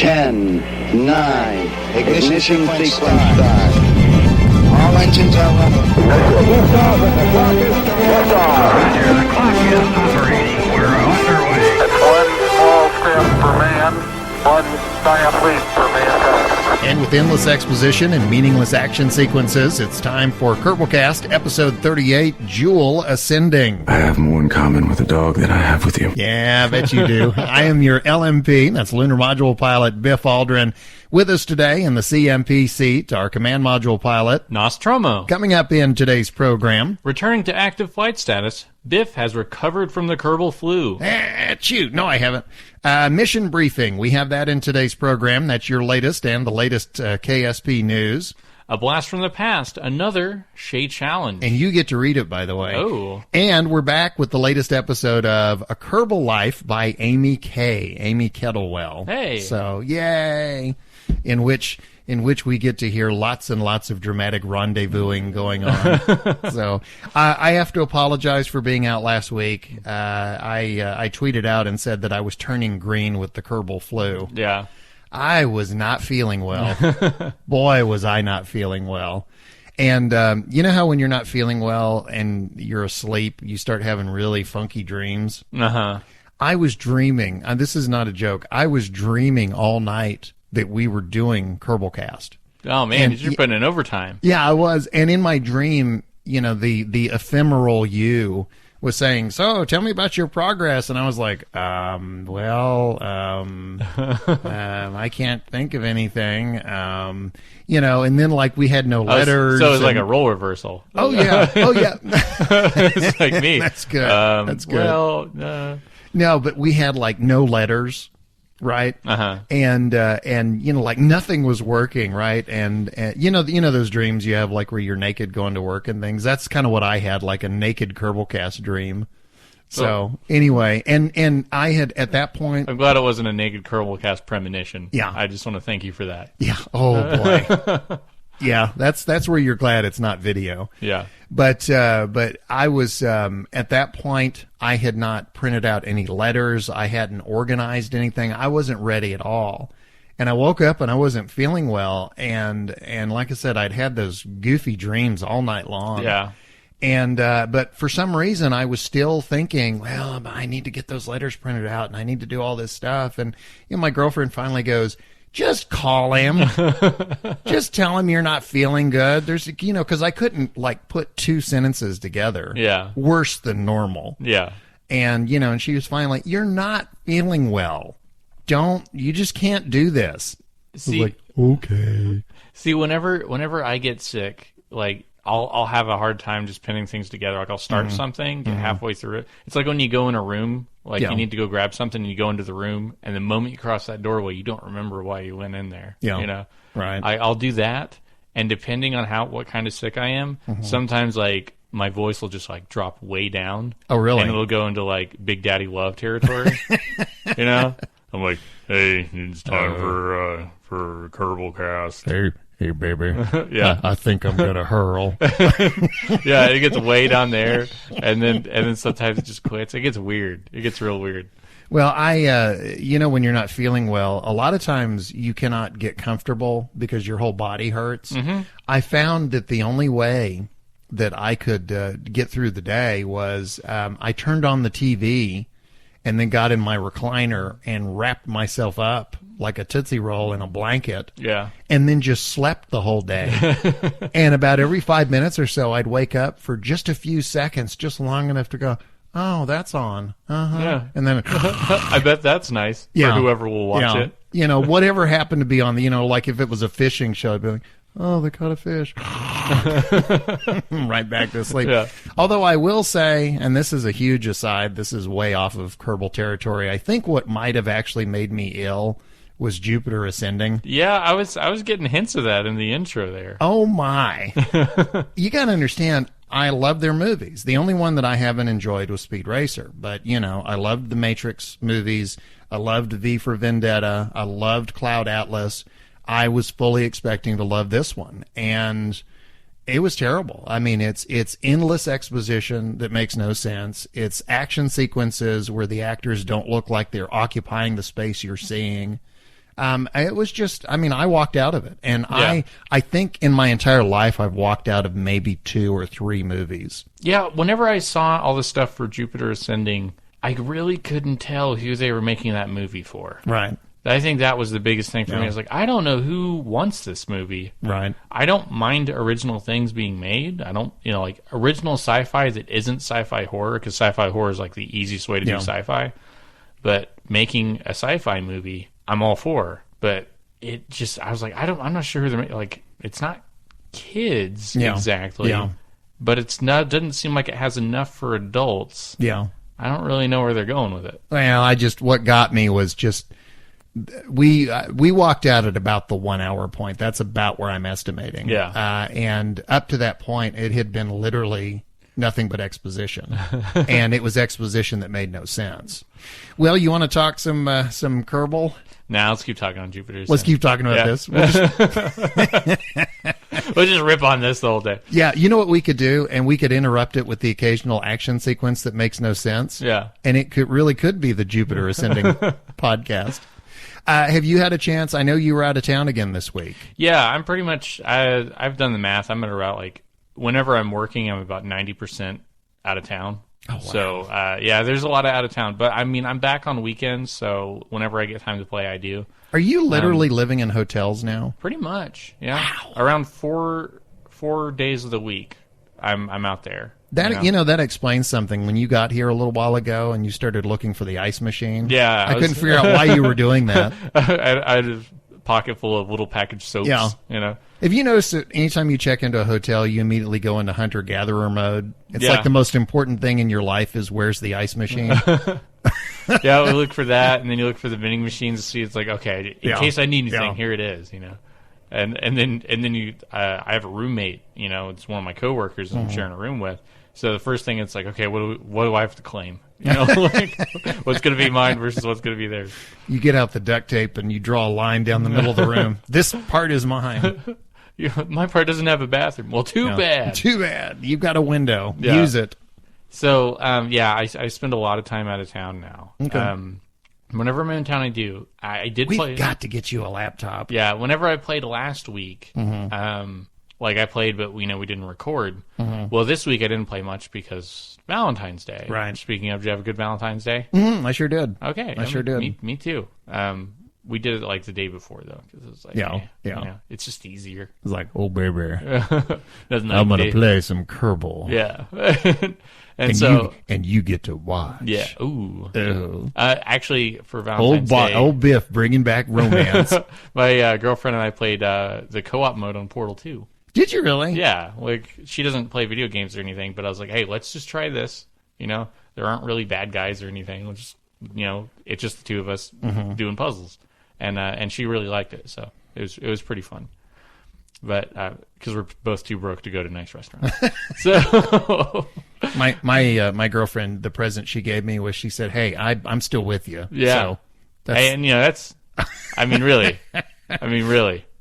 10, 9, ignition sequence start. All engines are running. Liftoff, and the clock is starting. Roger, the clock is operating. We're underway. It's one small step for man, one giant leap for mankind. And with endless exposition and meaningless action sequences, it's time for Kerbalcast, episode 38, Jool Ascending. I have more in common with a dog than I have with you. Yeah, I bet you do. I am your LMP, that's Lunar Module Pilot Biff Aldrin. With us today in the CMP seat, our Command Module Pilot, Nostromo. Coming up in today's program, Returning to active flight status, Biff has recovered from the Kerbal Flu. Shoot, no I haven't. Mission briefing, we have that in today's program. That's your latest and the latest KSP news. A blast from the past, another Shea challenge. And you get to read it, by the way. Oh. And we're back with the latest episode of A Kerbal Life by Amy Kettlewell. Hey. So, yay. In which we get to hear lots and lots of dramatic rendezvousing going on. So I have to apologize for being out last week. I tweeted out and said that I was turning green with the Kerbal Flu. Yeah. I was not feeling well. Boy, was I not feeling well. And you know how when you're not feeling well and you're asleep, you start having really funky dreams? Uh-huh. I was dreaming, and this is not a joke, I was dreaming all night that we were doing Kerbalcast. Oh, man, And you're putting in overtime. Yeah, I was. And in my dream, you know, the ephemeral you was saying, so tell me about your progress. And I was like, I can't think of anything. You know, and then like we had no letters. So it was like a role reversal. Oh, yeah. Oh, yeah. It's like me. That's good. That's good. Well, No, but we had like no letters. Right. Uh-huh. And you know, like nothing was working. Right. And you know those dreams you have like where you're naked going to work and things. That's kind of what I had, like a naked Kerbalcast dream. So anyway, and I had at that point. I'm glad it wasn't a naked Kerbalcast premonition. Yeah. I just want to thank you for that. Yeah. Oh boy. Yeah. That's where you're glad it's not video. Yeah. But I was, at that point, I had not printed out any letters. I hadn't organized anything. I wasn't ready at all. And I woke up and I wasn't feeling well. And like I said, I'd had those goofy dreams all night long. Yeah. And, but for some reason I was still thinking, well, I need to get those letters printed out and I need to do all this stuff. And, you know, my girlfriend finally goes, just call him. Just tell him you're not feeling good. There's, you know, because I couldn't like put two sentences together. Yeah. Worse than normal. Yeah. And, you know, and she was finally, you're not feeling well. You just can't do this. See, like, okay. See, whenever I get sick, like I'll have a hard time just pinning things together. Like I'll start something, get halfway through it. It's like when you go in a room, like you need to go grab something, and you go into the room, and the moment you cross that doorway, you don't remember why you went in there. Yeah. You know, right? I'll do that, and depending on what kind of sick I am, sometimes like my voice will just like drop way down. Oh, really? And it'll go into like Big Daddy Love territory. You know, I'm like, hey, it's time for Kerbalcast. Hey, baby. Yeah. I think I'm going to hurl. Yeah, it gets way down there, and then sometimes it just quits. It gets weird. It gets real weird. Well, you know, when you're not feeling well, a lot of times you cannot get comfortable because your whole body hurts. Mm-hmm. I found that the only way that I could get through the day was I turned on the TV and then got in my recliner and wrapped myself up like a Tootsie Roll in a blanket. Yeah. And then just slept the whole day. And about every 5 minutes or so, I'd wake up for just a few seconds, just long enough to go, oh, that's on. Uh-huh. Yeah. And then I bet that's nice for whoever will watch it. You know, whatever happened to be on the, you know, like if it was a fishing show, I'd be like, oh, they caught a fish. Right back to sleep. Yeah. Although I will say, and this is a huge aside, this is way off of Kerbal territory, I think what might have actually made me ill was Jupiter Ascending. Yeah, I was getting hints of that in the intro there. Oh, my. You got to understand, I love their movies. The only one that I haven't enjoyed was Speed Racer. But, you know, I loved the Matrix movies. I loved V for Vendetta. I loved Cloud Atlas. I was fully expecting to love this one. And it was terrible. I mean, it's endless exposition that makes no sense. It's action sequences where the actors don't look like they're occupying the space you're seeing. It was just, I mean, I walked out of it. And I think in my entire life, I've walked out of maybe 2 or 3 movies. Yeah, whenever I saw all the stuff for Jupiter Ascending, I really couldn't tell who they were making that movie for. Right. I think that was the biggest thing for me. I was like, I don't know who wants this movie. Right. I don't mind original things being made. I don't, like original sci-fi that isn't sci-fi horror, because sci-fi horror is like the easiest way to do sci-fi. But making a sci-fi movie, I'm all for. But it just, I was like, I'm not sure who they're making. Like, it's not kids exactly. Yeah. But it's not, doesn't seem like it has enough for adults. Yeah. I don't really know where they're going with it. Well, what got me was just, we walked out at about the 1 hour point. That's about where I'm estimating. Yeah. And up to that point, it had been literally nothing but exposition, and it was exposition that made no sense. Well, you want to talk some Kerbal? Now let's keep talking on Jupiter. Let's keep talking about this. We'll just rip on this the whole day. Yeah, you know what we could do, and we could interrupt it with the occasional action sequence that makes no sense. Yeah, and it could be the Jupiter Ascending podcast. Have you had a chance? I know you were out of town again this week. Yeah, I'm pretty much. I've done the math. I'm at around like whenever I'm working, I'm about 90% out of town. Oh, wow. So there's a lot of out of town. But I mean, I'm back on weekends, so whenever I get time to play, I do. Are you literally living in hotels now? Pretty much. Yeah. Wow. Around four days of the week, I'm out there. That that explains something. When you got here a little while ago and you started looking for the ice machine, I couldn't figure out why you were doing that. I had a pocket full of little packaged soaps. Yeah. If you notice that anytime you check into a hotel, you immediately go into hunter-gatherer mode. It's like the most important thing in your life is where's the ice machine. Yeah, we look for that, and then you look for the vending machines to see. It's like, okay, in case I need anything, here it is. And then you, I have a roommate. It's one of my coworkers that I'm sharing a room with. So the first thing, it's like, okay, what do I have to claim? Like what's going to be mine versus what's going to be theirs. You get out the duct tape and you draw a line down the middle of the room. This part is mine. My part doesn't have a bathroom. Well, too bad. Too bad. You've got a window. Yeah. Use it. So, I spend a lot of time out of town now. Okay. Whenever I'm in town, I do. I did play. We've got to get you a laptop. Yeah, whenever I played last week, I played, but we didn't record. Well, this week I didn't play much because Valentine's Day. Right. Speaking of, did you have a good Valentine's Day? I sure did. Okay. I sure did. Me too. We did it like the day before, though, because it was like, it's just easier. It's like, oh, baby, I'm going to play some Kerbal. Yeah. and you get to watch. Yeah. Ooh. Oh. Actually, for Valentine's Day, old Biff bringing back romance. My girlfriend and I played the co-op mode on Portal 2. Did you really? Yeah. Like, she doesn't play video games or anything, but I was like, hey, let's just try this. There aren't really bad guys or anything. We'll just, it's just the two of us doing puzzles. And she really liked it, so it was pretty fun. But because we're both too broke to go to nice restaurants, so my girlfriend, the present she gave me was, she said, "Hey, I'm still with you." Yeah, so that's I mean, really,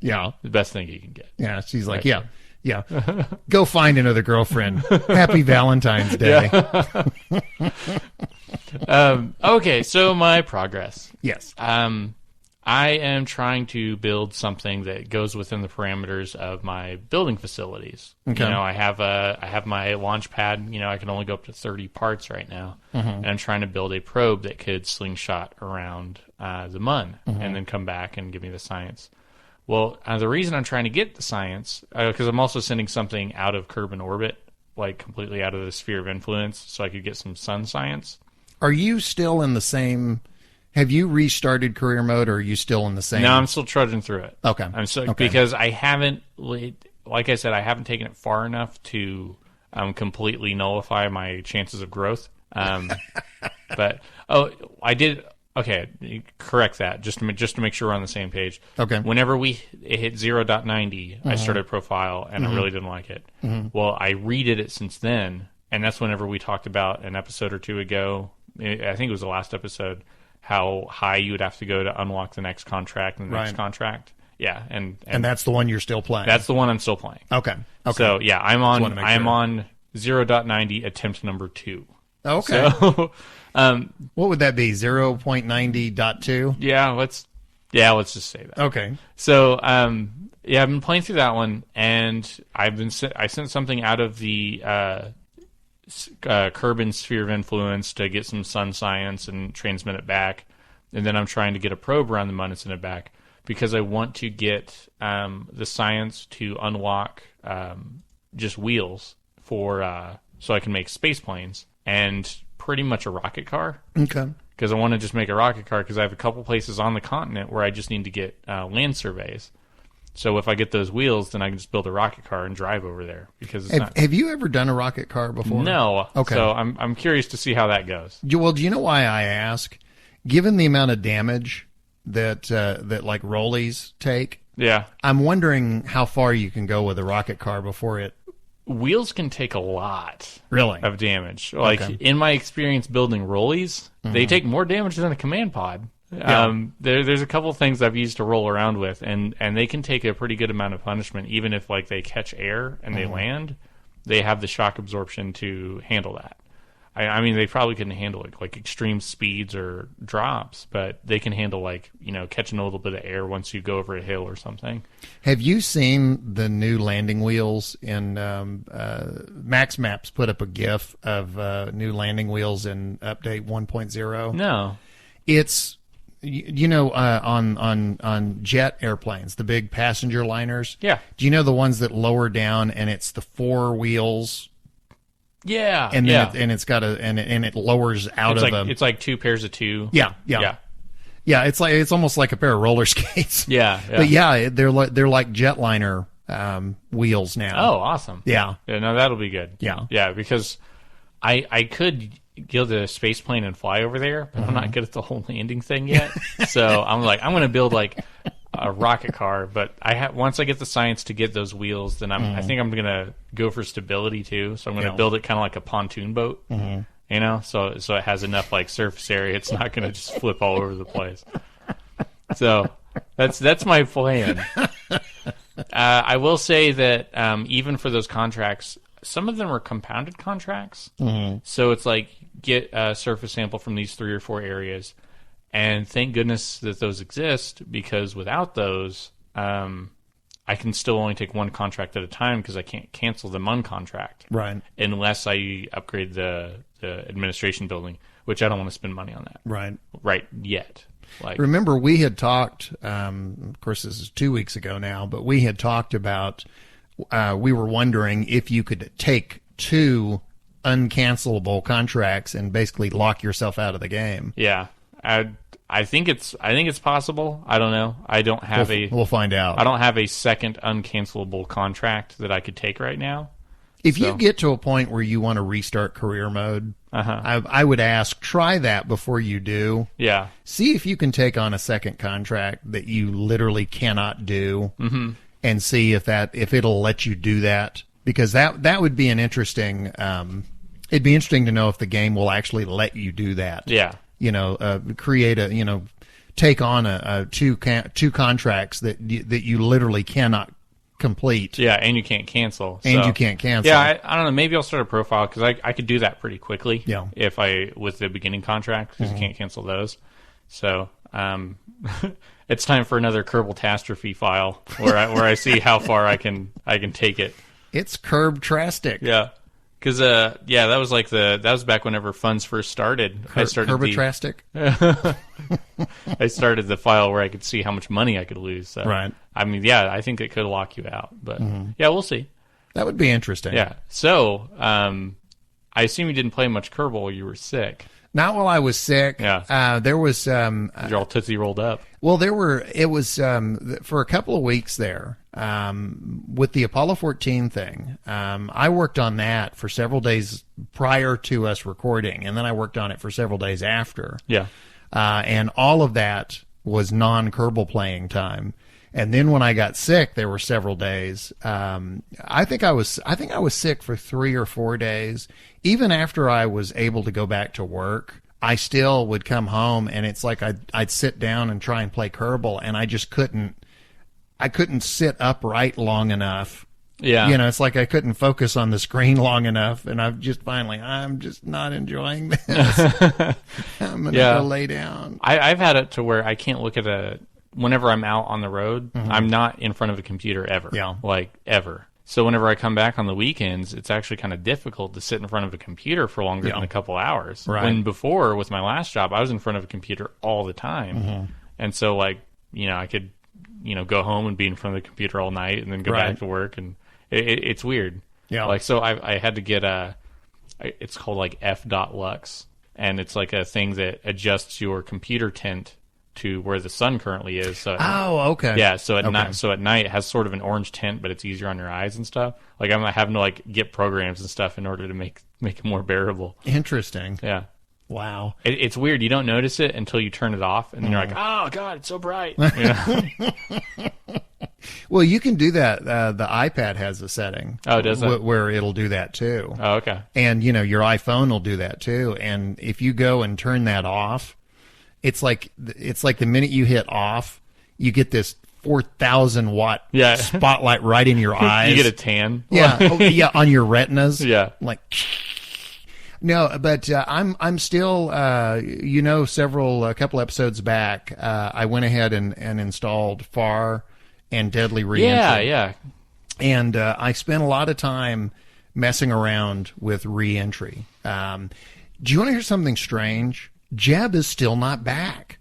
yeah, the best thing you can get. Yeah, she's like, yeah, go find another girlfriend. Happy Valentine's Day. Okay, so my progress. Yes. I am trying to build something that goes within the parameters of my building facilities. Okay. I have my launch pad. I can only go up to 30 parts right now, and I'm trying to build a probe that could slingshot around the MUN and then come back and give me the science. Well, the reason I'm trying to get the science, because I'm also sending something out of Kerbal orbit, like completely out of the sphere of influence, so I could get some sun science. Are you still in the same? Have you restarted career mode, or are you still in the same? No, I'm still trudging through it. Okay. Because I haven't, like I said, I haven't taken it far enough to completely nullify my chances of growth. But I did. Okay, correct that just to make sure we're on the same page. Okay. Whenever it hit 0.90, I started profile, and I really didn't like it. Well, I redid it since then, and that's whenever we talked about an episode or two ago. I think it was the last episode. How high you would have to go to unlock the next contract and the next contract. Yeah, and that's the one you're still playing. That's the one I'm still playing. Okay. So yeah, I'm on 0.90 attempt number 2. Okay. So what would that be? 0.90.2? Yeah, let's Yeah, let's just say that. Okay. So, yeah, I've been playing through that one, and I sent something out of the Kerbin Sphere of Influence to get some sun science and transmit it back, and then I'm trying to get a probe around the moon and send it back because I want to get the science to unlock just wheels for so I can make space planes and pretty much a rocket car. Okay. Because I want to just make a rocket car because I have a couple places on the continent where I just need to get land surveys. So if I get those wheels, then I can just build a rocket car and drive over there. Because have you ever done a rocket car before? No. Okay. So I'm curious to see how that goes. Well, do you know why I ask? Given the amount of damage that like rollies take, Yeah. I'm wondering how far you can go with a rocket car before it. Wheels can take a lot Really? of damage. Like Okay. in my experience building rollies, they take more damage than a command pod. Yeah. There's a couple things I've used to roll around with, and they can take a pretty good amount of punishment, even if like they catch air and they land. They have the shock absorption to handle that. I mean, they probably couldn't handle it like extreme speeds or drops, but they can handle like catching a little bit of air once you go over a hill or something. Have you seen the new landing wheels in Max Maps put up a GIF of new landing wheels in update 1.0? No. It's on jet airplanes, the big passenger liners. Yeah. Do you know the ones that lower down and it's the four wheels? Yeah. And then yeah. it's got and it lowers out it's of like them. it's like two pairs of two. Yeah. Yeah, it's almost like a pair of roller skates. Yeah. But yeah, they're like jetliner wheels now. Oh, awesome. Yeah. No, that'll be good. Yeah. Yeah, because I could build a space plane and fly over there, but I'm not good at the whole landing thing yet. So I'm going to build like a rocket car, but once I get the science to get those wheels, then I think I'm going to go for stability too. So I'm going to build it kind of like a pontoon boat. So it has enough like surface area. It's not going to just flip all over the place. So that's my plan. I will say that even for those contracts, some of them are compounded contracts. So it's like get a surface sample from these 3 or 4 areas, and thank goodness that those exist, because without those, I can still only take one contract at a time because I can't cancel the MUN contract. Right. Unless I upgrade the administration building, which I don't want to spend money on that. Right yet. Remember, we had talked, of course this is 2 weeks ago now, but we had talked about, we were wondering if you could take 2 uncancelable contracts and basically lock yourself out of the game. Yeah. I think it's possible. I don't know. I don't have we'll find out. I don't have a second uncancelable contract that I could take right now. If you get to a point where you want to restart career mode, I would ask, try that before you do. Yeah. See if you can take on a second contract that you literally cannot do, and see if it'll let you do that. Because that would be an interesting. It'd be interesting to know if the game will actually let you do that. Yeah. Create take on two contracts that you literally cannot complete. Yeah, and you can't cancel. And you can't cancel. Yeah, I don't know. Maybe I'll start a profile because I could do that pretty quickly. Yeah. If with the beginning contract, because you can't cancel those. So it's time for another Kerbalcast file where I see how far I can take it. It's Kerbtrastic. Yeah. Because that was back whenever funds first started. I started Kerbatrastic. I started the file where I could see how much money I could lose. So, right. I mean, yeah, I think it could lock you out, but yeah, we'll see. That would be interesting. Yeah. So, I assume you didn't play much Kerbal while you were sick. Not while I was sick. Yeah. There was. You're all tootsie rolled up. Well, it was for a couple of weeks there with the Apollo 14 thing. I worked on that for several days prior to us recording, and then I worked on it for several days after. Yeah. And all of that was non-Kerbal playing time. And then when I got sick, there were several days. I think I was sick for 3 or 4 days. Even after I was able to go back to work, I still would come home, and it's like I'd sit down and try and play Kerbal, and I just couldn't. I couldn't sit upright long enough. Yeah. It's like I couldn't focus on the screen long enough, and I'm just not enjoying this. I'm going to go lay down. I've had it to where I can't look at whenever I'm out on the road, I'm not in front of a computer ever. Yeah. Like, ever. So whenever I come back on the weekends, it's actually kind of difficult to sit in front of a computer for longer than a couple hours. Right. When before, with my last job, I was in front of a computer all the time. And so, like, I could, go home and be in front of the computer all night and then go back to work. And it's weird. Yeah. Like, so I had to get it's called, like, F.Lux. And it's like a thing that adjusts your computer tint to where the sun currently is. So okay. Yeah, so at night it has sort of an orange tint, but it's easier on your eyes and stuff. Like, I'm having to like get programs and stuff in order to make it more bearable. Interesting. Yeah. Wow. It's weird. You don't notice it until you turn it off, and then you're like, oh god, it's so bright. Well, you can do that. The iPad has a setting. Oh, does it? Where it'll do that too. Oh, okay. And your iPhone will do that too. And if you go and turn that off, it's like the minute you hit off, you get this 4,000 watt spotlight right in your eyes. You get a tan. Yeah, on your retinas. Yeah, like. No, but I'm still a couple episodes back, I went ahead and installed FAR and Deadly Reentry. Yeah. And I spent a lot of time messing around with reentry. Do you want to hear something strange? Jeb is still not back.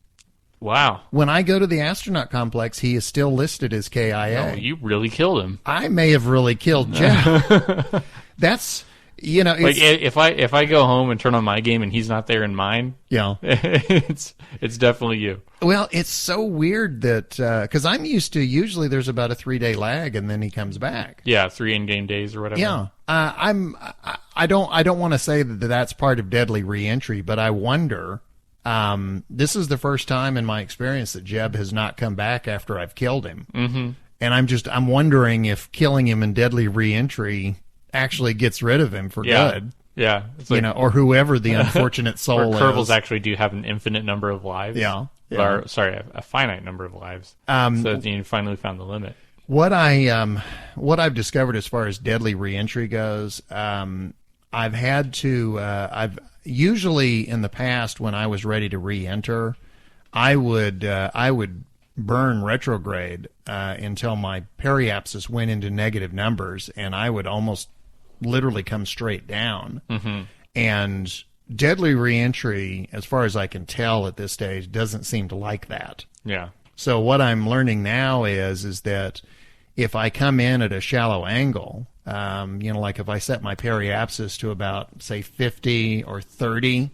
Wow. When I go to the astronaut complex, he is still listed as KIA. Oh, you really killed him. I may have really killed Jeb. That's, like if I go home and turn on my game and he's not there in mine, it's definitely you. Well, it's so weird that because I'm used to usually there's about a 3-day lag and then he comes back. Yeah, 3 in-game days or whatever. Yeah, I don't want to say that that's part of Deadly Reentry, but I wonder. This is the first time in my experience that Jeb has not come back after I've killed him, and I'm wondering if killing him in Deadly Reentry actually gets rid of him for good. Yeah, it's like, or whoever the unfortunate soul is. Kerbals actually do have an infinite number of lives. Yeah. Or, sorry, a finite number of lives. So you finally found the limit. What I've discovered as far as Deadly Reentry goes, I've had to. I've usually in the past when I was ready to re-enter, I would burn retrograde until my periapsis went into negative numbers, and I would almost literally come straight down. And Deadly Reentry, as far as I can tell at this stage, doesn't seem to like that. Yeah. So what I'm learning now is that if I come in at a shallow angle, like if I set my periapsis to about, say, 50 or 30,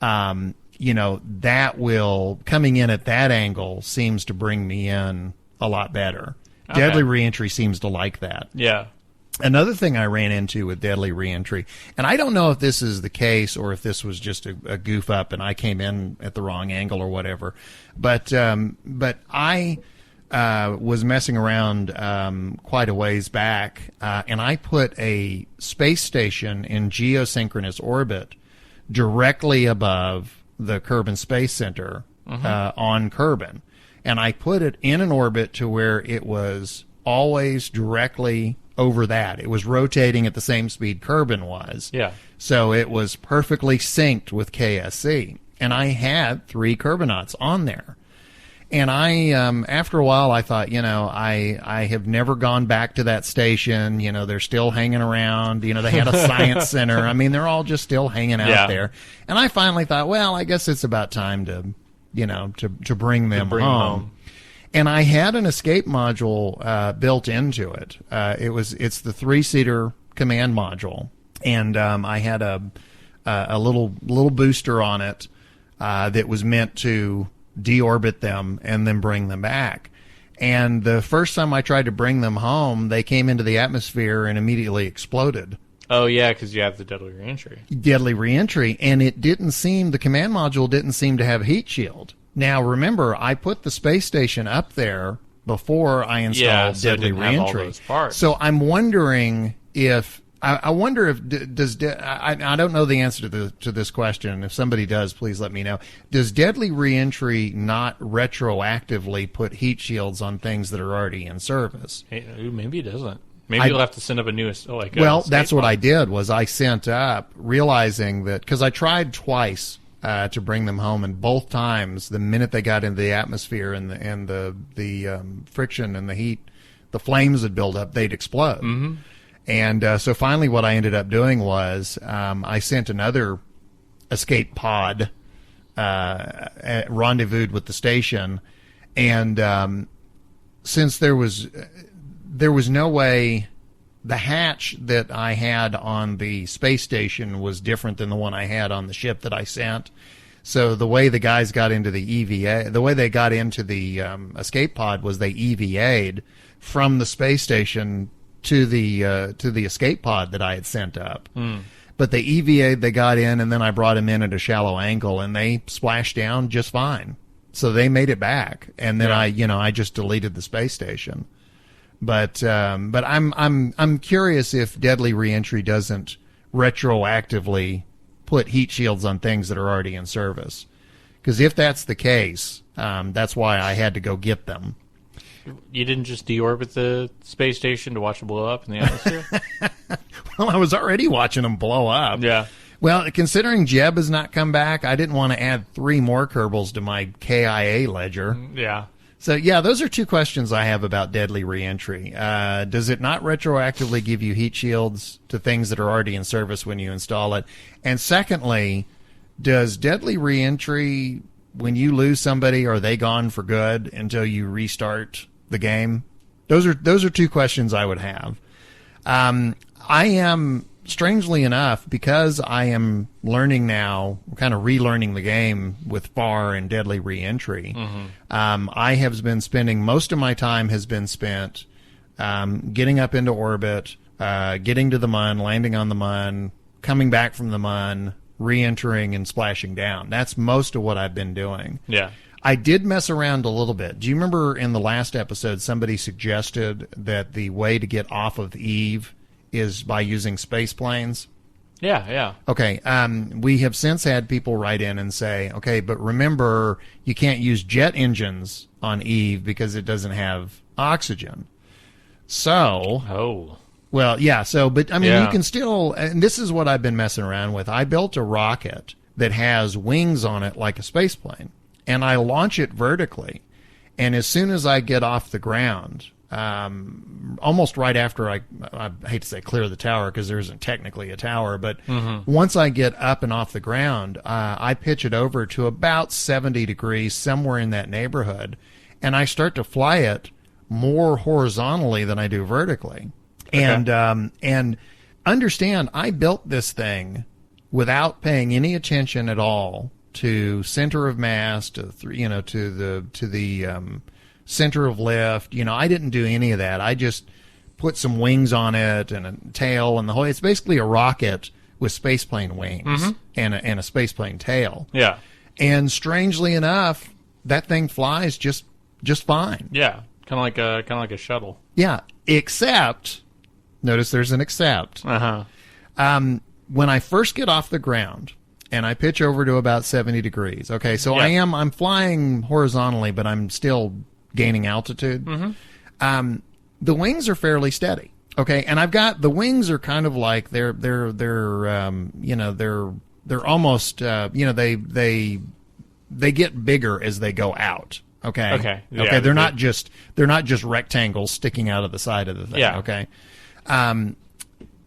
that will, coming in at that angle seems to bring me in a lot better. Okay. Deadly Reentry seems to like that. Yeah. Another thing I ran into with Deadly Reentry, and I don't know if this is the case or if this was just a goof up and I came in at the wrong angle or whatever, but I was messing around quite a ways back, and I put a space station in geosynchronous orbit directly above the Kerbin Space Center on Kerbin, and I put it in an orbit to where it was always directly over that. It was rotating at the same speed Kerbin was. Yeah. So it was perfectly synced with KSC. And I had 3 Kerbinauts on there. And I, after a while, I thought, I have never gone back to that station. They're still hanging around. They had a science center. I mean, they're all just still hanging out there. And I finally thought, well, I guess it's about time to bring them home. And I had an escape module built into it. It's the 3-seater command module, and I had a little booster on it that was meant to deorbit them and then bring them back. And the first time I tried to bring them home, they came into the atmosphere and immediately exploded. Oh yeah, because you have the Deadly Reentry. Deadly Reentry, and the command module didn't seem to have heat shield. Now, remember, I put the space station up there before I installed Deadly Reentry. So I'm wondering if I don't know the answer to this question. If somebody does, please let me know. Does Deadly Reentry not retroactively put heat shields on things that are already in service? Hey, maybe it doesn't. Maybe you'll have to send up a new Well, that's what I did. Was I sent up realizing that because I tried twice. to bring them home, and both times, the minute they got into the atmosphere and the friction and the heat, the flames would build up, they'd explode. Mm-hmm. And so finally, what I ended up doing was I sent another escape pod, rendezvoused with the station, and since there was no way. The hatch that I had on the space station was different than the one I had on the ship that I sent. So the way the guys got into the EVA, the way they got into the escape pod was they EVA'd from the space station to the escape pod that I had sent up. Mm. But they EVA'd, they got in, and then I brought them in at a shallow angle, and they splashed down just fine. So they made it back, and then I just deleted the space station. But I'm curious if deadly reentry doesn't retroactively put heat shields on things that are already in service. Because if that's the case, that's why I had to go get them. You didn't just deorbit the space station to watch it blow up in the atmosphere? Well, I was already watching them blow up. Yeah. Well, considering Jeb has not come back, I didn't want to add 3 more Kerbals to my KIA ledger. Yeah. So, yeah, those are 2 questions I have about deadly reentry. Does it not retroactively give you heat shields to things that are already in service when you install it? And secondly, does deadly reentry, when you lose somebody, are they gone for good until you restart the game? Those are 2 questions I would have. I am, strangely enough, because I am learning now, kind of relearning the game with FAR and deadly reentry, I have been spending, most of my time has been spent getting up into orbit, getting to the mun, landing on the mun, coming back from the mun, re-entering and splashing down. That's most of what I've been doing. Yeah. I did mess around a little bit. Do you remember in the last episode somebody suggested that the way to get off of Eve is by using space planes? Yeah. Okay, we have since had people write in and say, okay, but remember, you can't use jet engines on Eve because it doesn't have oxygen. So... Well, yeah, so, but, I mean, you can still, and this is what I've been messing around with. I built a rocket that has wings on it like a space plane, and I launch it vertically, and as soon as I get off the ground, almost right after I hate to say clear the tower because there isn't technically a tower, but once I get up and off the ground, I pitch it over to about 70 degrees, somewhere in that neighborhood, and I start to fly it more horizontally than I do vertically. Okay. And understand, I built this thing without paying any attention at all to center of mass, to the center of lift. I didn't do any of that. I just put some wings on it and a tail and the whole. It's basically a rocket with spaceplane wings and a spaceplane tail. Yeah. And strangely enough, that thing flies just fine. Yeah, kind of like a shuttle. Yeah, except. Notice there's an except. When I first get off the ground and I pitch over to about 70 degrees, okay, so I'm flying horizontally, but I'm still gaining altitude. The wings are fairly steady, okay, and I've got the wings are kind of like they're almost they get bigger as they go out. Okay. Yeah, they're not just rectangles sticking out of the side of the thing. Yeah. Okay.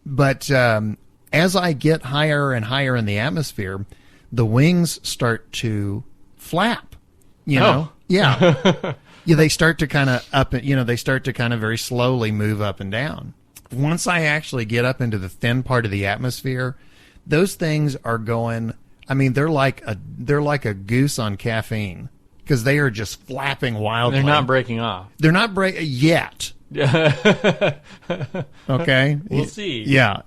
But as I get higher and higher in the atmosphere, the wings start to flap. You know? Yeah. They start to kind of they start to kind of very slowly move up and down. Once I actually get up into the thin part of the atmosphere, those things are going. I mean, they're like a goose on caffeine because they are just flapping wildly. They're not breaking off. They're not yet. Okay, we'll see. Yeah,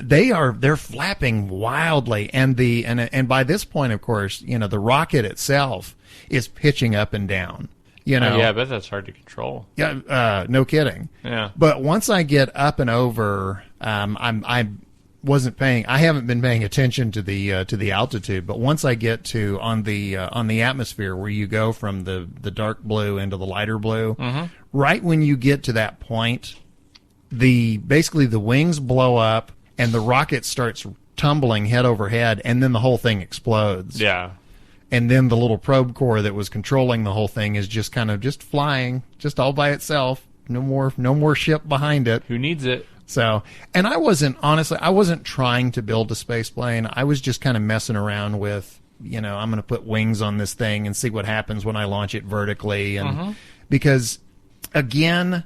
they're flapping wildly, and by this point, of course, the rocket itself is pitching up and down. Yeah, I bet that's hard to control. Yeah, no kidding. Yeah, but once I get up and over, I haven't been paying attention to the altitude, but once I get to on the atmosphere where you go from the dark blue into the lighter blue, right when you get to that point, basically the wings blow up and the rocket starts tumbling head over head, and then the whole thing explodes. Yeah. And then the little probe core that was controlling the whole thing is just kind of just flying, just all by itself. No more ship behind it. Who needs it? So, and I wasn't trying to build a space plane. I was just kind of messing around with, I'm going to put wings on this thing and see what happens when I launch it vertically. And because, again,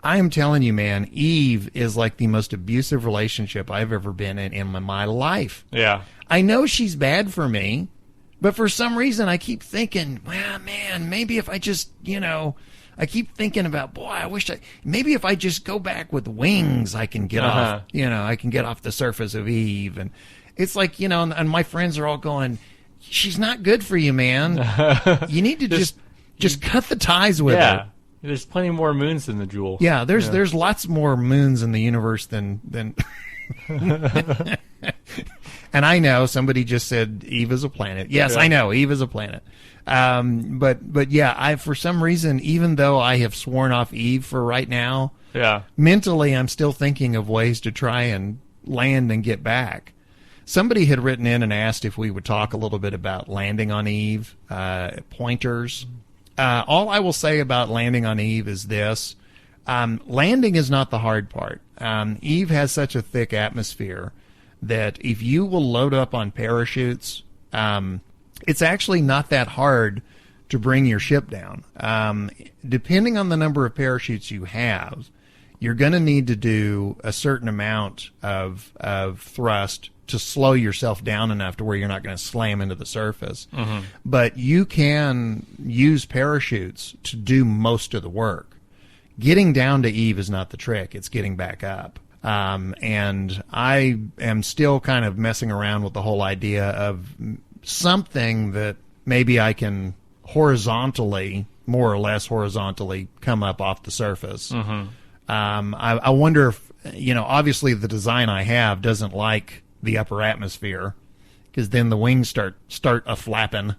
I am telling you, man, Eve is like the most abusive relationship I've ever been in my life. Yeah. I know she's bad for me, but for some reason I keep thinking, well, man, maybe if I just, I keep thinking about, boy, maybe if I just go back with wings, I can get off, I can get off the surface of Eve. And it's like, and my friends are all going, she's not good for you, man. You need to just cut the ties with her. There's plenty more moons than the Jool. Yeah, there's lots more moons in the universe than And I know somebody just said Eve is a planet. Yes, I know Eve is a planet. But yeah, for some reason, even though I have sworn off Eve for right now, mentally I'm still thinking of ways to try and land and get back. Somebody had written in and asked if we would talk a little bit about landing on Eve, pointers. All I will say about landing on Eve is this. Landing is not the hard part. Eve has such a thick atmosphere that if you will load up on parachutes, it's actually not that hard to bring your ship down. Depending on the number of parachutes you have, you're going to need to do a certain amount of thrust to slow yourself down enough to where you're not going to slam into the surface. But you can use parachutes to do most of the work. Getting down to Eve is not the trick. It's getting back up. And I am still kind of messing around with the whole idea of something that maybe I can more or less horizontally come up off the surface. I wonder if, obviously the design I have doesn't like the upper atmosphere, because then the wings start a flapping.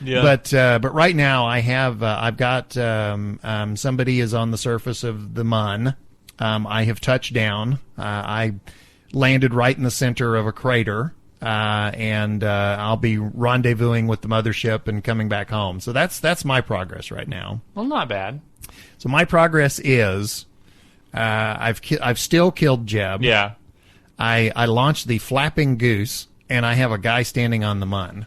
Yeah. But right now I've got somebody is on the surface of the Mun. I have touched down. I landed right in the center of a crater, and I'll be rendezvousing with the mothership and coming back home. So that's my progress right now. Well, not bad. So my progress is I've still killed Jeb. Yeah. I launched the flapping goose, and I have a guy standing on the Mun.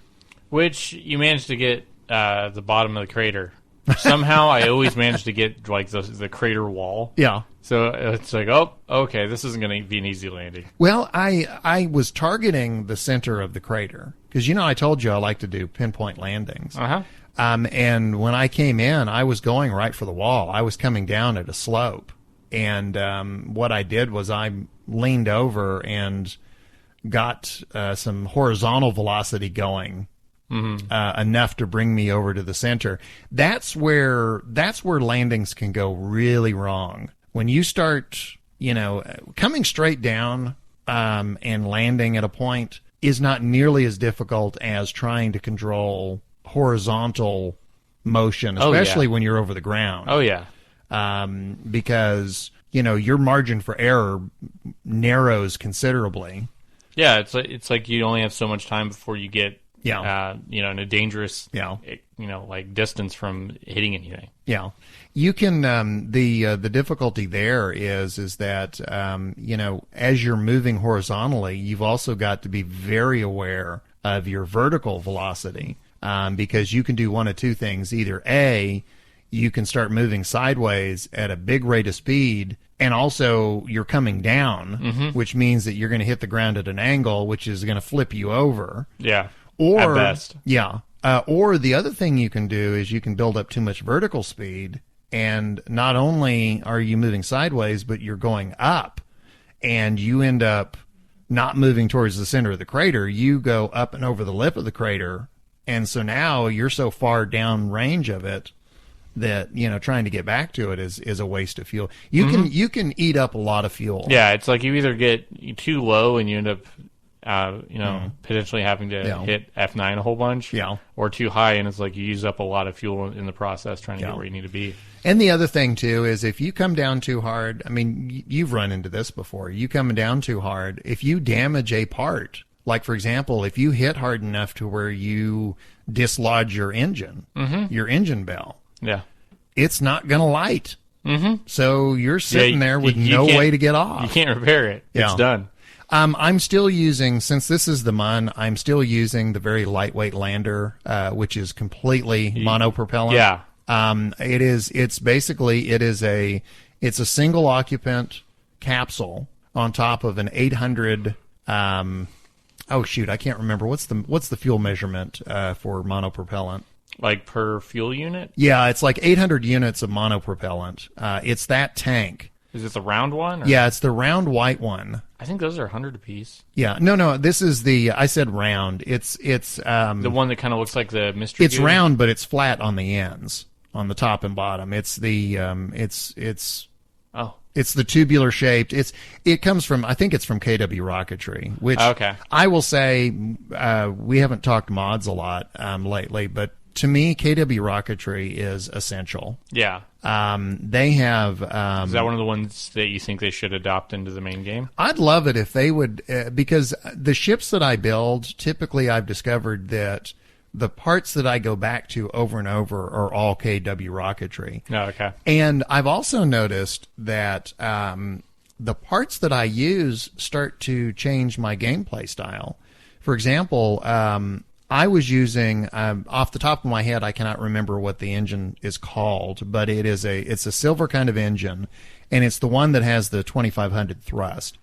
Which you managed to get the bottom of the crater. Somehow I always manage to get like the crater wall. Yeah. So it's like, oh, okay, this isn't going to be an easy landing. Well, I was targeting the center of the crater because, I told you I like to do pinpoint landings. And when I came in, I was going right for the wall. I was coming down at a slope. And what I did was I leaned over and got some horizontal velocity going. Enough to bring me over to the center. That's where landings can go really wrong. When you start, coming straight down and landing at a point is not nearly as difficult as trying to control horizontal motion, especially when you're over the ground. Oh yeah. Because your margin for error narrows considerably. Yeah, it's like you only have so much time before you get in a dangerous, like distance from hitting anything. Yeah, you can. The difficulty there is that as you're moving horizontally, you've also got to be very aware of your vertical velocity, because you can do one of two things: either A, you can start moving sideways at a big rate of speed, and also you're coming down, which means that you're going to hit the ground at an angle, which is going to flip you over. Yeah. Or, at best. Yeah. Or the other thing you can do is you can build up too much vertical speed, and not only are you moving sideways, but you're going up, and you end up not moving towards the center of the crater. You go up and over the lip of the crater, and so now you're so far down range of it that trying to get back to it is a waste of fuel. You can eat up a lot of fuel. Yeah, it's like you either get too low and you end up potentially having to hit F9 a whole bunch, or too high and it's like you use up a lot of fuel in the process trying to get where you need to be. And the other thing too is if you come down too hard, I mean, you've run into this before. You come down too hard, if you damage a part, Like, for example, if you hit hard enough to where you dislodge your engine, your engine bell, it's not going to light. So you're sitting there with no way to get off. You can't repair it. It's done. I'm still using, since this is the MUN, I'm still using the very lightweight lander, which is completely monopropellant. Yeah. It's a single occupant capsule on top of an 800, oh shoot, I can't remember. What's the fuel measurement, for monopropellant? Like per fuel unit? Yeah, it's like 800 units of monopropellant. It's that tank. Is it the round one? Or? Yeah, it's the round white one. I think those are 100 apiece. Yeah, no, this is I said round. It's the one that kind of looks like the mystery. It's round, but it's flat on the ends, on the top and bottom. It's the it's the tubular shaped. It comes from, I think it's from KW Rocketry, which I will say, we haven't talked mods a lot lately, but to me, KW Rocketry is essential. Yeah. They have... is that one of the ones that you think they should adopt into the main game? I'd love it if they would, because the ships that I build, typically I've discovered that the parts that I go back to over and over are all KW Rocketry. Oh, okay. And I've also noticed that the parts that I use start to change my gameplay style. For example, I was using, off the top of my head, I cannot remember what the engine is called, but it's a silver kind of engine, and it's the one that has the 2500 thrust.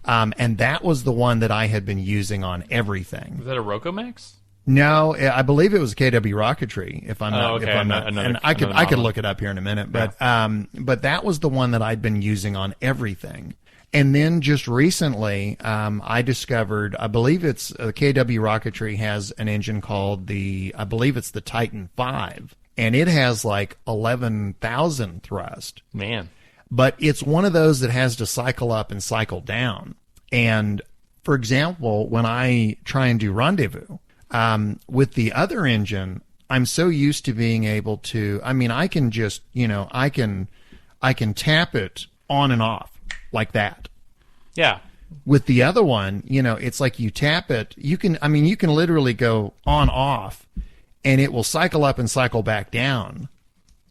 And that was the one that I had been using on everything. Was that a Rocomax? No, I believe it was KW Rocketry. If I'm not, okay. if I'm not, and I could look it up here in a minute. But that was the one that I'd been using on everything. And then just recently, I discovered, I believe it's KW Rocketry has an engine called I believe it's the Titan 5, and it has like 11,000 thrust. Man. But it's one of those that has to cycle up and cycle down. And for example, when I try and do rendezvous, with the other engine, I'm so used to being able to, I can just, I can tap it on and off like that. Yeah. With the other one, it's like you tap it, you can literally go on off and it will cycle up and cycle back down.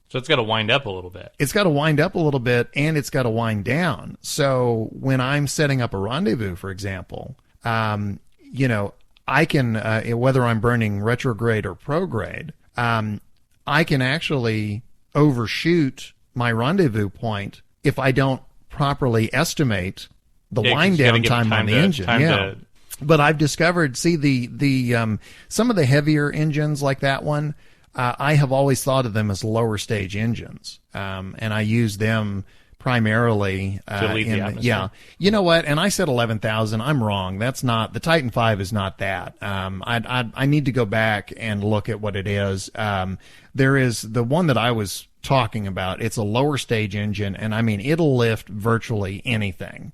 So it's got to wind up a little bit. It's got to wind up a little bit and it's got to wind down. So when I'm setting up a rendezvous, for example, I can, whether I'm burning retrograde or prograde, I can actually overshoot my rendezvous point if I don't properly estimate the wind down time on the engine. But I've discovered, the some of the heavier engines like that one, I have always thought of them as lower stage engines, and I use them primarily to leave the atmosphere. Yeah, you know what? And I said 11,000. I'm wrong. That's not the Titan 5. Is not that. I need to go back and look at what it is. There is the one that I was talking about. It's a lower stage engine, and it'll lift virtually anything.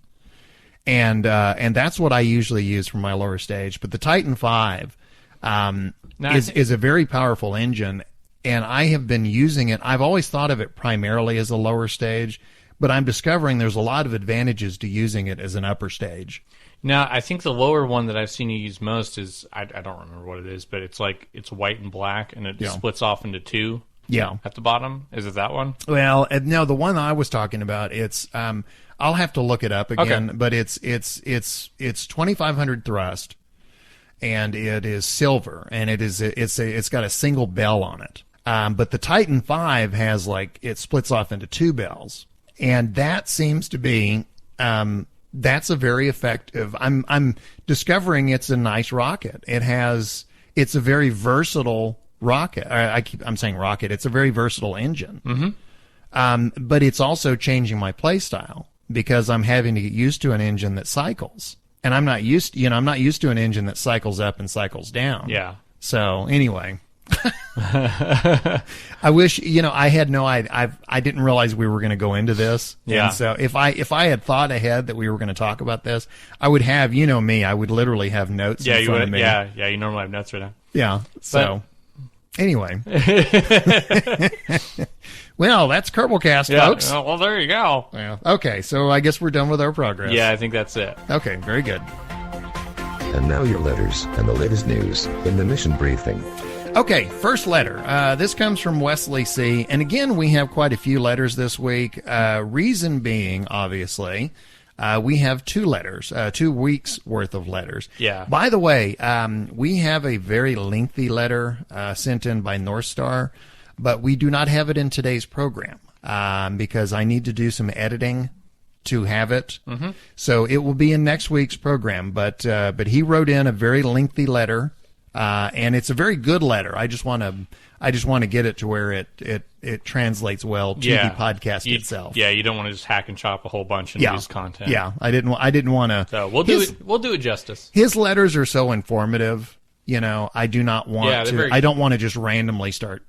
And that's what I usually use for my lower stage. But the Titan 5 is a very powerful engine, and I have been using it. I've always thought of it primarily as a lower stage, but I'm discovering there's a lot of advantages to using it as an upper stage. Now, I think the lower one that I've seen you use most is, I don't remember what it is, but it's like, it's white and black, and it splits off into two. Yeah. At the bottom. Is it that one? Well, no, the one I was talking about, it's, I'll have to look it up again, but it's 2,500 thrust, and it is silver, and it's got a single bell on it. But the Titan 5 has it splits off into two bells. And that seems to be, that's a very effective, I'm discovering it's a nice rocket. It's a very versatile rocket. I'm saying rocket. It's a very versatile engine. Mm-hmm. But it's also changing my play style because I'm having to get used to an engine that cycles. And I'm not used to an engine that cycles up and cycles down. Yeah. So anyway. I wish, I had I didn't realize we were going to go into this. Yeah. And so if I had thought ahead that we were going to talk about this, I would have, me, I would literally have notes in front of me. Yeah, you normally have notes right now. Yeah. So anyway. Well, that's Kerbalcast, folks. Well, there you go. Yeah. Okay, so I guess we're done with our progress. Yeah, I think that's it. Okay, very good. And now your letters and the latest news in the mission briefing. Okay, first letter. This comes from Wesley C. And again, we have quite a few letters this week. Reason being, obviously, we have 2 letters, 2 weeks worth of letters. Yeah. By the way, we have a very lengthy letter sent in by North Star, but we do not have it in today's program because I need to do some editing to have it. Mm-hmm. So it will be in next week's program. But he wrote in a very lengthy letter. And it's a very good letter. I just want to get it to where it translates well to the podcast itself. Yeah, you don't want to just hack and chop a whole bunch and lose content. Yeah, I didn't want to. So we'll do it justice. His letters are so informative. I do not want to. I don't want to just randomly start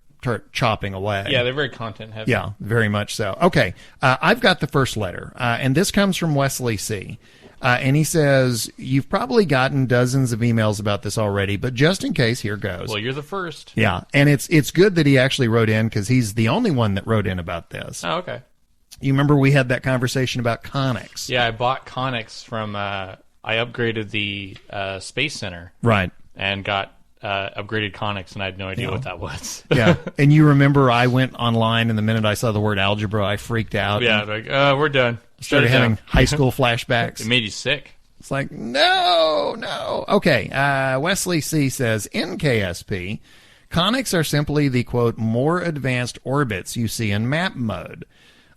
chopping away. Yeah, they're very content heavy. Yeah, very much so. Okay, I've got the first letter, and this comes from Wesley C. And he says, you've probably gotten dozens of emails about this already, but just in case, here goes. Well, you're the first. Yeah, and it's good that he actually wrote in because he's the only one that wrote in about this. Oh, okay. You remember we had that conversation about Conics. Yeah, I bought Conics from, I upgraded the Space Center. Right. And got upgraded Conics, and I had no idea what that was. Yeah, and you remember I went online, and the minute I saw the word algebra, I freaked out. Yeah, we're done. Started having high school flashbacks. It made you sick. It's like, no. Okay, Wesley C. says, in KSP, conics are simply the, quote, more advanced orbits you see in map mode.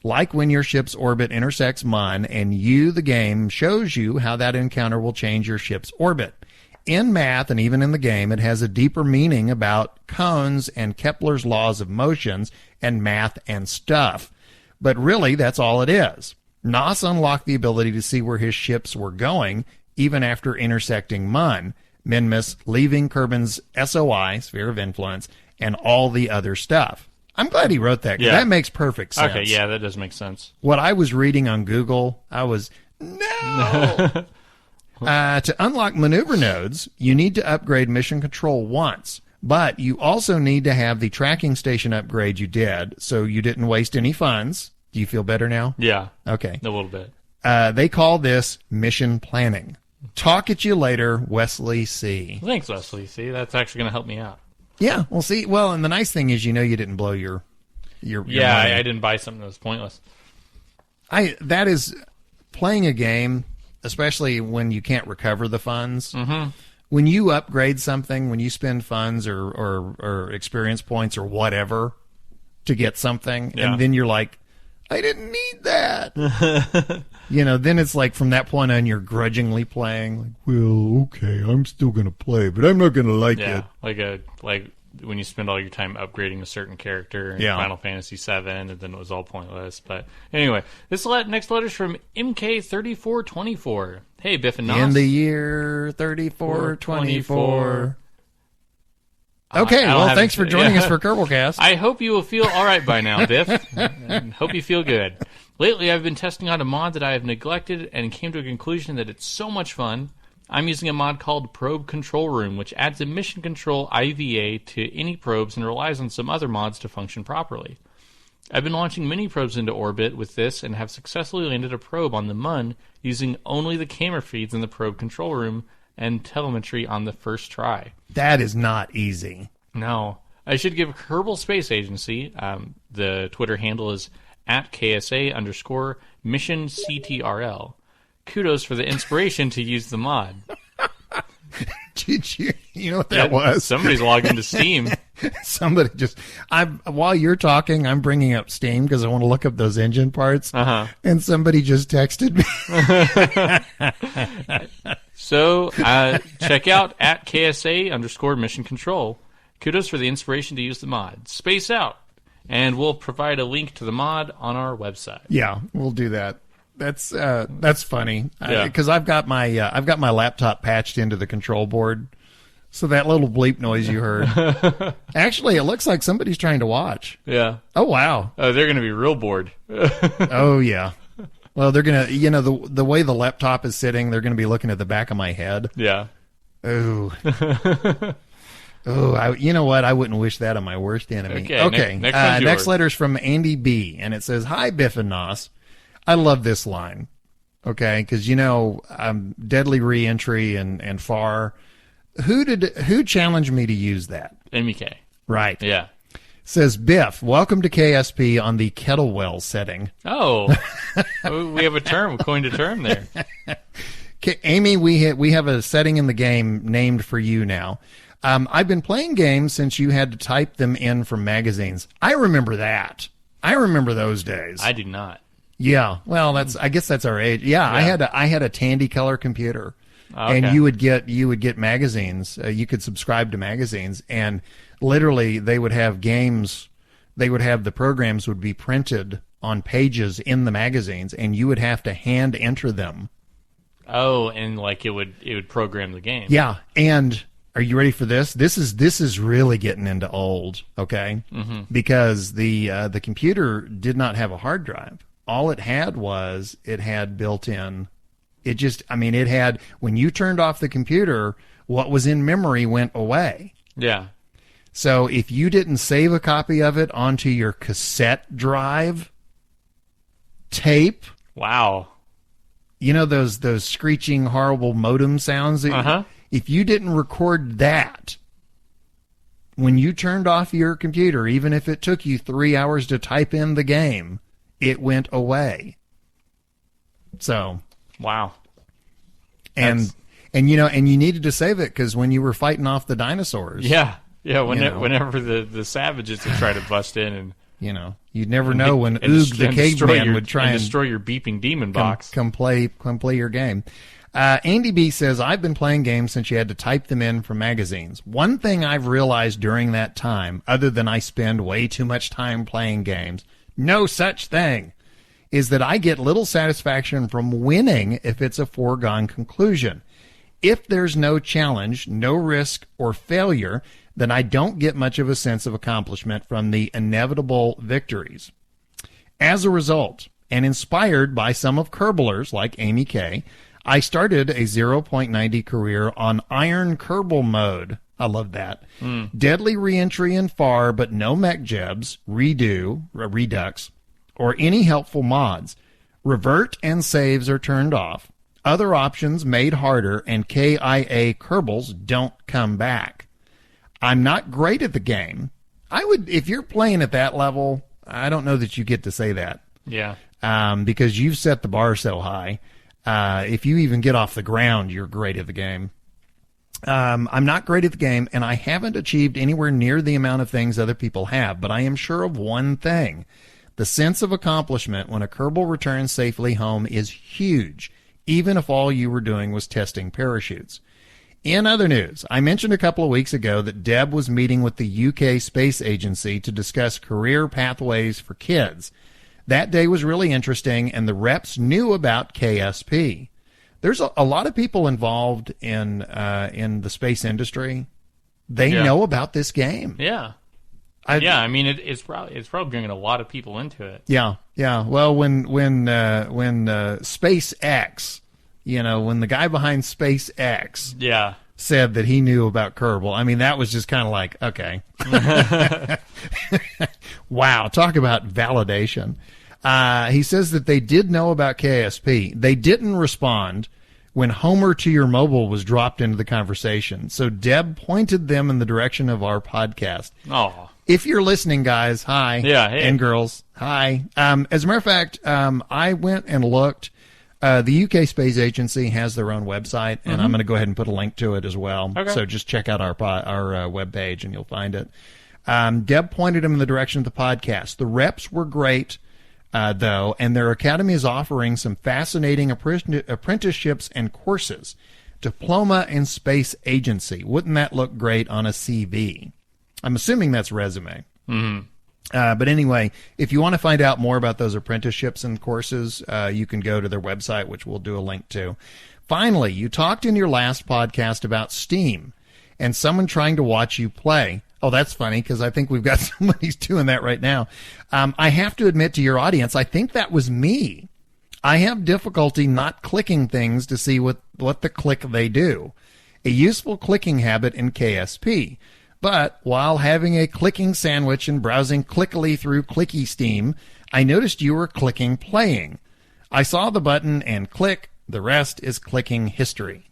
Like when your ship's orbit intersects MUN, and the game, shows you how that encounter will change your ship's orbit. In math, and even in the game, it has a deeper meaning about cones and Kepler's laws of motions and math and stuff. But really, that's all it is. Nos unlocked the ability to see where his ships were going, even after intersecting MUN, Minmus leaving Kerbin's SOI, Sphere of Influence, and all the other stuff. I'm glad he wrote that. Yeah. That makes perfect sense. Okay, yeah, that does make sense. What I was reading on Google, I was, no! To unlock maneuver nodes, you need to upgrade mission control once, but you also need to have the tracking station upgrade you did, so you didn't waste any funds. Do you feel better now? Yeah. Okay. A little bit. They call this mission planning. Talk at you later, Wesley C. Thanks, Wesley C. That's actually going to help me out. Yeah, we'll see. Well, and the nice thing is, you didn't blow your money. I didn't buy something that was pointless. That is playing a game, especially when you can't recover the funds. Mm-hmm. When you upgrade something, when you spend funds or experience points or whatever to get something, and then you're like, I didn't need that. Then it's like from that point on, you're grudgingly playing. Like, well, okay, I'm still going to play, but I'm not going to like it. Like when you spend all your time upgrading a certain character in Final Fantasy VII, and then it was all pointless. But anyway, this next letter is from MK3424. Hey, Biff and Nos. In the year 3424. Okay, well, thanks for joining us for Kerbalcast. I hope you will feel all right by now, Biff. And hope you feel good. Lately, I've been testing out a mod that I have neglected and came to a conclusion that it's so much fun. I'm using a mod called Probe Control Room, which adds a mission control IVA to any probes and relies on some other mods to function properly. I've been launching mini probes into orbit with this and have successfully landed a probe on the MUN using only the camera feeds in the Probe Control Room and telemetry on the first try. That is not easy. No. I should give Kerbal Space Agency, the Twitter handle is @KSA_MissionCTRL. Kudos for the inspiration to use the mod. Did you know what that was? Somebody's logged into Steam. Somebody while you're talking, I'm bringing up Steam because I want to look up those engine parts. Uh-huh. And somebody just texted me. So check out @KSA_Mission Control. Kudos for the inspiration to use the mod. Space out, and we'll provide a link to the mod on our website. Yeah, we'll do that. That's funny Yeah. Because I've got my laptop patched into the control board, so that little bleep noise you heard. Actually, it looks like somebody's trying to watch. Yeah. Oh wow. Oh, they're going to be real bored. Oh yeah. Well, they're gonna, the way the laptop is sitting, they're gonna be looking at the back of my head. Yeah. Oh. Oh, you know what? I wouldn't wish that on my worst enemy. Okay. Next letter's from Andy B, and it says, "Hi, Biff and Nos. I love this line. Okay, because Deadly Reentry and FAR. Who challenged me to use that? Amy K. Right. Yeah. Says Biff, welcome to KSP on the Kettlewell setting. Oh, we have coined a term there. Amy, we have a setting in the game named for you now. I've been playing games since you had to type them in from magazines. I remember that. I remember those days. I do not. Yeah, well, I guess that's our age. Yeah. I had a Tandy color computer, and you would get magazines. You could subscribe to magazines, and literally they would have games. They would have the programs would be printed on pages in the magazines, and you would have to hand enter them. Oh, and like it would program the game. Yeah, and are you ready for this? This is really getting into old, okay? Mm-hmm. Because the computer did not have a hard drive. All it had built in. It had, when you turned off the computer, what was in memory went away. Yeah. So if you didn't save a copy of it onto your cassette drive, tape. Wow. You know those screeching, horrible modem sounds? Uh-huh. If you didn't record that, when you turned off your computer, even if it took you 3 hours to type in the game, it went away. So, wow. And you needed to save it because when you were fighting off the dinosaurs. Yeah. Whenever the savages would try to bust in and you'd never know when Oog the caveman would try and destroy your beeping demon box. Come play your game. Andy B says, I've been playing games since you had to type them in from magazines. One thing I've realized during that time, other than I spend way too much time playing games, no such thing, is that I get little satisfaction from winning if it's a foregone conclusion. If there's no challenge, no risk or failure, then I don't get much of a sense of accomplishment from the inevitable victories. As a result, and inspired by some of Kerbalers like Amy K., I started a 0.90 career on Iron Kerbal mode. I love that. Deadly Reentry and FAR, but no mech jebs, Redux, or any helpful mods. Revert and saves are turned off. Other options made harder, and KIA Kerbals don't come back. I'm not great at the game. If you're playing at that level, I don't know that you get to say that. Yeah. Because you've set the bar so high. If you even get off the ground, you're great at the game. I'm not great at the game, and I haven't achieved anywhere near the amount of things other people have, but I am sure of one thing. The sense of accomplishment when a Kerbal returns safely home is huge, even if all you were doing was testing parachutes. In other news, I mentioned a couple of weeks ago that Deb was meeting with the UK Space Agency to discuss career pathways for kids. That day was really interesting, and the reps knew about KSP. There's a lot of people involved in the space industry. They know about this game. Yeah. It's probably bringing a lot of people into it. Yeah. Well, when SpaceX, when the guy behind SpaceX, said that he knew about Kerbal, that was just kind of like, okay, wow, talk about validation. He says that they did know about KSP. They didn't respond when Homer to Your Mobile was dropped into the conversation. So Deb pointed them in the direction of our podcast. Oh. If you're listening, guys, hi. Yeah, hey. And girls, hi. As a matter of fact, I went and looked. The UK Space Agency has their own website, and I'm going to go ahead and put a link to it as well. Okay. So just check out our webpage, and you'll find it. Deb pointed them in the direction of the podcast. The reps were great, though, and their academy is offering some fascinating apprenticeships and courses. Diploma in Space Agency. Wouldn't that look great on a CV? I'm assuming that's resume. Mm-hmm. But anyway, if you want to find out more about those apprenticeships and courses, you can go to their website, which we'll do a link to. Finally, you talked in your last podcast about Steam and someone trying to watch you play. Oh, that's funny, because I think we've got somebody who's doing that right now. I have to admit to your audience, I think that was me. I have difficulty not clicking things to see what the click they do. A useful clicking habit in KSP. But while having a clicking sandwich and browsing clickily through Clicky Steam, I noticed you were clicking playing. I saw the button and click. The rest is clicking history.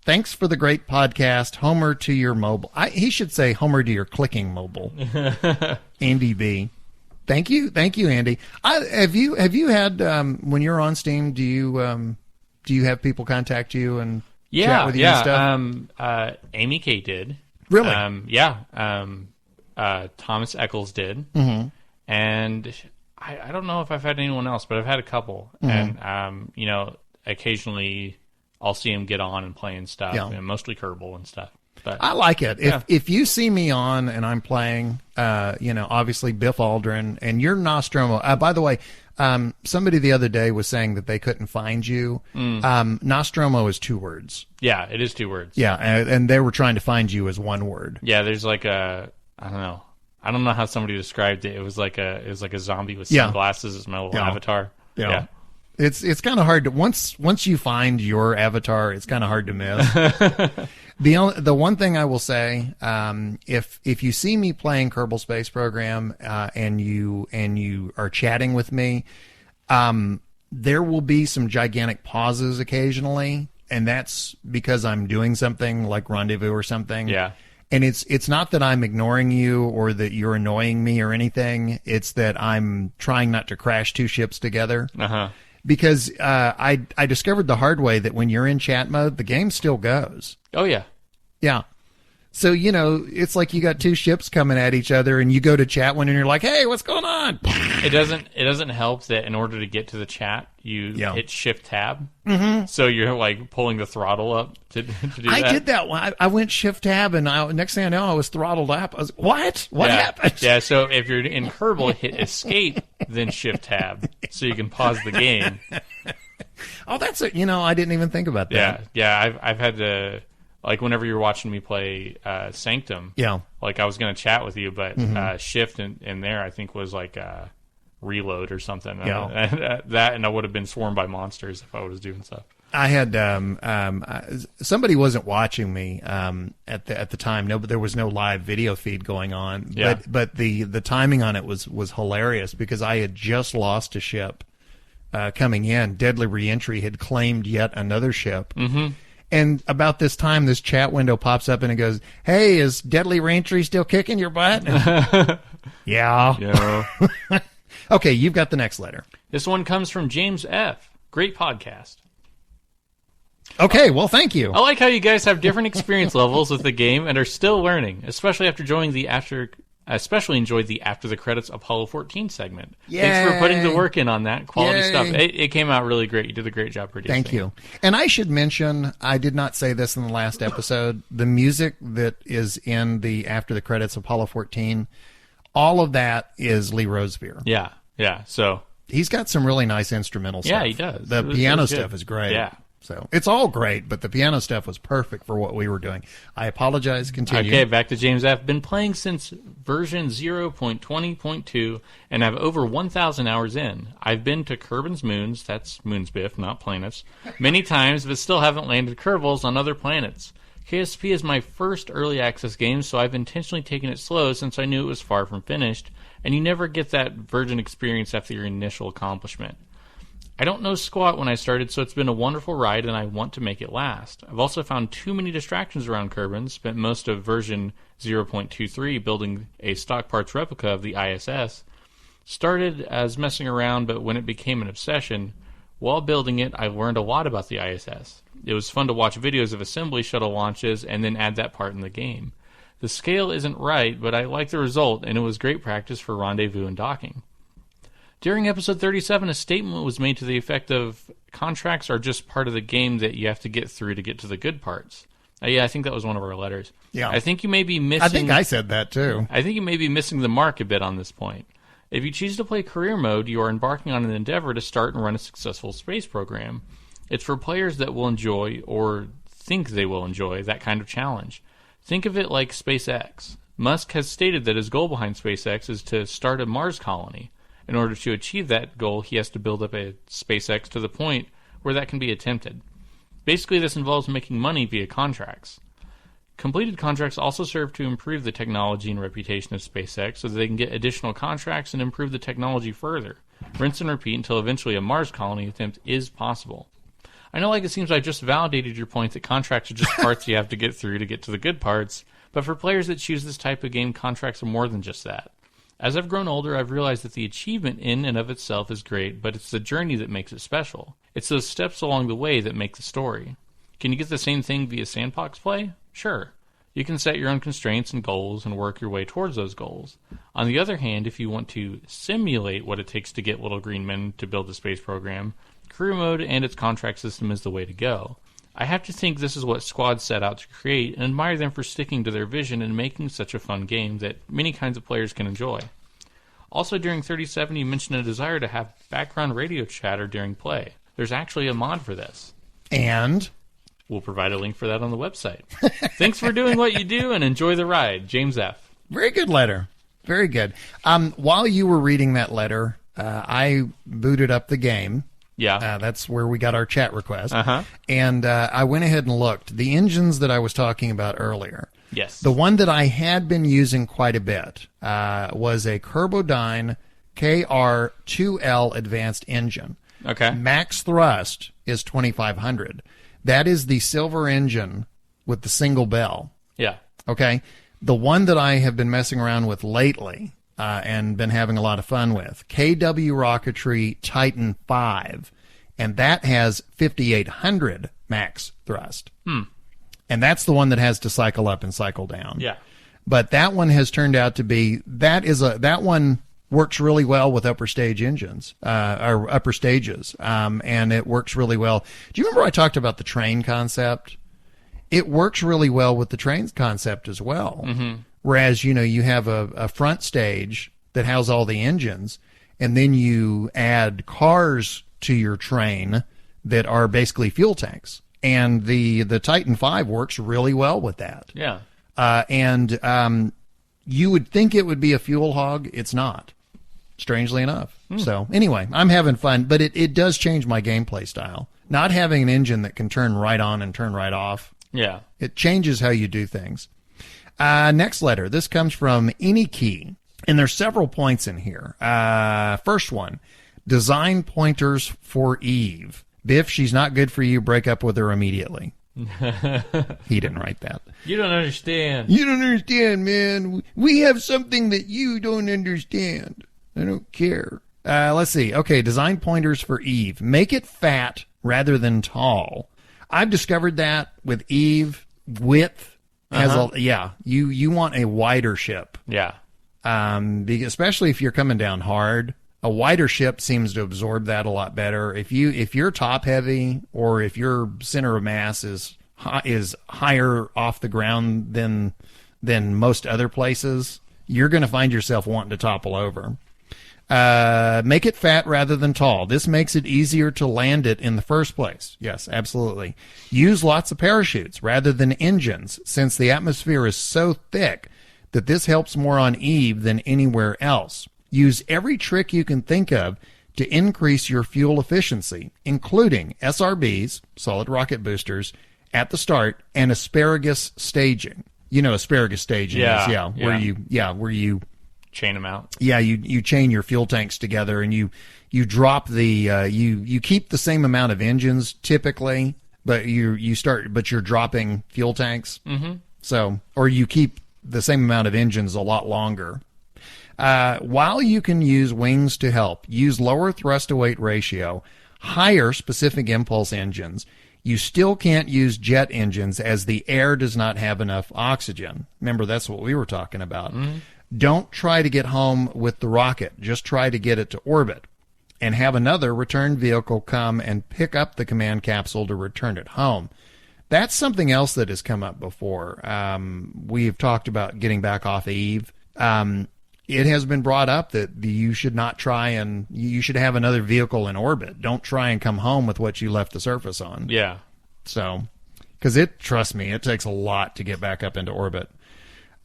Thanks for the great podcast. Homer to your mobile. He should say Homer to your clicking mobile. Andy B. Thank you, Andy. Have you had when you're on Steam? Do you have people contact you and chat with you and stuff? Amy K did. Really? Thomas Eccles did, and I don't know if I've had anyone else, but I've had a couple, and occasionally I'll see him get on and playing stuff, mostly Kerbal and stuff. But I like it. If you see me on and I'm playing, obviously Biff Aldrin and you're Nostromo. By the way, somebody the other day was saying that they couldn't find you. Nostromo is 2 words. Yeah, it is 2 words. Yeah, and they were trying to find you as 1 word. Yeah, there's like I don't know how somebody described it. It was like a zombie with sunglasses as my little avatar. Yeah. It's kind of hard to once you find your avatar, it's kind of hard to miss. The one thing I will say, if you see me playing Kerbal Space Program and you are chatting with me, there will be some gigantic pauses occasionally, and that's because I'm doing something like Rendezvous or something. Yeah. And it's not that I'm ignoring you or that you're annoying me or anything. It's that I'm trying not to crash 2 ships together. Because I discovered the hard way that when you're in chat mode, the game still goes. Oh, yeah. Yeah. So, it's like you got 2 ships coming at each other and you go to chat one and you're like, hey, what's going on? It doesn't help that in order to get to the chat, you hit Shift Tab. Mm-hmm. So you're like pulling the throttle up to do that. I did that one. I went Shift Tab and next thing I know, I was throttled up. I was what? What happened? Yeah, so if you're in Kerbal, hit Escape, then Shift Tab so you can pause the game. Oh, that's it. I didn't even think about that. Yeah, I've had to... Like, whenever you're watching me play Sanctum, like, I was going to chat with you, but Shift in there, I think, was like reload or something. Yeah. And I would have been swarmed by monsters if I was doing stuff. I had somebody wasn't watching me at the time. No, but there was no live video feed going on. Yeah. But the timing on it was hilarious because I had just lost a ship coming in. Deadly Reentry had claimed yet another ship. Mm-hmm. And about this time, this chat window pops up and it goes, hey, is Deadly Reentry still kicking your butt? Yeah. Okay, you've got the next letter. This one comes from James F. Great podcast. Okay, well, thank you. I like how you guys have different experience levels with the game and are still learning, especially after joining I especially enjoyed the After the Credits Apollo 14 segment. Yay. Thanks for putting the work in on that. Quality stuff. It came out really great. You did a great job producing. Thank you. And I should mention, I did not say this in the last episode, the music that is in the After the Credits Apollo 14, all of that is Lee Rosevere. Yeah. So he's got some really nice instrumental stuff. Yeah, he does. The piano stuff is great. Yeah. So it's all great, but the piano stuff was perfect for what we were doing. I apologize. Continue. Okay, back to James F. Been playing since version 0.20.2 and have over 1,000 hours in. I've been to Kerbin's Moons, that's Moons Biff, not planets, many times, but still haven't landed Kerbals on other planets. KSP is my first early access game, so I've intentionally taken it slow since I knew it was far from finished, and you never get that virgin experience after your initial accomplishment. I don't know squat when I started, so it's been a wonderful ride, and I want to make it last. I've also found too many distractions around Kerbin, spent most of version 0.23 building a stock parts replica of the ISS. Started as messing around, but when it became an obsession, while building it, I learned a lot about the ISS. It was fun to watch videos of assembly shuttle launches and then add that part in the game. The scale isn't right, but I like the result, and it was great practice for rendezvous and docking. During episode 37, a statement was made to the effect of, contracts are just part of the game that you have to get through to get to the good parts. Yeah, I think that was one of our letters. Yeah. I think you may be missing... I think I said that, too. I think you may be missing the mark a bit on this point. If you choose to play career mode, you are embarking on an endeavor to start and run a successful space program. It's for players that will enjoy, or think they will enjoy, that kind of challenge. Think of it like SpaceX. Musk has stated that his goal behind SpaceX is to start a Mars colony. In order to achieve that goal, he has to build up a SpaceX to the point where that can be attempted. Basically, this involves making money via contracts. Completed contracts also serve to improve the technology and reputation of SpaceX so that they can get additional contracts and improve the technology further. Rinse and repeat until eventually a Mars colony attempt is possible. I know it seems I just validated your point that contracts are just parts you have to get through to get to the good parts, but for players that choose this type of game, contracts are more than just that. As I've grown older, I've realized that the achievement in and of itself is great, but it's the journey that makes it special. It's those steps along the way that make the story. Can you get the same thing via sandbox play? Sure. You can set your own constraints and goals and work your way towards those goals. On the other hand, if you want to simulate what it takes to get little green men to build a space program, career mode and its contract system is the way to go. I have to think this is what Squad set out to create and admire them for sticking to their vision and making such a fun game that many kinds of players can enjoy. Also, during 3070, you mentioned a desire to have background radio chatter during play. There's actually a mod for this. And we'll provide a link for that on the website. Thanks for doing what you do and enjoy the ride. James F. Very good letter. Very good. While you were reading that letter, I booted up the game. Yeah. That's where we got our chat request. Uh-huh. And I went ahead and looked. The engines that I was talking about earlier. Yes. The one that I had been using quite a bit was a Kerbodyne KR2L advanced engine. Okay. Max thrust is 2,500. That is the silver engine with the single bell. Yeah. Okay. The one that I have been messing around with lately and been having a lot of fun with, KW Rocketry Titan 5, and that has 5,800 max thrust. And that's the one that has to cycle up and cycle down. Yeah. But that one has turned out to be, that one works really well with upper stage engines, or upper stages, and it works really well. Do you remember I talked about the train concept? It works really well with the train concept as well. Mm-hmm. Whereas, you have a front stage that has all the engines, and then you add cars to your train that are basically fuel tanks. And the Titan 5 works really well with that. Yeah. And you would think it would be a fuel hog. It's not, strangely enough. So anyway, I'm having fun, but it does change my gameplay style. Not having an engine that can turn right on and turn right off. Yeah. It changes how you do things. Next letter. This comes from Iniki, and there's several points in here. First one, design pointers for Eve. Biff, she's not good for you. Break up with her immediately. He didn't write that. You don't understand. You don't understand, man. We have something that you don't understand. I don't care. Let's see. Okay, design pointers for Eve. Make it fat rather than tall. I've discovered that with Eve, width has you want a wider ship. Yeah. Especially if you're coming down hard. A wider ship seems to absorb that a lot better. If you're top heavy, or if your center of mass is higher off the ground than most other places, you're going to find yourself wanting to topple over. Make it fat rather than tall. This makes it easier to land it in the first place. Yes, absolutely. Use lots of parachutes rather than engines, since the atmosphere is so thick that this helps more on Eve than anywhere else. Use every trick you can think of to increase your fuel efficiency, including SRBs, solid rocket boosters, at the start, and asparagus staging. You know, asparagus staging is, where you chain them out. Yeah, you chain your fuel tanks together, and you drop the you keep the same amount of engines typically, but you're dropping fuel tanks. Mm-hmm. So, or you keep the same amount of engines a lot longer. While you can use wings to help, use lower thrust-to-weight ratio, higher specific impulse engines. You still can't use jet engines as the air does not have enough oxygen. Remember, that's what we were talking about. Mm-hmm. Don't try to get home with the rocket. Just try to get it to orbit and have another return vehicle come and pick up the command capsule to return it home. That's something else that has come up before. We've talked about getting back off Eve. It has been brought up that you should not try and you should have another vehicle in orbit. Don't try and come home with what you left the surface on. Yeah. So, because trust me, it takes a lot to get back up into orbit.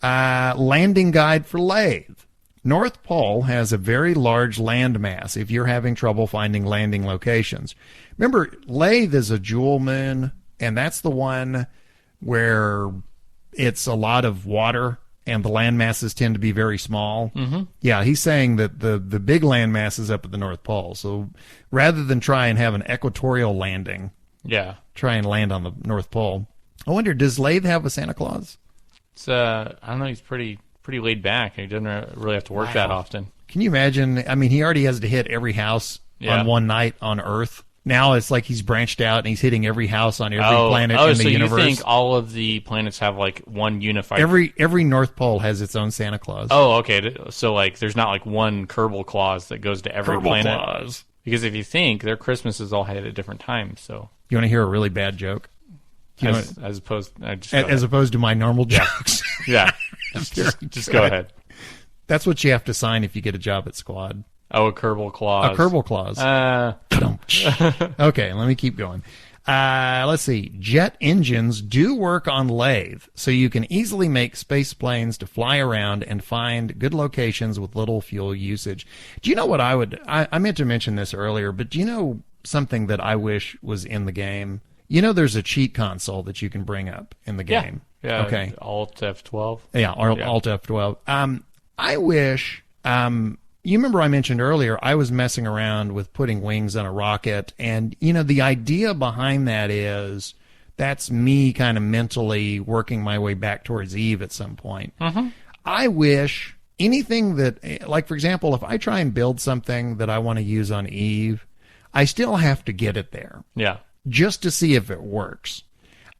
Landing guide for Lathe. North Pole has a very large land mass if you're having trouble finding landing locations. Remember, Lathe is a Jool moon, and that's the one where it's a lot of water and the land masses tend to be very small. Mm-hmm. Yeah, he's saying that the big land mass is up at the North Pole. So rather than try and have an equatorial landing, try and land on the North Pole. I wonder, does Lathe have a Santa Claus? It's I don't know. He's pretty laid back. He doesn't really have to work that often. Can you imagine? I mean, he already has to hit every house on one night on Earth. Now it's like he's branched out and he's hitting every house on every planet in the universe. So you think all of the planets have like one unified... Every North Pole has its own Santa Claus. Oh, okay. So like there's not like one Kerbal Claus that goes to every planet. Claus. Because if you think, their Christmases all had at different times. So you want to hear a really bad joke? As opposed to my normal jokes. Yeah. Just go ahead. That's what you have to sign if you get a job at Squad. Oh, a Kerbal Claus. A Kerbal Claus. Okay, let me keep going. Let's see. Jet engines do work on lathe, so you can easily make space planes to fly around and find good locations with little fuel usage. Do you know what I meant to mention this earlier, but do you know something that I wish was in the game? You know there's a cheat console that you can bring up in the game. Yeah. Okay. Alt F12. Yeah, Alt F12. I wish... you remember I mentioned earlier, I was messing around with putting wings on a rocket, and, you know, the idea behind that is that's me kind of mentally working my way back towards Eve at some point. Mm-hmm. I wish anything that, like, for example, if I try and build something that I want to use on Eve, I still have to get it there. Yeah. Just to see if it works.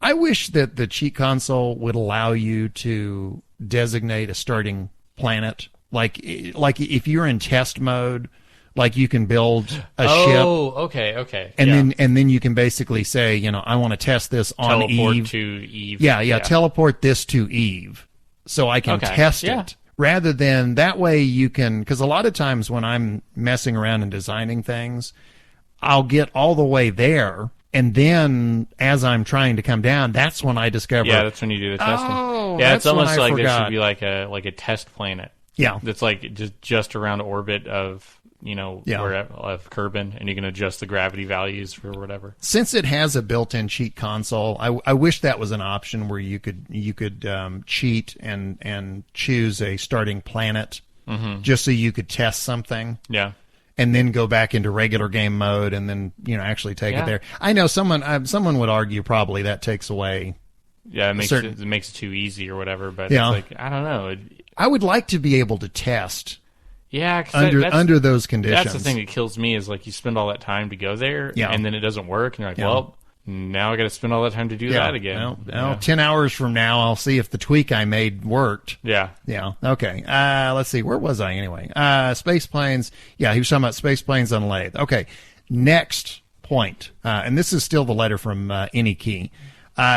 I wish that the cheat console would allow you to designate a starting planet. Like if you're in test mode, like you can build a ship. Oh, okay. And then you can basically say, you know, I want to test this on Eve. Teleport to Eve. Yeah, teleport this to Eve so I can test it. Rather than that way you can, because a lot of times when I'm messing around and designing things, I'll get all the way there. And then, as I'm trying to come down, that's when I discover. Yeah, that's when you do the testing. Oh, yeah, it's almost like forgot. there should be like a test planet. Yeah, that's like just around orbit of where of Kerbin, and you can adjust the gravity values for whatever. Since it has a built-in cheat console, I wish that was an option where you could cheat and choose a starting planet, just so you could test something. Yeah. And then go back into regular game mode, and then actually take it there. I know someone would argue probably that takes away. Yeah, it makes it too easy or whatever. But it's like, I don't know. I would like to be able to test. Yeah, under those conditions. That's the thing that kills me is like you spend all that time to go there, and then it doesn't work, and you're like, well, now I got to spend all that time to do that again. Well, 10 hours from now, I'll see if the tweak I made worked. Yeah. Okay. Let's see. Where was I anyway? Space planes. Yeah, he was talking about space planes on lathe. Okay. Next point. And this is still the letter from Any Key.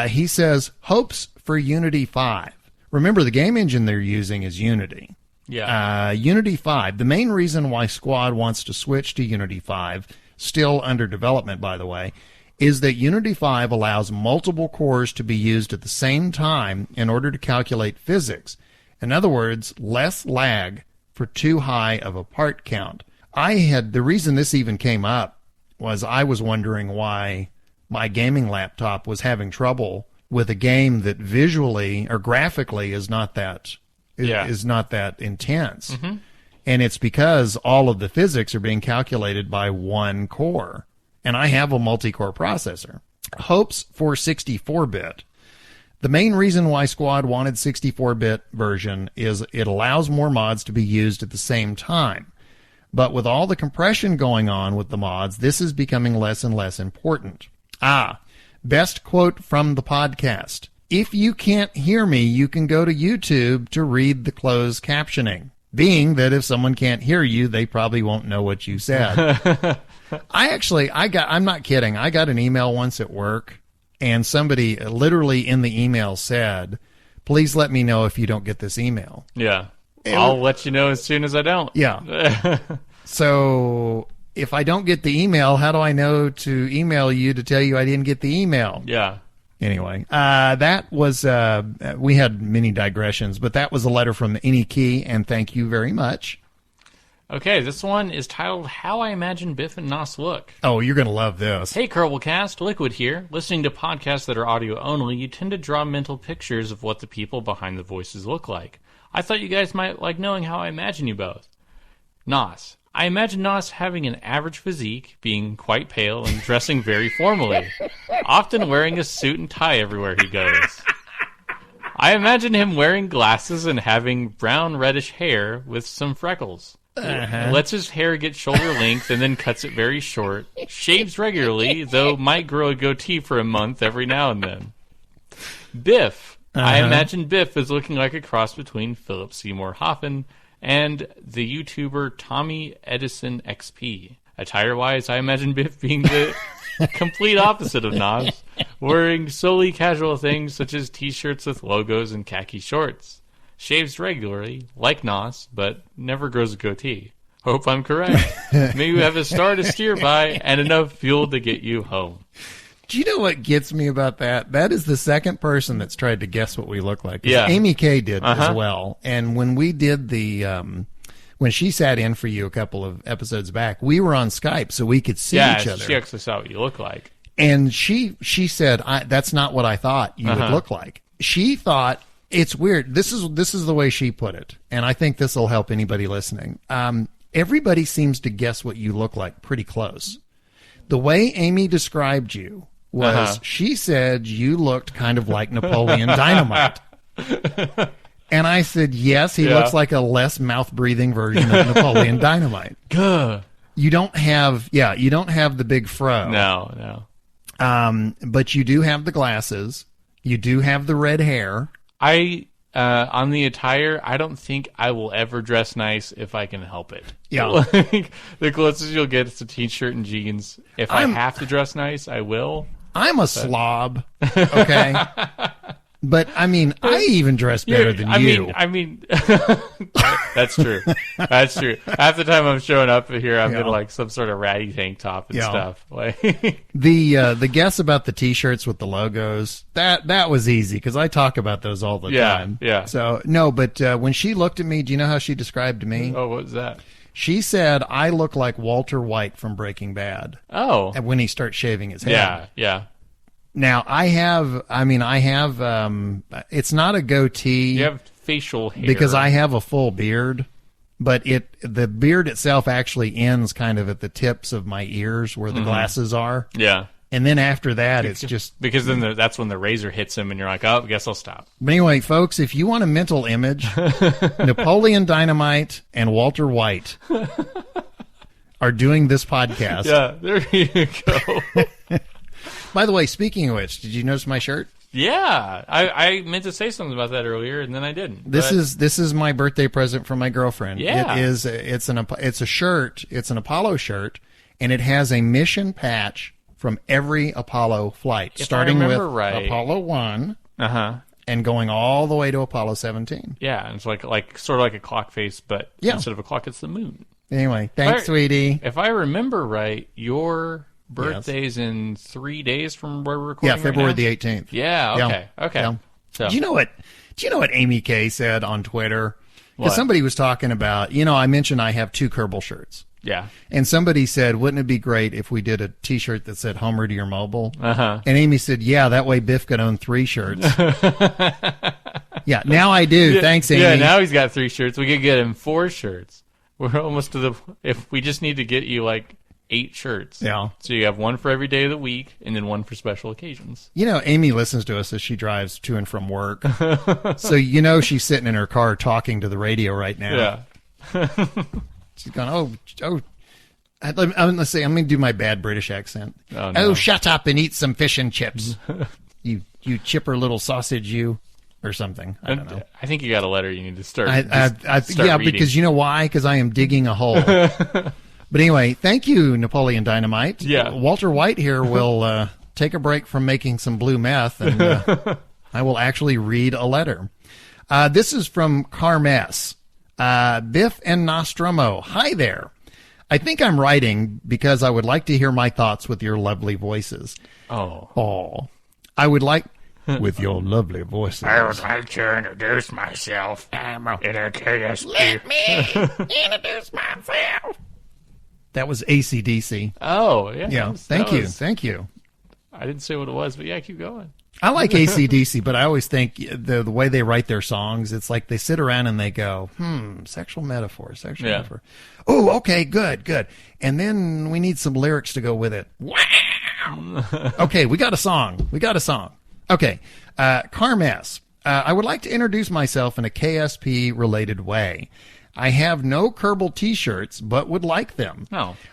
He says, hopes for Unity 5. Remember, the game engine they're using is Unity. Yeah. Unity 5. The main reason why Squad wants to switch to Unity 5, still under development, by the way, is that Unity 5 allows multiple cores to be used at the same time in order to calculate physics. In other words, less lag for too high of a part count. The reason this even came up was I was wondering why my gaming laptop was having trouble with a game that visually or graphically is not that intense. Mm-hmm. And it's because all of the physics are being calculated by one core. And I have a multi-core processor. Hopes for 64-bit. The main reason why Squad wanted 64-bit version is it allows more mods to be used at the same time. But with all the compression going on with the mods, this is becoming less and less important. Best quote from the podcast. If you can't hear me, you can go to YouTube to read the closed captioning. Being that if someone can't hear you, they probably won't know what you said. I'm not kidding. I got an email once at work, and somebody literally in the email said, please let me know if you don't get this email. Yeah. I'll let you know as soon as I don't. Yeah. So if I don't get the email, how do I know to email you to tell you I didn't get the email? Yeah. Anyway, that was, we had many digressions, but that was a letter from Any Key, and thank you very much. Okay, this one is titled How I Imagine Biff and Nos Look. Oh, you're going to love this. Hey, Kerbalcast, Liquid here. Listening to podcasts that are audio only, you tend to draw mental pictures of what the people behind the voices look like. I thought you guys might like knowing how I imagine you both. Nos. I imagine Nos having an average physique, being quite pale, and dressing very formally, often wearing a suit and tie everywhere he goes. I imagine him wearing glasses and having brown reddish hair with some freckles. Lets his hair get shoulder length and then cuts it very short. Shaves regularly, though might grow a goatee for a month every now and then. Biff. I imagine Biff is looking like a cross between Philip Seymour Hoffman and the YouTuber Tommy Edison XP. Attire-wise, I imagine Biff being the complete opposite of Nos, wearing solely casual things such as t-shirts with logos and khaki shorts. Shaves regularly, like Nos, but never grows a goatee. Hope I'm correct. Maybe you have a star to steer by and enough fuel to get you home. Do you know what gets me about that? That is the second person that's tried to guess what we look like. Yeah. Amy K did as well. And when we did the, when she sat in for you a couple of episodes back, we were on Skype so we could see each other. She actually saw what you look like. And she said, that's not what I thought you would look like. She thought, it's weird. This is the way she put it. And I think this will help anybody listening. Everybody seems to guess what you look like pretty close. The way Amy described you was she said you looked kind of like Napoleon Dynamite. And I said, yes, he looks like a less mouth-breathing version of Napoleon Dynamite. You don't have the big fro. No. But you do have the glasses. You do have the red hair. On the attire, I don't think I will ever dress nice if I can help it. Yeah. Like, the closest you'll get is a t-shirt and jeans. If I have to dress nice, I will. I'm a slob, okay? But, I mean, I even dress better than you. I mean, that's true. That's true. Half the time I'm showing up here, I'm in like some sort of ratty tank top and stuff. Like the guess about the T-shirts with the logos, that was easy because I talk about those all the time. Yeah. So no, but when she looked at me, do you know how she described me? Oh, what was that? She said I look like Walter White from Breaking Bad. Oh, when he starts shaving his head. Yeah. Now, I have, it's not a goatee. You have facial hair. Because I have a full beard, but the beard itself actually ends kind of at the tips of my ears where the glasses are. Yeah. And then after that, it's just... Because then that's when the razor hits him and you're like, oh, I guess I'll stop. But anyway, folks, if you want a mental image, Napoleon Dynamite and Walter White are doing this podcast. Yeah, there you go. By the way, speaking of which, did you notice my shirt? Yeah, I meant to say something about that earlier, and then I didn't. This is my birthday present from my girlfriend. Yeah, it's a shirt. It's an Apollo shirt, and it has a mission patch from every Apollo flight, starting with Apollo 1, and going all the way to Apollo 17. Yeah, and it's like sort of like a clock face, but instead of a clock, it's the moon. Anyway, thanks, sweetie. If I remember right, your birthday's in 3 days from where we're recording. Yeah, February the 18th. Yeah. Okay. Yeah. So. Do you know what Amy K said on Twitter? Because What? somebody was talking about, I mentioned I have 2 Kerbal shirts. Yeah. And somebody said, wouldn't it be great if we did a T-shirt that said Homer to your mobile? And Amy said, yeah, that way Biff could own 3 shirts. Yeah, now I do. Thanks, Amy. Yeah, now he's got 3 shirts. We could get him 4 shirts. We're almost to if we just need to get you like 8 shirts. Yeah. So you have one for every day of the week and then one for special occasions. Amy listens to us as she drives to and from work. So she's sitting in her car talking to the radio right now. Yeah. She's going, let's see, I'm going to do my bad British accent. Oh, no. Shut up and eat some fish and chips. you chipper little sausage, you, or something. I don't know. I think you got a letter you need to start. Yeah, reading. because you know why? Because I am digging a hole. But anyway, thank you, Napoleon Dynamite. Yeah. Walter White here will take a break from making some blue meth, and I will actually read a letter. This is from Carmes. Biff and Nostromo. Hi there. I think I'm writing because I would like to hear my thoughts with your lovely voices. Oh. I would like with your lovely voices. I would like to introduce myself in a KSP. Let me introduce myself. That was AC/DC. Oh, yeah. Yeah, thank you. I didn't say what it was, but yeah, keep going. I like AC/DC, but I always think the way they write their songs, it's like they sit around and they go, sexual metaphor. Oh, okay, good. And then we need some lyrics to go with it. Wow. Okay, we got a song. Okay, Carmess. I would like to introduce myself in a KSP-related way. I have no Kerbal t-shirts, but would like them.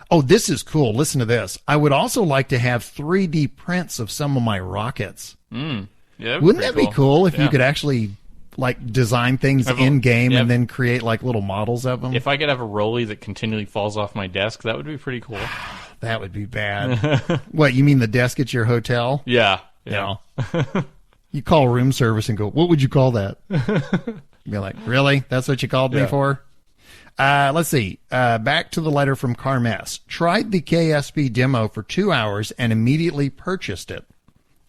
Oh, this is cool. Listen to this. I would also like to have 3D prints of some of my rockets. Yeah, wouldn't that be cool if you could actually like design things in game and then create like little models of them? If I could have a rollie that continually falls off my desk, that would be pretty cool. That would be bad. What, you mean the desk at your hotel? Yeah. You call room service and go, what would you call that? Be like, really? That's what you called me for? Let's see. Back to the letter from Carmess. Tried the KSP demo for 2 hours and immediately purchased it.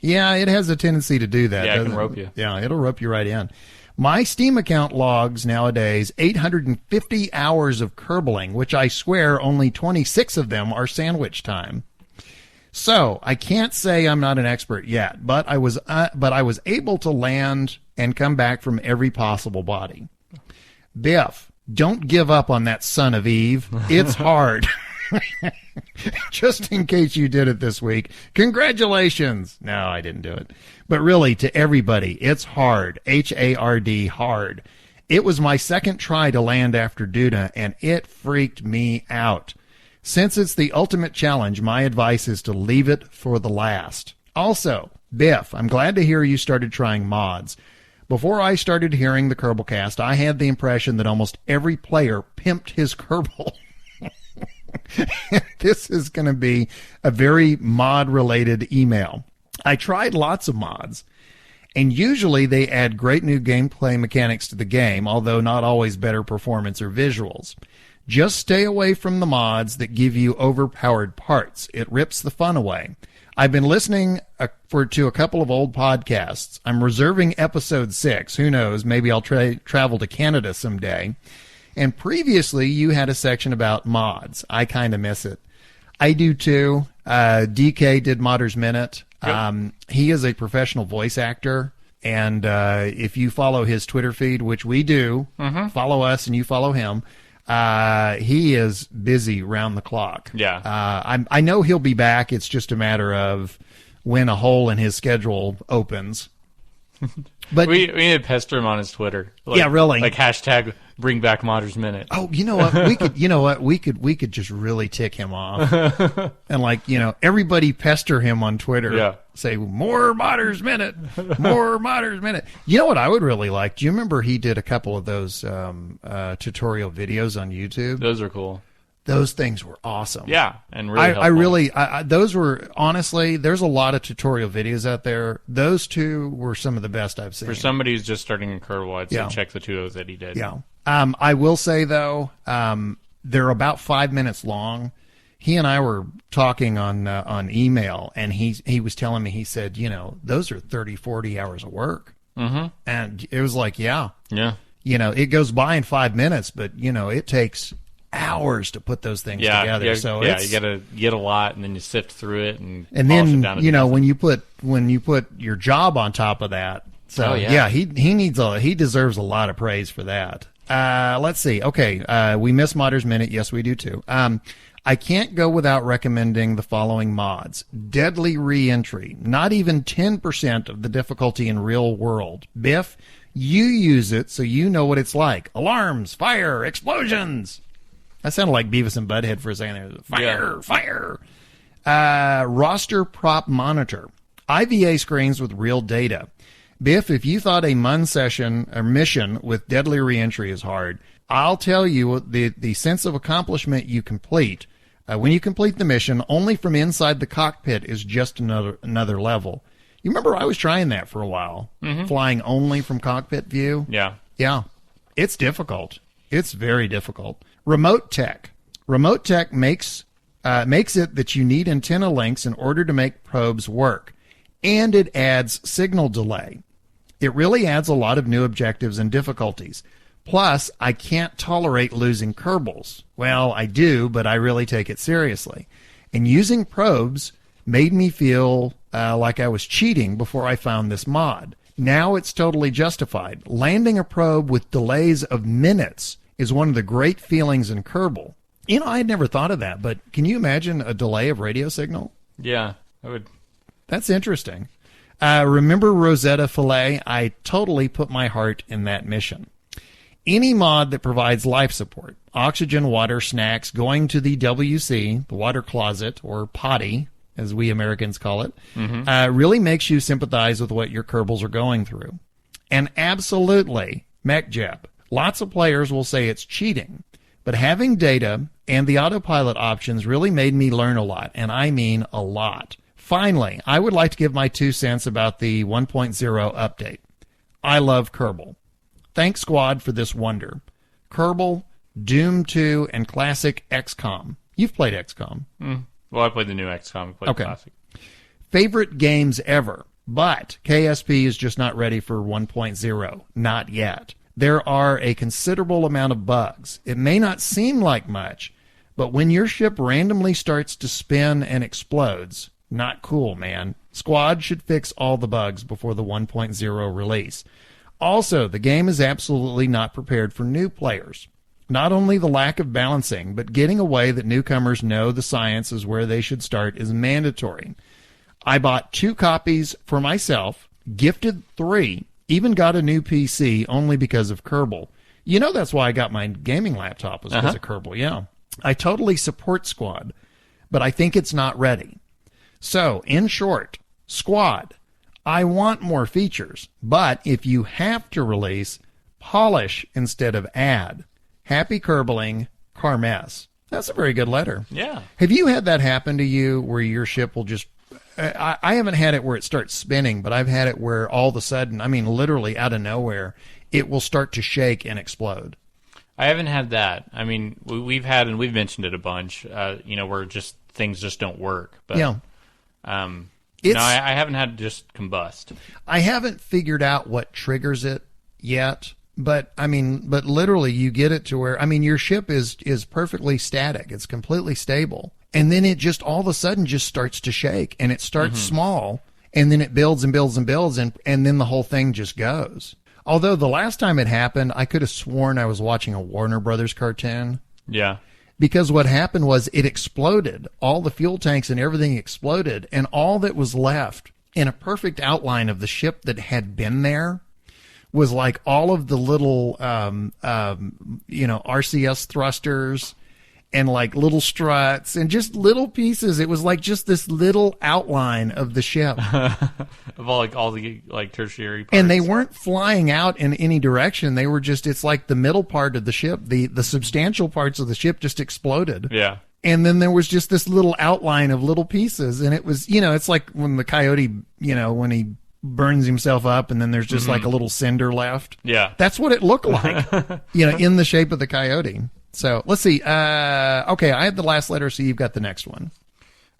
Yeah, it has a tendency to do that. Yeah, it can rope you. Yeah, it'll rope you right in. My Steam account logs nowadays 850 hours of Kerbaling, which I swear only 26 of them are sandwich time. So I can't say I'm not an expert yet, but I was able to land and come back from every possible body. Biff, don't give up on that son of Eve. It's hard. Just in case you did it this week, congratulations. No, I didn't do it. But really, to everybody, it's hard. H-A-R-D, hard. It was my second try to land after Duda, and it freaked me out. Since it's the ultimate challenge, my advice is to leave it for the last. Also, Biff, I'm glad to hear you started trying mods. Before I started hearing the Kerbalcast, I had the impression that almost every player pimped his Kerbal. This is going to be a very mod-related email. I tried lots of mods, and usually they add great new gameplay mechanics to the game, although not always better performance or visuals. Just stay away from the mods that give you overpowered parts. It rips the fun away. I've been listening to a couple of old podcasts. I'm reserving episode 6. Who knows? Maybe I'll travel to Canada someday. And previously, you had a section about mods. I kind of miss it. I do too. DK did Modder's Minute. Yep. He is a professional voice actor. And if you follow his Twitter feed, which we do, follow us and you follow him, he is busy round the clock. Yeah. I know he'll be back. It's just a matter of when a hole in his schedule opens. But we need to pester him on his Twitter. Yeah, really. Like hashtag bring back Modder's Minute. Oh, you know what? We could just really tick him off. And everybody pester him on Twitter. Yeah. Say more Modder's Minute. More Modder's Minute. You know what I would really like? Do you remember he did a couple of those tutorial videos on YouTube? Those are cool. Those things were awesome. Yeah, and really helpful. Those were, honestly, there's a lot of tutorial videos out there. Those two were some of the best I've seen. For somebody who's just starting in Kerbal, I'd say check the 2 that he did. Yeah. I will say, though, they're about 5 minutes long. He and I were talking on email, and he was telling me, he said, those are 30, 40 hours of work. Mm-hmm. And it was like, yeah. It goes by in 5 minutes, but, it takes hours to put those things together. Yeah, so you gotta get a lot, and then you sift through it, and then when you put your job on top of that. So he deserves a lot of praise for that. Let's see. Okay, we miss Modder's Minute. Yes, we do too. I can't go without recommending the following mods. Deadly Re-Entry. Not even 10% of the difficulty in real world. Biff, you use it so you know what it's like. Alarms, fire, explosions. That sounded like Beavis and Butthead for a second there. Fire. Roster Prop Monitor. IVA screens with real data. Biff, if you thought a MUN session or mission with Deadly Re-Entry is hard, I'll tell you the sense of accomplishment you complete. When you complete the mission, only from inside the cockpit is just another level. You remember I was trying that for a while, flying only from cockpit view? Yeah. Yeah. It's difficult. It's very difficult. Remote tech. Remote tech makes it that you need antenna links in order to make probes work. and it adds signal delay. It really adds a lot of new objectives and difficulties. Plus, I can't tolerate losing Kerbals. Well, I do, but I really take it seriously. And using probes made me feel like I was cheating before I found this mod. Now it's totally justified. Landing a probe with delays of minutes is one of the great feelings in Kerbal. You know, I had never thought of that, but can you imagine a delay of radio signal? Yeah, I would. That's interesting. Remember Rosetta Fillet? I totally put my heart in that mission. Any mod that provides life support, oxygen, water, snacks, going to the WC, the water closet, or potty, as we Americans call it, really makes you sympathize with what your Kerbals are going through. And absolutely, MechJeb. Lots of players will say it's cheating, but having data and the autopilot options really made me learn a lot, and I mean a lot. Finally, I would like to give my 2 cents about the 1.0 update. I love Kerbal. Thanks, Squad, for this wonder. Kerbal, Doom 2, and classic XCOM. You've played XCOM. Well, I played the new XCOM. I played classic. Favorite games ever, but KSP is just not ready for 1.0. Not yet. There are a considerable amount of bugs. It may not seem like much, but when your ship randomly starts to spin and explodes, not cool, man. Squad should fix all the bugs before the 1.0 release. Also, the game is absolutely not prepared for new players. Not only the lack of balancing, but getting a way that newcomers know the science is where they should start is mandatory. I bought 2 copies for myself, gifted 3, even got a new PC only because of Kerbal. You know that's why I got my gaming laptop was because of Kerbal, yeah. I totally support Squad, but I think it's not ready. So, in short, Squad, I want more features, but if you have to release, polish instead of add. Happy Kerbaling, Carmes. That's a very good letter. Yeah. Have you had that happen to you where your ship will just... I haven't had it where it starts spinning, but I've had it where all of a sudden, I mean literally out of nowhere, it will start to shake and explode. I haven't had that. I mean, we've had, and we've mentioned it a bunch, where just things just don't work. But, yeah. I haven't had just combust. I haven't figured out what triggers it yet, but literally you get it to where, your ship is perfectly static. It's completely stable. And then it just all of a sudden just starts to shake, and it starts small, and then it builds and builds and builds, and then the whole thing just goes. Although the last time it happened, I could have sworn I was watching a Warner Brothers cartoon. Yeah. Because what happened was it exploded. All the fuel tanks and everything exploded, and all that was left in a perfect outline of the ship that had been there was like all of the little, RCS thrusters and like little struts and just little pieces. It was like just this little outline of the ship. Of all the tertiary parts. And they weren't flying out in any direction. They were just, it's like the middle part of the ship, the substantial parts of the ship just exploded. Yeah. And then there was just this little outline of little pieces. And it was, it's like when the coyote, when he burns himself up and then there's just like a little cinder left. Yeah. That's what it looked like, in the shape of the coyote. So let's see. Okay, I had the last letter, so you've got the next one.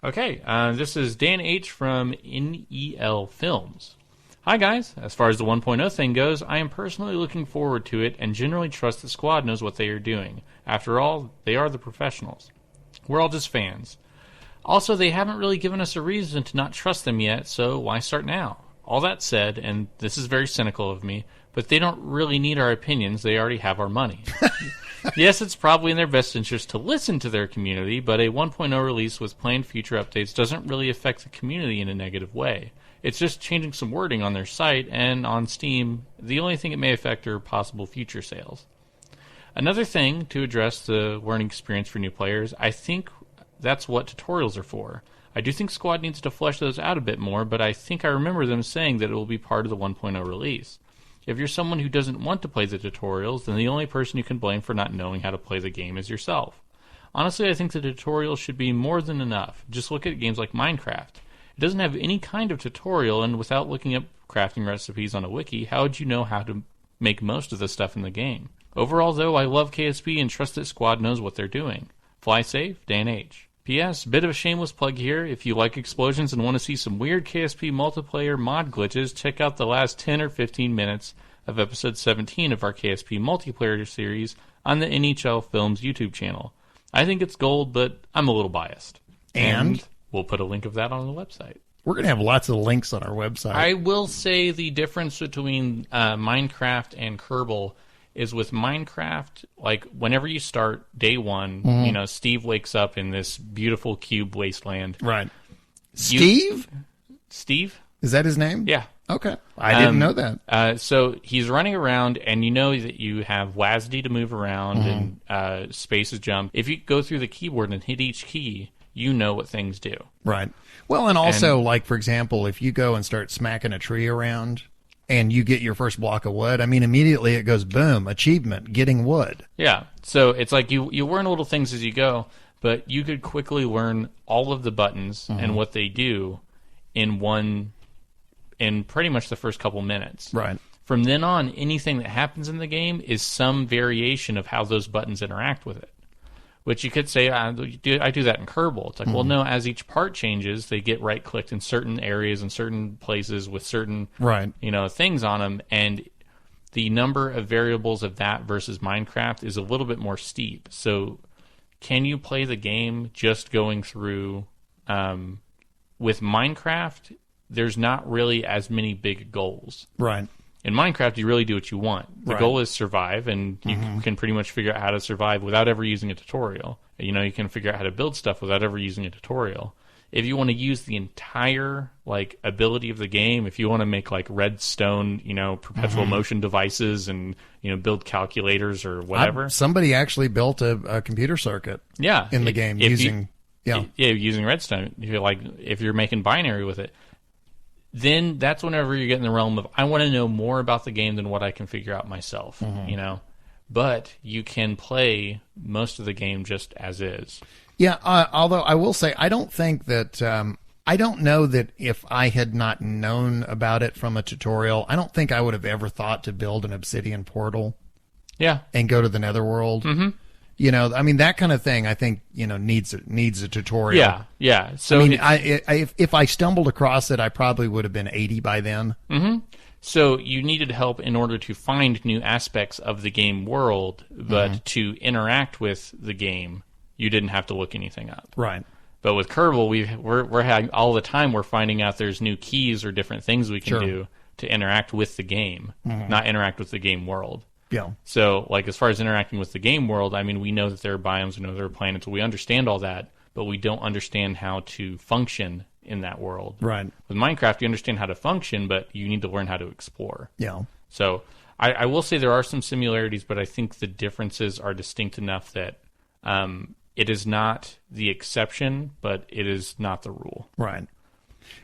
Okay, this is Dan H. from NEL Films. Hi, guys. As far as the 1.0 thing goes, I am personally looking forward to it and generally trust the Squad knows what they are doing. After all, they are the professionals. We're all just fans. Also, they haven't really given us a reason to not trust them yet, so why start now? All that said, and this is very cynical of me, but they don't really need our opinions. They already have our money. Yes, it's probably in their best interest to listen to their community, but a 1.0 release with planned future updates doesn't really affect the community in a negative way. It's just changing some wording on their site, and on Steam, the only thing it may affect are possible future sales. Another thing to address the learning experience for new players, I think that's what tutorials are for. I do think Squad needs to flesh those out a bit more, but I think I remember them saying that it will be part of the 1.0 release. If you're someone who doesn't want to play the tutorials, then the only person you can blame for not knowing how to play the game is yourself. Honestly, I think the tutorials should be more than enough. Just look at games like Minecraft. It doesn't have any kind of tutorial, and without looking up crafting recipes on a wiki, how would you know how to make most of the stuff in the game? Overall, though, I love KSP and trust that Squad knows what they're doing. Fly safe, Dan H. P.S. Bit of a shameless plug here. If you like explosions and want to see some weird KSP multiplayer mod glitches, check out the last 10 or 15 minutes of episode 17 of our KSP multiplayer series on the NEL Films YouTube channel. I think it's gold, but I'm a little biased. And we'll put a link of that on the website. We're going to have lots of links on our website. I will say the difference between Minecraft and Kerbal is with Minecraft, like whenever you start day one, you know, Steve wakes up in this beautiful cube wasteland. Right. Steve? Steve? Is that his name? Yeah. Okay. I didn't know that. So he's running around, and you know that you have WASD to move around and space to jump. If you go through the keyboard and hit each key, you know what things do. Right. Well, and also, like, for example, if you go and start smacking a tree around and you get your first block of wood, I mean, immediately it goes, boom, achievement, getting wood. Yeah. So it's like you learn little things as you go, but you could quickly learn all of the buttons and what they do in pretty much the first couple minutes. Right. From then on, anything that happens in the game is some variation of how those buttons interact with it. Which you could say, I do that in Kerbal. It's like, well, no, as each part changes, they get right-clicked in certain areas and certain places with certain things on them, and the number of variables of that versus Minecraft is a little bit more steep. So can you play the game just going through... with Minecraft, there's not really as many big goals. Right. In Minecraft, you really do what you want. The goal is survive, and you can pretty much figure out how to survive without ever using a tutorial. You know, you can figure out how to build stuff without ever using a tutorial. If you want to use the entire, like, ability of the game, if you want to make, like, redstone, you know, perpetual motion devices and, you know, build calculators or whatever. Somebody actually built a computer circuit in the game using redstone. If you're making binary with it. Then that's whenever you get in the realm of, I want to know more about the game than what I can figure out myself, you know? But you can play most of the game just as is. Yeah, although I will say, I don't think that, I don't know that if I had not known about it from a tutorial, I don't think I would have ever thought to build an obsidian portal. Yeah. And go to the netherworld. Mm-hmm. You know, I mean, that kind of thing, I think, you know, needs a tutorial. Yeah. So I mean, if I stumbled across it, I probably would have been 80 by then. Mm-hmm. So you needed help in order to find new aspects of the game world, but to interact with the game, you didn't have to look anything up. Right. But with Kerbal, we're having all the time, we're finding out there's new keys or different things we can do to interact with the game, not interact with the game world. Yeah. So, like, as far as interacting with the game world, I mean, we know that there are biomes, we know there are planets, we understand all that, but we don't understand how to function in that world. Right. With Minecraft, you understand how to function, but you need to learn how to explore. Yeah. So, I will say there are some similarities, but I think the differences are distinct enough that it is not the exception, but it is not the rule. Right.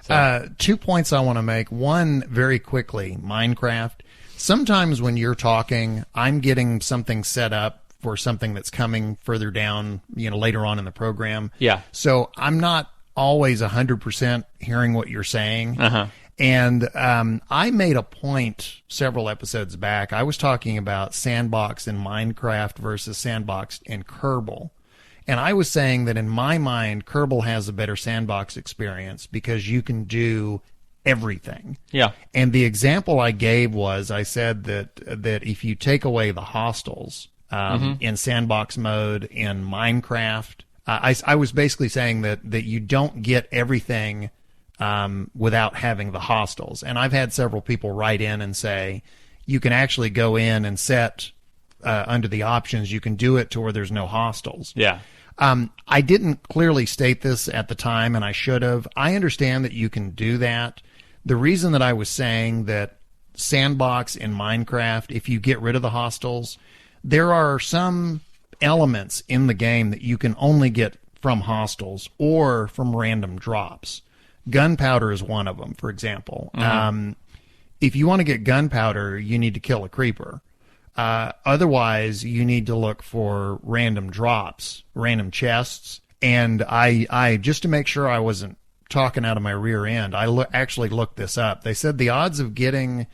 So. 2 points I want to make. One, very quickly, Minecraft. Sometimes when you're talking, I'm getting something set up for something that's coming further down, you know, later on in the program. Yeah. So I'm not always 100% hearing what you're saying. Uh-huh. And I made a point several episodes back. I was talking about sandbox in Minecraft versus sandbox in Kerbal. And I was saying that in my mind, Kerbal has a better sandbox experience because you can do everything. Yeah. And the example I gave was, I said that if you take away the hostels in sandbox mode in Minecraft, I was basically saying that you don't get everything without having the hostels. And I've had several people write in and say, you can actually go in and set under the options, you can do it to where there's no hostels. Yeah. I didn't clearly state this at the time, and I should have. I understand that you can do that. The reason that I was saying that sandbox in Minecraft, if you get rid of the hostels, there are some elements in the game that you can only get from hostels or from random drops. Gunpowder is one of them, for example. If you want to get gunpowder, you need to kill a creeper. Otherwise, you need to look for random drops, random chests. And I just to make sure I wasn't talking out of my rear end, I actually looked this up. They said the odds of getting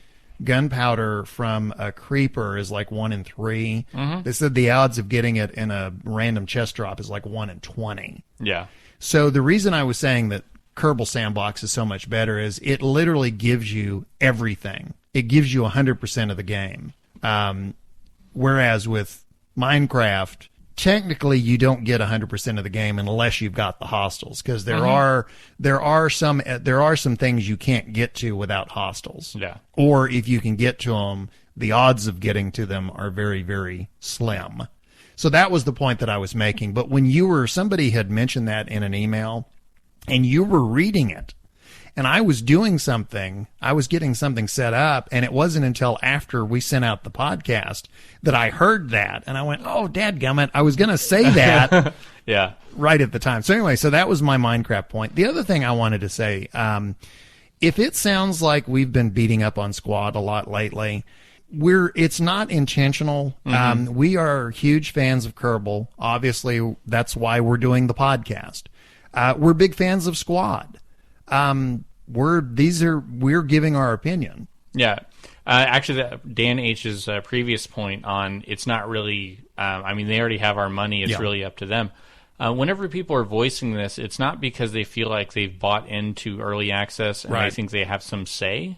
gunpowder from a creeper is like 1 in 3. They said the odds of getting it in a random chest drop is like 1 in 20. Yeah. So the reason I was saying that Kerbal Sandbox is so much better is it literally gives you everything. It gives you 100% of the game. Whereas with Minecraft, technically you don't get 100% of the game unless you've got the hostiles, because there are some things you can't get to without hostiles. Yeah. Or if you can get to them, the odds of getting to them are very, very slim. So that was the point that I was making. But when somebody had mentioned that in an email, and you were reading it, and I was doing something, I was getting something set up, and it wasn't until after we sent out the podcast that I heard that, and I went, oh, dadgummit, I was going to say that yeah, right at the time. So anyway, so that was my Minecraft point. The other thing I wanted to say, if it sounds like we've been beating up on Squad a lot lately, it's not intentional. We are huge fans of Kerbal. Obviously, that's why we're doing the podcast. We're big fans of Squad. We're giving our opinion. Yeah. Actually, Dan H's previous point on it's not really, they already have our money. It's really up to them. Whenever people are voicing this, it's not because they feel like they've bought into early access and they think they have some say.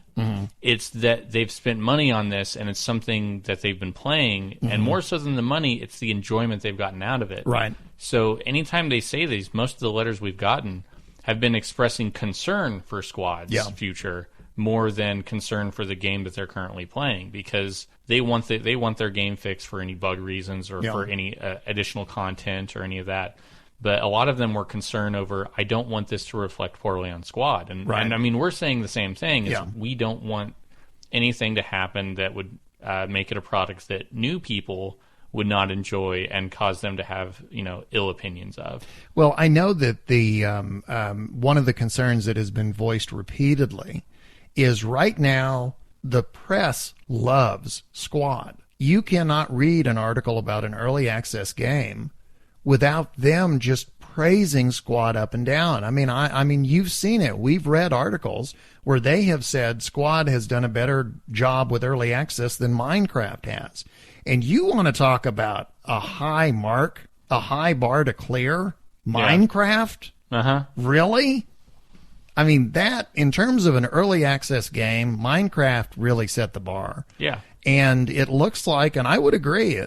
It's that they've spent money on this and it's something that they've been playing. And more so than the money, it's the enjoyment they've gotten out of it. Right. So anytime they say these, most of the letters we've gotten have been expressing concern for Squad's future more than concern for the game that they're currently playing, because they want their game fixed for any bug reasons or for any additional content or any of that. But a lot of them were concerned over, I don't want this to reflect poorly on Squad. And I mean, we're saying the same thing. Is we don't want anything to happen that would make it a product that new people would not enjoy and cause them to have, ill opinions of. Well, I know that the one of the concerns that has been voiced repeatedly is right now the press loves Squad. You cannot read an article about an early access game without them just praising Squad up and down. I mean, you've seen it. We've read articles where they have said Squad has done a better job with early access than Minecraft has. And you want to talk about a high bar to clear? Minecraft? Really? I mean, that, in terms of an early access game, Minecraft really set the bar. Yeah. And it looks like, and I would agree,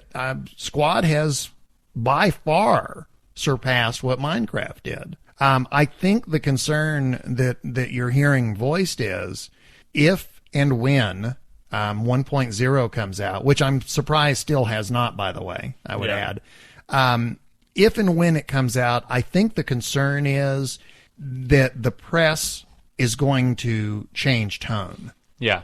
Squad has by far surpassed what Minecraft did. I think the concern that you're hearing voiced is if and when 1.0 comes out, which I'm surprised still has not, by the way, I would add. If and when it comes out, I think the concern is that the press is going to change tone. Yeah.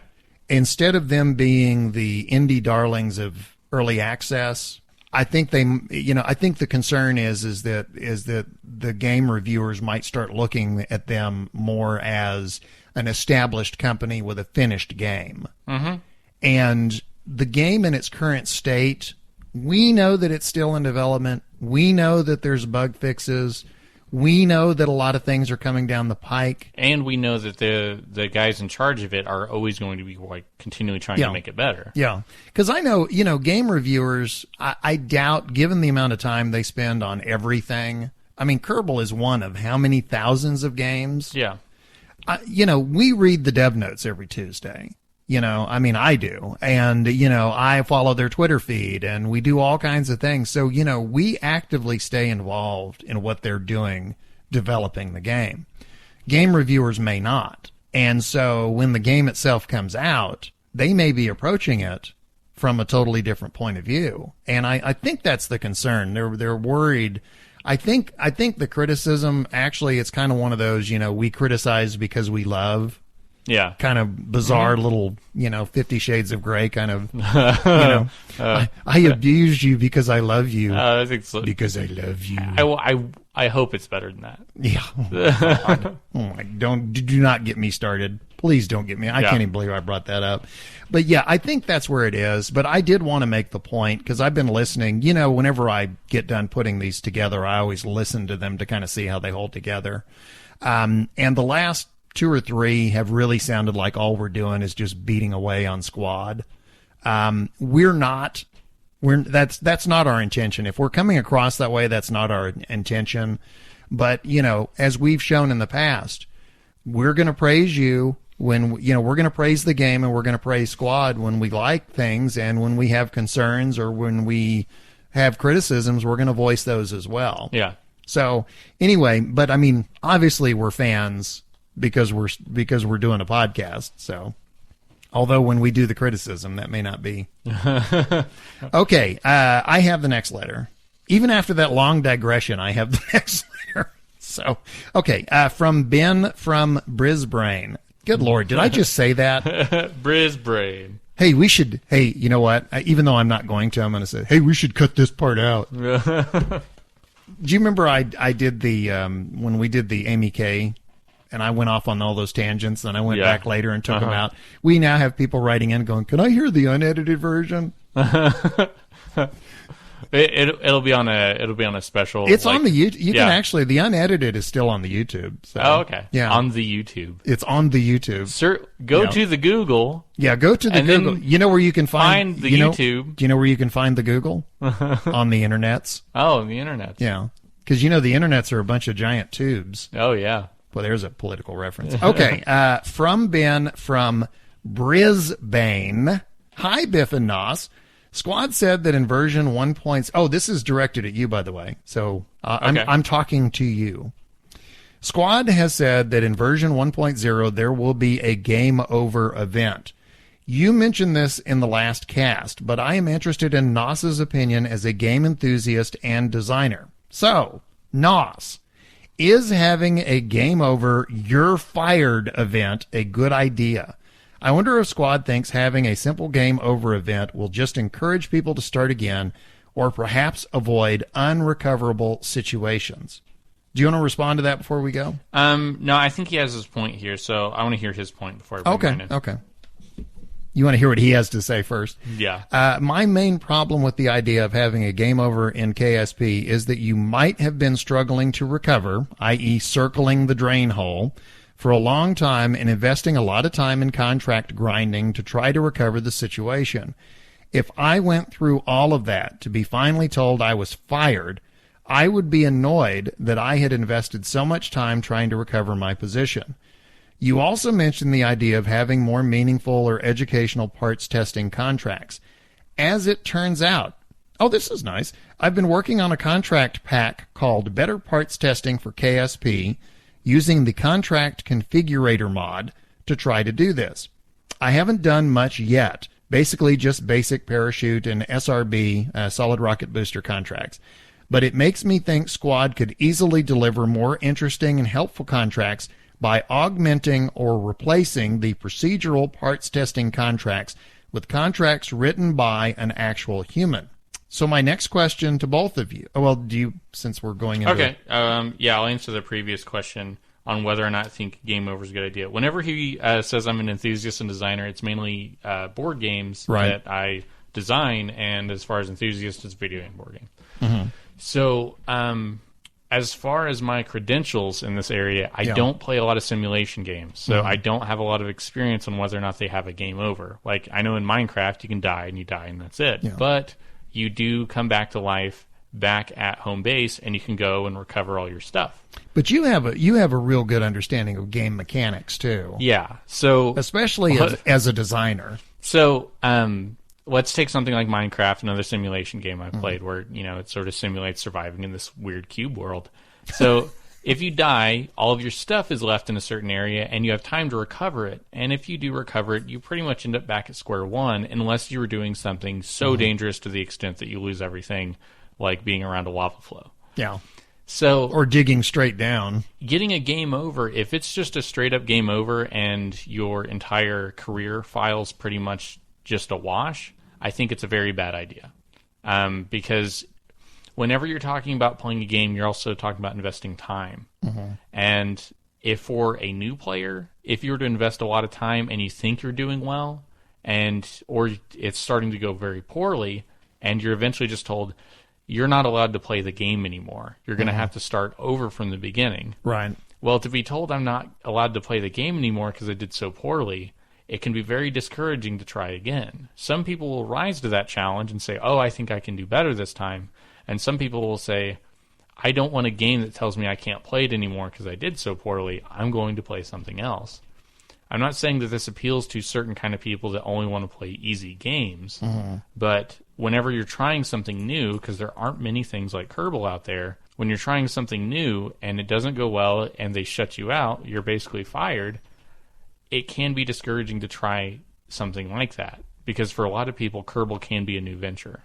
Instead of them being the indie darlings of early access, I think the concern is that the game reviewers might start looking at them more as an established company with a finished game. Mm-hmm. And the game in its current state, we know that it's still in development. We know that there's bug fixes. We know that a lot of things are coming down the pike. And we know that the guys in charge of it are always going to be continually trying to make it better. Yeah. Because I know, game reviewers, I doubt, given the amount of time they spend on everything, I mean, Kerbal is one of how many thousands of games? Yeah. We read the dev notes every Tuesday. I do. And, I follow their Twitter feed and we do all kinds of things. So, we actively stay involved in what they're doing, developing the game. Game reviewers may not. And so when the game itself comes out, they may be approaching it from a totally different point of view. And I think that's the concern. They're worried. I think the criticism, actually, it's kind of one of those, we criticize because we love. Yeah. Kind of bizarre little, 50 Shades of Grey kind of, I abuse you because I love you. I think so. Because I love you. I hope it's better than that. Yeah. Do not get me started. Please don't get me. I can't even believe I brought that up. But yeah, I think that's where it is. But I did want to make the point because I've been listening. Whenever I get done putting these together, I always listen to them to kind of see how they hold together. And the last 2 or 3 have really sounded like all we're doing is just beating away on Squad. That's not our intention. If we're coming across that way, that's not our intention. But, as we've shown in the past, we're going to praise you when, we're going to praise the game and we're going to praise Squad when we like things, and when we have concerns or when we have criticisms, we're going to voice those as well. Yeah. So anyway, but I mean, obviously we're fans because we're doing a podcast. So, although when we do the criticism, that may not be. Okay, I have the next letter. Even after that long digression, I have the next letter. So, okay, from Ben from Brisbane. Good Lord, did I just say that? Brisbane. Hey, you know what? Even though I'm not going to, I'm going to say, hey, we should cut this part out. Do you remember I did the, when we did the Amy K, and I went off on all those tangents, and I went back later and took them out? We now have people writing in going, can I hear the unedited version? It'll be on a special. It's on the YouTube. You can actually, the unedited is still on the YouTube. So, oh, okay. Yeah. On the YouTube. It's on the YouTube. Sir, go to the Google. Yeah, go to the Google. You know where you can find the YouTube. Do you know where you can find the Google? On the internets. Oh, the internet. Yeah. Because the internets are a bunch of giant tubes. Oh, yeah. Well, there's a political reference. Okay. From Ben from Brisbane. Hi, Biff and Nos. Squad said that in version 1. Oh, this is directed at you, by the way. So okay. I'm talking to you. Squad has said that in version 1.0 there will be a game over event. You mentioned this in the last cast, but I am interested in Nos's opinion as a game enthusiast and designer. So, Nos, is having a game over you're fired event a good idea? I wonder if Squad thinks having a simple game over event will just encourage people to start again, or perhaps avoid unrecoverable situations. Do you want to respond to that before we go? No, I think he has his point here, so I want to hear his point before I bring mine in. Okay. You want to hear what he has to say first? Yeah. My main problem with the idea of having a game over in KSP is that you might have been struggling to recover, i.e. circling the drain hole, for a long time and investing a lot of time in contract grinding to try to recover the situation. If I went through all of that to be finally told I was fired, I would be annoyed that I had invested so much time trying to recover my position. You also mentioned the idea of having more meaningful or educational parts testing contracts. As it turns out, oh, this is nice, I've been working on a contract pack called Better Parts Testing for KSP, using the contract configurator mod to try to do this. I haven't done much yet, basically just basic parachute and SRB, solid rocket booster contracts. But it makes me think Squad could easily deliver more interesting and helpful contracts by augmenting or replacing the procedural parts testing contracts with contracts written by an actual human. So my next question to both of you. Oh, well, since we're going into Okay. Yeah, I'll answer the previous question on whether or not I think game over is a good idea. Whenever he says I'm an enthusiast and designer, it's mainly board games that I design, and as far as enthusiast, it's video game board game. Mm-hmm. So as far as my credentials in this area, I don't play a lot of simulation games, so I don't have a lot of experience on whether or not they have a game over. Like, I know in Minecraft you can die and you die and that's it. Yeah. But you do come back to life back at home base, and you can go and recover all your stuff. But you have a real good understanding of game mechanics too. Yeah. So especially as a designer. So let's take something like Minecraft, another simulation game I've played, where it sort of simulates surviving in this weird cube world. So if you die, all of your stuff is left in a certain area, and you have time to recover it. And if you do recover it, you pretty much end up back at square one, unless you were doing something so dangerous to the extent that you lose everything, like being around a lava flow. Yeah. So, or digging straight down. Getting a game over, if it's just a straight up game over and your entire career file's pretty much just a wash, I think it's a very bad idea. Because whenever you're talking about playing a game, you're also talking about investing time. And if for a new player, if you were to invest a lot of time and you think you're doing well, or it's starting to go very poorly, and you're eventually just told, you're not allowed to play the game anymore. You're going to have to start over from the beginning. Right. Well, to be told I'm not allowed to play the game anymore because I did so poorly, it can be very discouraging to try again. Some people will rise to that challenge and say, oh, I think I can do better this time. And some people will say, I don't want a game that tells me I can't play it anymore because I did so poorly. I'm going to play something else. I'm not saying that this appeals to certain kind of people that only want to play easy games, but whenever you're trying something new, because there aren't many things like Kerbal out there, when you're trying something new and it doesn't go well and they shut you out, you're basically fired, it can be discouraging to try something like that. Because for a lot of people, Kerbal can be a new venture.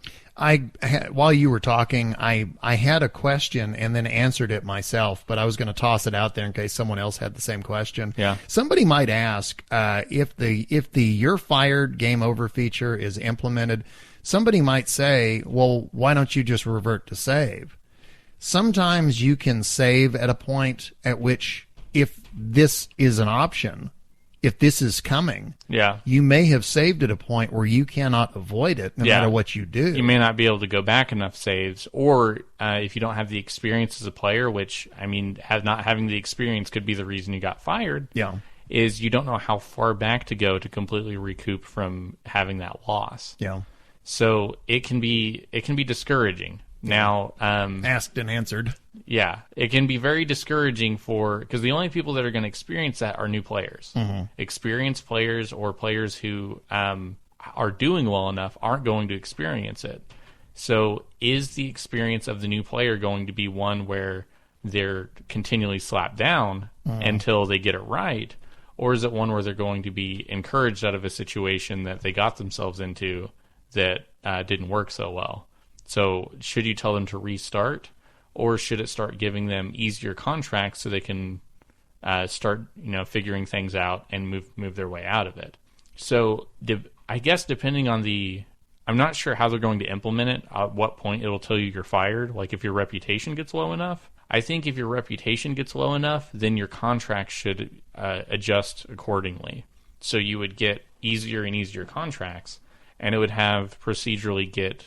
While you were talking, I had a question and then answered it myself, but I was going to toss it out there in case someone else had the same question. Yeah. Somebody might ask if the "you're fired" game over feature is implemented. Somebody might say, "Well, why don't you just revert to save?" Sometimes you can save at a point at which, if this is an option, if this is coming, you may have saved at a point where you cannot avoid it no matter what you do. You may not be able to go back enough saves, or if you don't have the experience as a player, which, I mean, not having the experience could be the reason you got fired, is you don't know how far back to go to completely recoup from having that loss. Yeah. So it can be discouraging. Now, asked and answered. Yeah, it can be very discouraging because the only people that are going to experience that are new players. Experienced players or players who are doing well enough aren't going to experience it. So is the experience of the new player going to be one where they're continually slapped down until they get it right? Or is it one where they're going to be encouraged out of a situation that they got themselves into that didn't work so well? So should you tell them to restart, or should it start giving them easier contracts so they can start, figuring things out and move their way out of it? So I guess depending on I'm not sure how they're going to implement it, at what point it'll tell you you're fired, like if your reputation gets low enough. I think if your reputation gets low enough, then your contract should adjust accordingly. So you would get easier and easier contracts, and it would have procedurally get...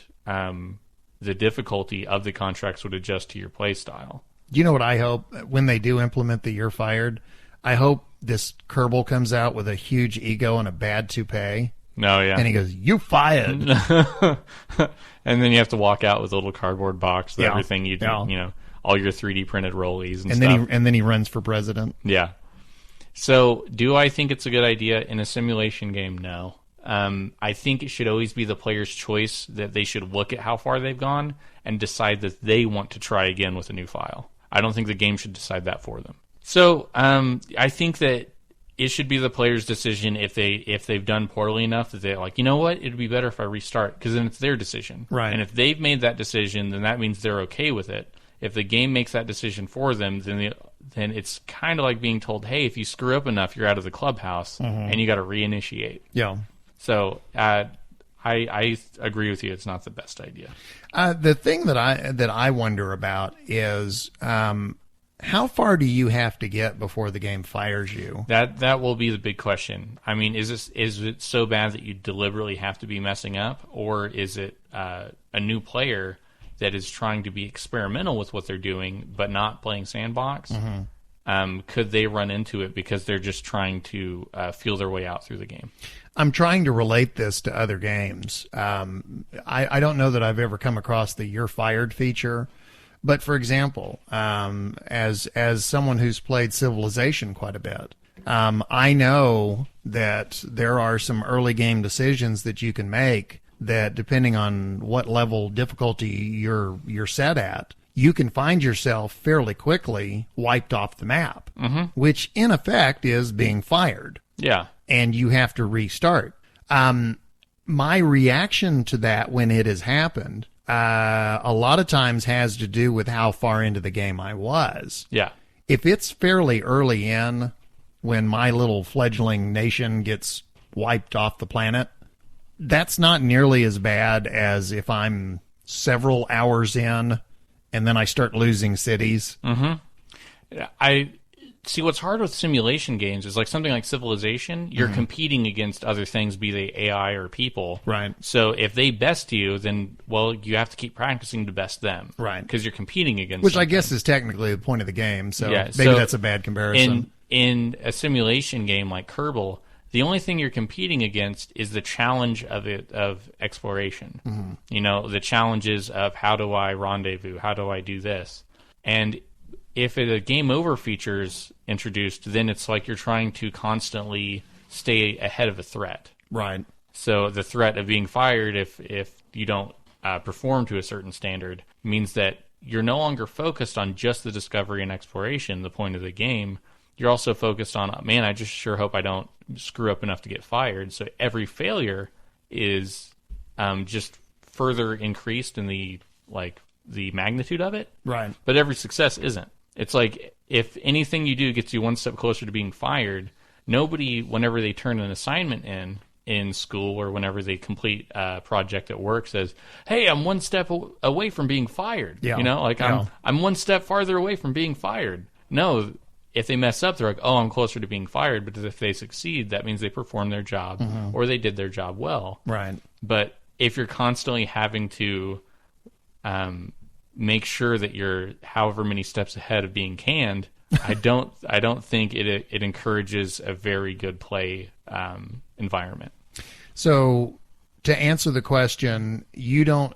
the difficulty of the contracts would adjust to your play style. You know what I hope when they do implement the "you're fired"? I hope this Kerbal comes out with a huge ego and a bad toupee. No, yeah. And he goes, "You fired." And then you have to walk out with a little cardboard box with everything you do, all your 3D printed rollies and stuff. And then he runs for president. Yeah. So, do I think it's a good idea in a simulation game? No. I think it should always be the player's choice, that they should look at how far they've gone and decide that they want to try again with a new file. I don't think the game should decide that for them. So I think that it should be the player's decision if they've done poorly enough that they're like, you know what, it'd be better if I restart, because then it's their decision. Right. And if they've made that decision, then that means they're okay with it. If the game makes that decision for them, then it's kind of like being told, hey, if you screw up enough, you're out of the clubhouse, and you got to reinitiate. Yeah. So I agree with you. It's not the best idea. The thing that I wonder about is how far do you have to get before the game fires you? That will be the big question. I mean, is it so bad that you deliberately have to be messing up, or is it a new player that is trying to be experimental with what they're doing but not playing sandbox? Could they run into it because they're just trying to feel their way out through the game? I'm trying to relate this to other games. I don't know that I've ever come across the "you're fired" feature, but for example, as someone who's played Civilization quite a bit, I know that there are some early game decisions that you can make that, depending on what level difficulty you're set at, you can find yourself fairly quickly wiped off the map, which in effect is being fired. Yeah. And you have to restart. My reaction to that when it has happened, a lot of times has to do with how far into the game I was. Yeah. If it's fairly early in, when my little fledgling nation gets wiped off the planet, that's not nearly as bad as if I'm several hours in and then I start losing cities. I see what's hard with simulation games is like something like Civilization, you're competing against other things, be they AI or people. Right. So if they best you, then, well, you have to keep practicing to best them. Right. Because you're competing against Which something. I guess is technically the point of the game, so Yeah, maybe that's a bad comparison. In a simulation game like Kerbal, the only thing you're competing against is the challenge of exploration. The challenges of how do I rendezvous, how do I do this. And if a game over feature is introduced, then it's like you're trying to constantly stay ahead of a threat. Right. So the threat of being fired if you don't perform to a certain standard means that you're no longer focused on just the discovery and exploration, the point of the game. You're also focused on, man, I just sure hope I don't screw up enough to get fired. So every failure is just further increased in the magnitude of it. Right. But every success isn't. It's like if anything you do gets you one step closer to being fired, nobody, whenever they turn an assignment in school or whenever they complete a project at work, says, hey, I'm one step away from being fired. Yeah. I'm one step farther away from being fired. No, if they mess up, they're like, oh, I'm closer to being fired. But if they succeed, that means they performed their job or they did their job well. Right. But if you're constantly having to make sure that you're however many steps ahead of being canned, I don't think it encourages a very good play environment. So to answer the question, you don't,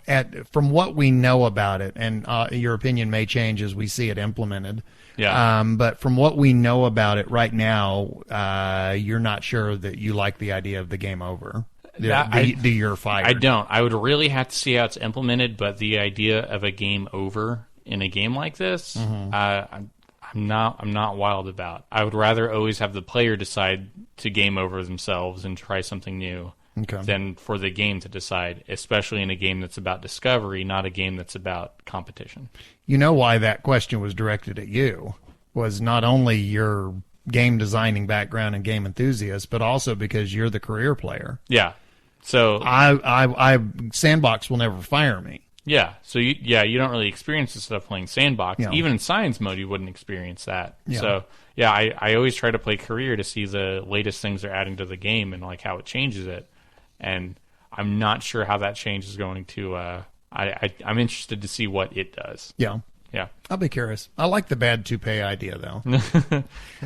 from what we know about it, and your opinion may change as we see it implemented. Yeah. But from what we know about it right now, you're not sure that you like the idea of the game over. The you're fired. I don't. I would really have to see how it's implemented, but the idea of a game over in a game like this, I'm not wild about. I would rather always have the player decide to game over themselves and try something new than for the game to decide, especially in a game that's about discovery, not a game that's about competition. You know why that question was directed at you was not only your game designing background and game enthusiast, but also because you're the career player. Yeah. So I Sandbox will never fire me. Yeah. So you don't really experience this stuff playing Sandbox. Yeah. Even in science mode, you wouldn't experience that. Yeah. So yeah, I always try to play career to see the latest things they're adding to the game and like how it changes it. And I'm not sure how that change is going to. I'm interested to see what it does. Yeah. Yeah. I'll be curious. I like the bad toupee idea, though.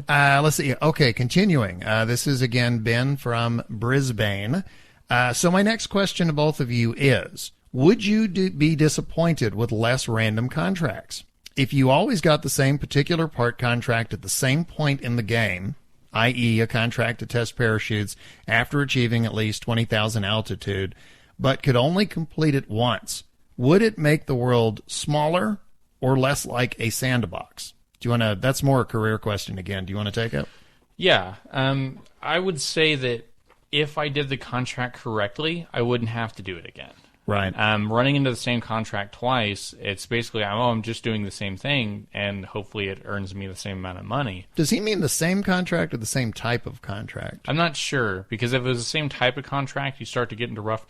Let's see. Okay, continuing. This is, again, Ben from Brisbane. So my next question to both of you is, would you be disappointed with less random contracts? If you always got the same particular part contract at the same point in the game, i.e. a contract to test parachutes after achieving at least 20,000 altitude, but could only complete it once, would it make the world smaller or less like a sandbox? Do you want to? That's more a career question again. Do you want to take it? Yeah. I would say that if I did the contract correctly, I wouldn't have to do it again. Right. Running into the same contract twice, it's basically, I'm just doing the same thing, and hopefully it earns me the same amount of money. Does he mean the same contract or the same type of contract? I'm not sure, because if it was the same type of contract, you start to get into rough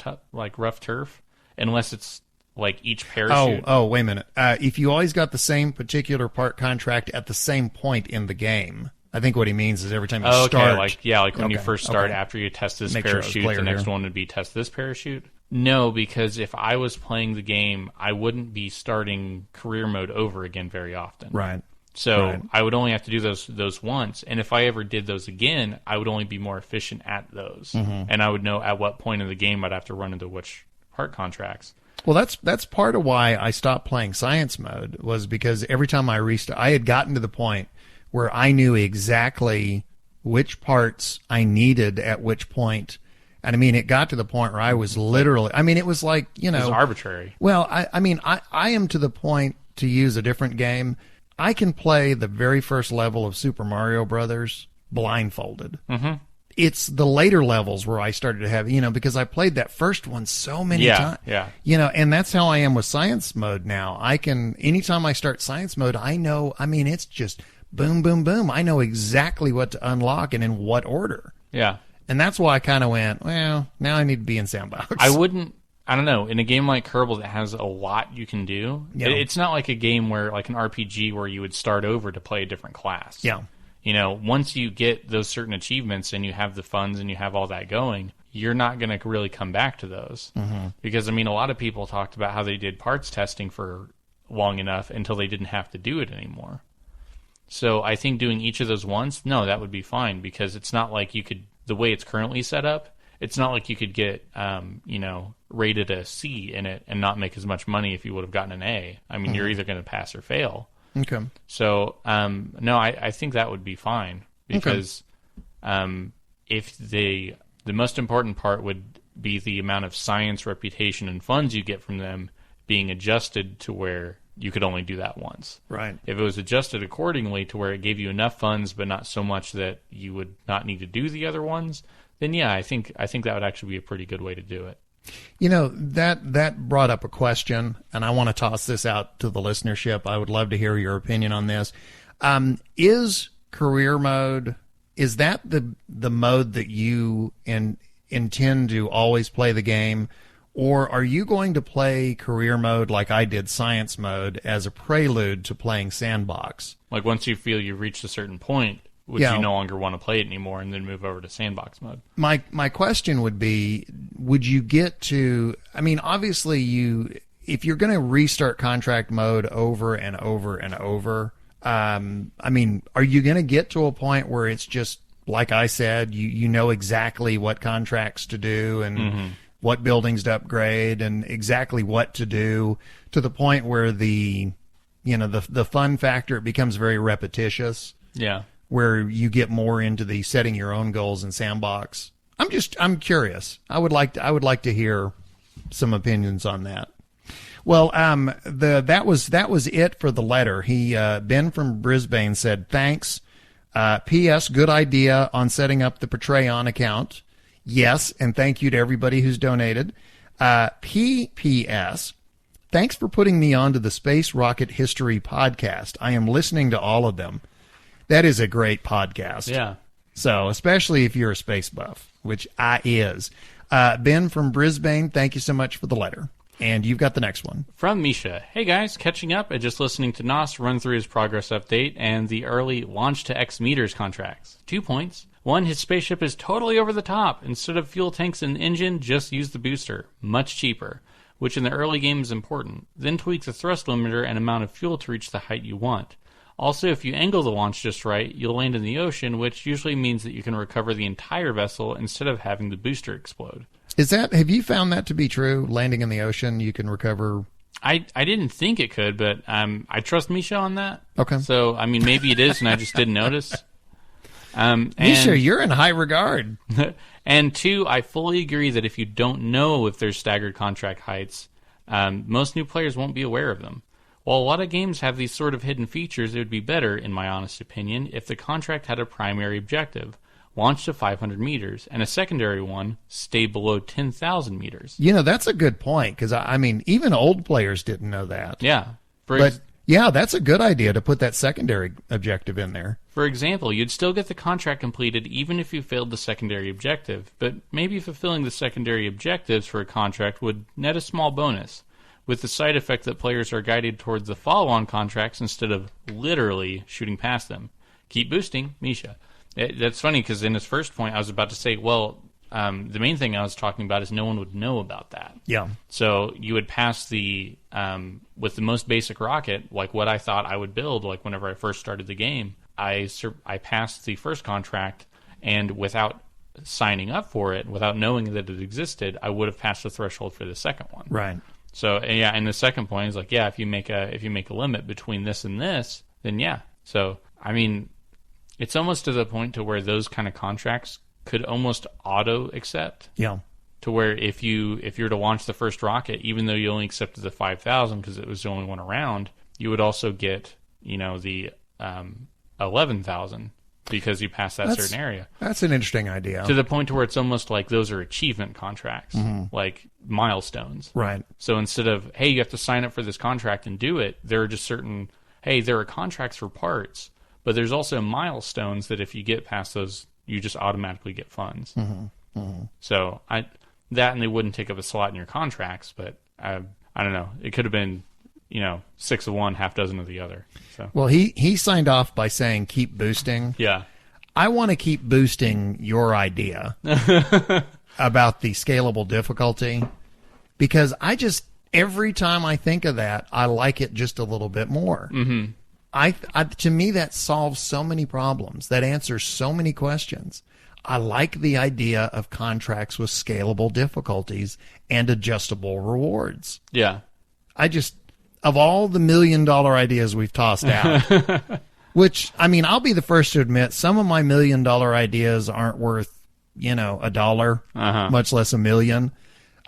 turf, unless it's like each parachute. Oh, wait a minute. If you always got the same particular part contract at the same point in the game, I think what he means is every time you start. Like when you first start, after you test this parachute, the next one would be test this parachute. No, because if I was playing the game, I wouldn't be starting career mode over again very often. Right. So I would only have to do those once, and if I ever did those again, I would only be more efficient at those, and I would know at what point in the game I'd have to run into which part contracts. Well, that's part of why I stopped playing science mode, was because every time I restart, I had gotten to the point where I knew exactly which parts I needed at which point. And I mean, it got to the point where I was literally, I mean, it was like, It was arbitrary. Well, I am to the point, to use a different game, I can play the very first level of Super Mario Brothers blindfolded. Mm-hmm. It's the later levels where I started to have, because I played that first one so many times. Yeah. And that's how I am with science mode now. Anytime I start science mode, I know, it's just boom, boom, boom. I know exactly what to unlock and in what order. Yeah. And that's why I kind of went, well, now I need to be in Sandbox. I don't know, in a game like Kerbal that has a lot you can do, it's not like a game where, like an RPG where you would start over to play a different class. Yeah. Once you get those certain achievements and you have the funds and you have all that going, you're not going to really come back to those. Mm-hmm. Because, a lot of people talked about how they did parts testing for long enough until they didn't have to do it anymore. So I think doing each of those once, no, that would be fine, because it's not like you could, the way it's currently set up, it's not like you could get, rated a C in it and not make as much money if you would have gotten an A. You're either going to pass or fail. Okay. So, no, I think that would be fine because if the most important part would be the amount of science, reputation, and funds you get from them being adjusted to where you could only do that once. Right. If it was adjusted accordingly to where it gave you enough funds but not so much that you would not need to do the other ones, then yeah, I think that would actually be a pretty good way to do it. You know, that brought up a question, and I want to toss this out to the listenership. I would love to hear your opinion on this. Is career mode, is that the mode that you intend to always play the game, or are you going to play career mode like I did science mode as a prelude to playing sandbox? Like once you feel you've reached a certain point, would you no longer want to play it anymore and then move over to sandbox mode? My question would be, would you get to, I mean, obviously if you're going to restart contract mode over and over and over, I mean, are you going to get to a point where it's just, like I said, you know exactly what contracts to do and what buildings to upgrade and exactly what to do, to the point where the fun factor, it becomes very repetitious. Yeah. Where you get more into the setting your own goals in sandbox. I'm curious. I would like to hear some opinions on that. Well, that was it for the letter. Ben from Brisbane said, thanks. P.S. Good idea on setting up the Patreon account. Yes, and thank you to everybody who's donated. P.P.S. Thanks for putting me onto the Space Rocket History podcast. I am listening to all of them. That is a great podcast. Yeah. So, especially if you're a space buff, which I is. Ben from Brisbane, thank you so much for the letter. And you've got the next one. From Misha. Hey guys, catching up and just listening to Nos run through his progress update and the early launch to X meters contracts. 2 points. 1, his spaceship is totally over the top. Instead of fuel tanks and engine, just use the booster. Much cheaper, which in the early game is important. Then tweak the thrust limiter and amount of fuel to reach the height you want. Also, if you angle the launch just right, you'll land in the ocean, which usually means that you can recover the entire vessel instead of having the booster explode. Have you found that to be true? Landing in the ocean, you can recover? I didn't think it could, but I trust Misha on that. Okay. So, I mean, maybe it is, and I just didn't notice. Misha, you're in high regard. And 2, I fully agree that if you don't know if there's staggered contract heights, most new players won't be aware of them. While a lot of games have these sort of hidden features, it would be better, in my honest opinion, if the contract had a primary objective, launch to 500 meters, and a secondary one, stay below 10,000 meters. You know, that's a good point, because, I mean, even old players didn't know that. Yeah. Yeah, that's a good idea to put that secondary objective in there. For example, you'd still get the contract completed even if you failed the secondary objective, but maybe fulfilling the secondary objectives for a contract would net a small bonus, with the side effect that players are guided towards the follow-on contracts instead of literally shooting past them. Keep boosting, Misha. That's funny, because in his first point, I was about to say, well, the main thing I was talking about is no one would know about that. Yeah. So you would pass with the most basic rocket, like what I thought I would build, like whenever I first started the game, I passed the first contract, and without signing up for it, without knowing that it existed, I would have passed the threshold for the second one. Right. So yeah, and the second point is like, yeah, if you make a limit between this and this, then yeah. So I mean, it's almost to the point to where those kind of contracts could almost auto accept. Yeah. To where if you're to launch the first rocket, even though you only accepted the 5,000 because it was the only one around, you would also get the 11,000 because you passed that certain area. That's an interesting idea. To the point to where it's almost like those are achievement contracts, like milestones. Right. So instead of, hey, you have to sign up for this contract and do it, there are just certain, hey, there are contracts for parts, but there's also milestones that if you get past those, you just automatically get funds. So and they wouldn't take up a slot in your contracts, but I don't know. It could have been 6 of one, half dozen of the other. So. Well, he signed off by saying keep boosting. Yeah. I want to keep boosting your idea about the scalable difficulty, because every time I think of that, I like it just a little bit more. To me, that solves so many problems. That answers so many questions. I like the idea of contracts with scalable difficulties and adjustable rewards. Yeah. of all the $1 million ideas we've tossed out, which, I mean, I'll be the first to admit some of my $1 million ideas aren't worth, $1, much less $1 million.